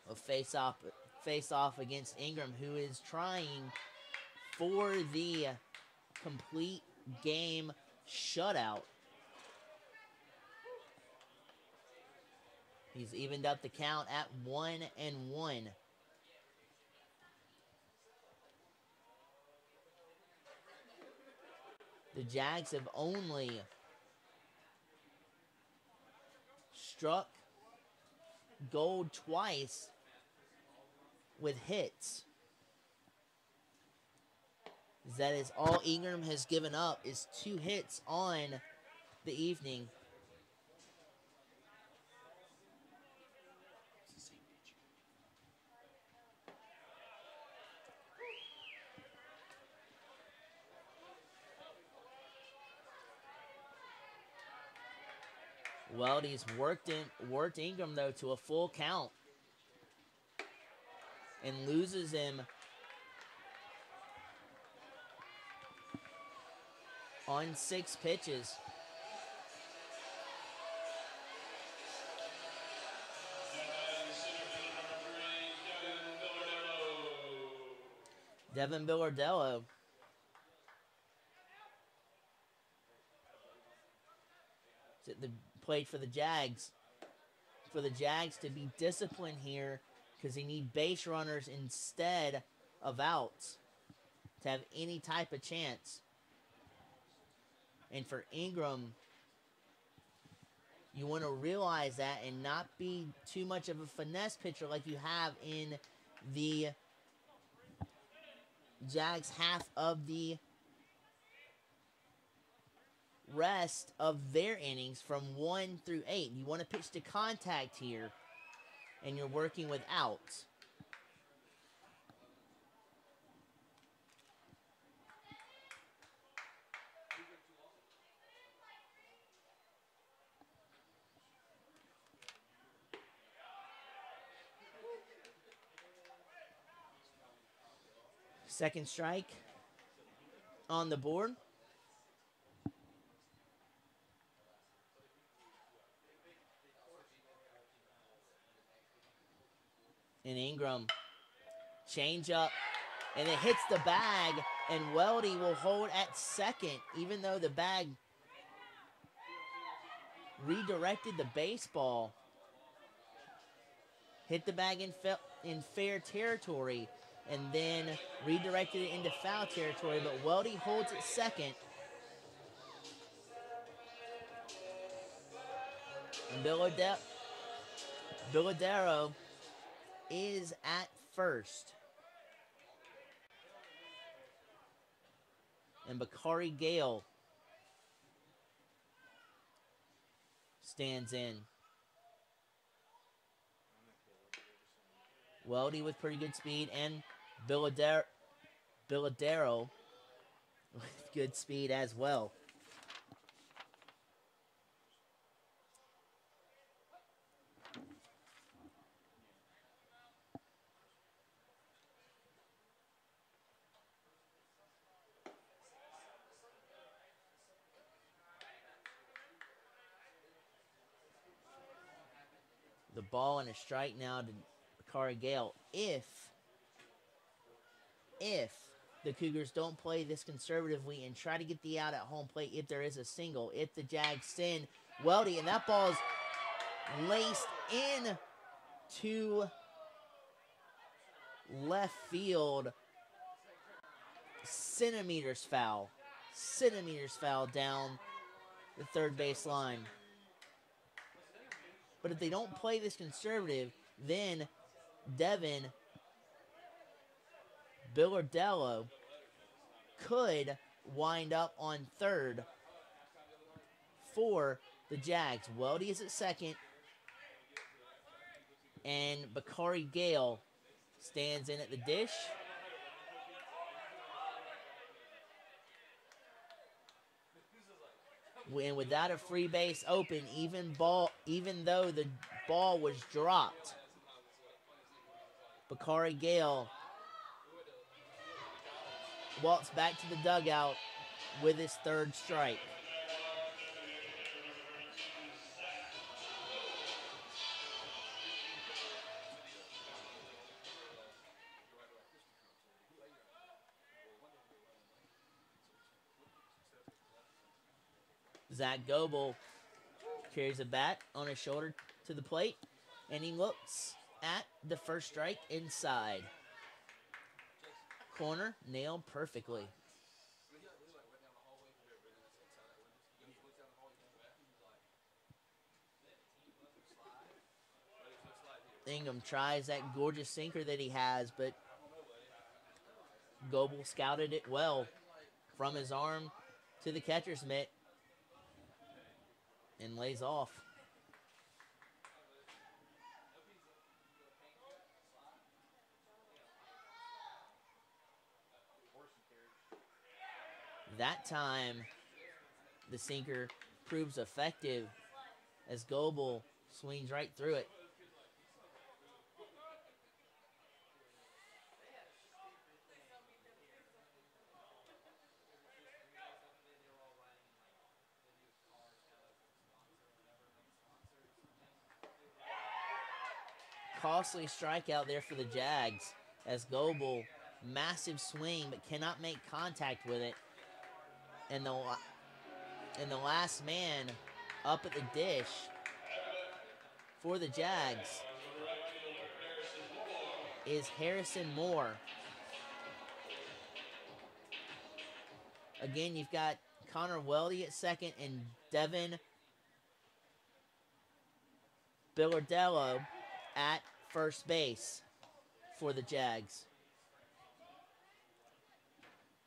A face-off against Ingram, who is trying for the complete game shutout. He's evened up the count at 1-1. The Jags have only struck gold twice with hits. That is all Ingram has given up is 2 hits on the evening. Weldy's worked Ingram though to a full count and loses him on 6 pitches. Devin Billardello. The plate for the Jags. For the Jags to be disciplined here because they need base runners instead of outs to have any type of chance. And for Ingram, you want to realize that and not be too much of a finesse pitcher like you have in the Jags half of the rest of their innings from 1 through 8. You want to pitch to contact here, and you're working with outs. Second strike on the board. And Ingram, change up, and it hits the bag, and Weldy will hold at second, even though the bag redirected the baseball. Hit the bag in fair territory, and then redirected it into foul territory, but Weldy holds at second. And Billadero is at first. And Bakari Gale stands in. Weldy with pretty good speed, and Billadero with good speed as well. The ball and a strike now to Bakari Gale. If the Cougars don't play this conservatively and try to get the out at home plate, if there is a single, if the Jags send Weldy, and that ball's laced in to left field, centimeters foul down the third base line. But if they don't play this conservative, then Devin Billardello could wind up on third for the Jags. Weldy is at second, and Bakari Gale stands in at the dish. And without a free base open, even though the ball was dropped, Bakari Gale walks back to the dugout with his third strike. Zach Goebel carries a bat on his shoulder to the plate, and he looks at the first strike inside. Corner nailed perfectly. Ingram tries that gorgeous sinker that he has, but Goebel scouted it well from his arm to the catcher's mitt and lays off. That time, the sinker proves effective as Goebel swings right through it. Costly strikeout there for the Jags as Goebel, massive swing but cannot make contact with it. And the last man up at the dish for the Jags is Harrison Moore. Again, you've got Connor Weldy at second and Devin Billardello at first base for the Jags.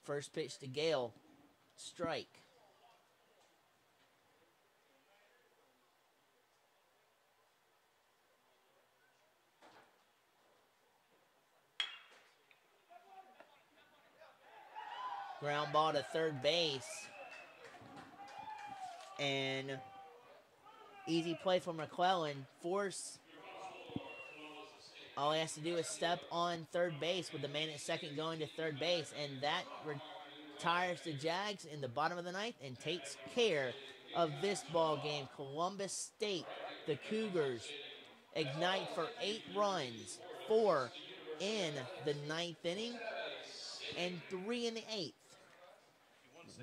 First pitch to Gale, strike. Ground ball to third base. And easy play from McClellan. Force. All he has to do is step on third base with the man at second going to third base. And that retires the Jags in the bottom of the ninth and takes care of this ball game. Columbus State, the Cougars, ignite for 8 runs, 4 in the ninth inning and 3 in the eighth.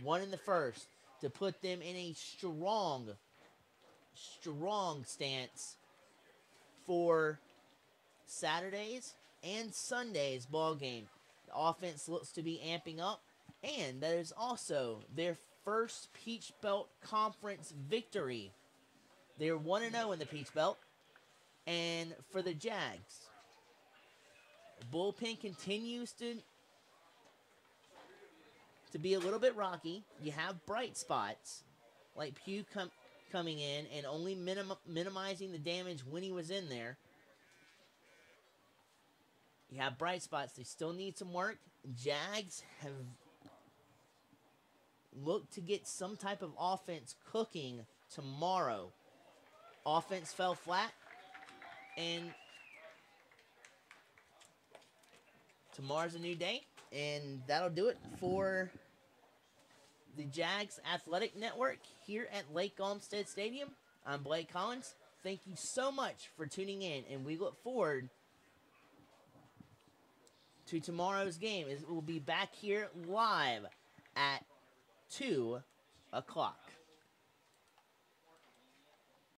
1 in the first to put them in a strong stance for Saturday's and Sunday's ball game. The offense looks to be amping up, and that is also their first Peach Belt Conference victory. They're 1-0 in the Peach Belt. And for the Jags, the bullpen continues to be a little bit rocky. You have bright spots like Pugh coming in and only minimizing the damage when he was in there. You have bright spots. They still need some work. Jags have looked to get some type of offense cooking tomorrow. Offense fell flat, and tomorrow's a new day, and that'll do it for the Jags Athletic Network here at Lake Olmsted Stadium. I'm Blake Collins. Thank you so much for tuning in, and we look forward to tomorrow's game. We'll be back here live at 2 o'clock.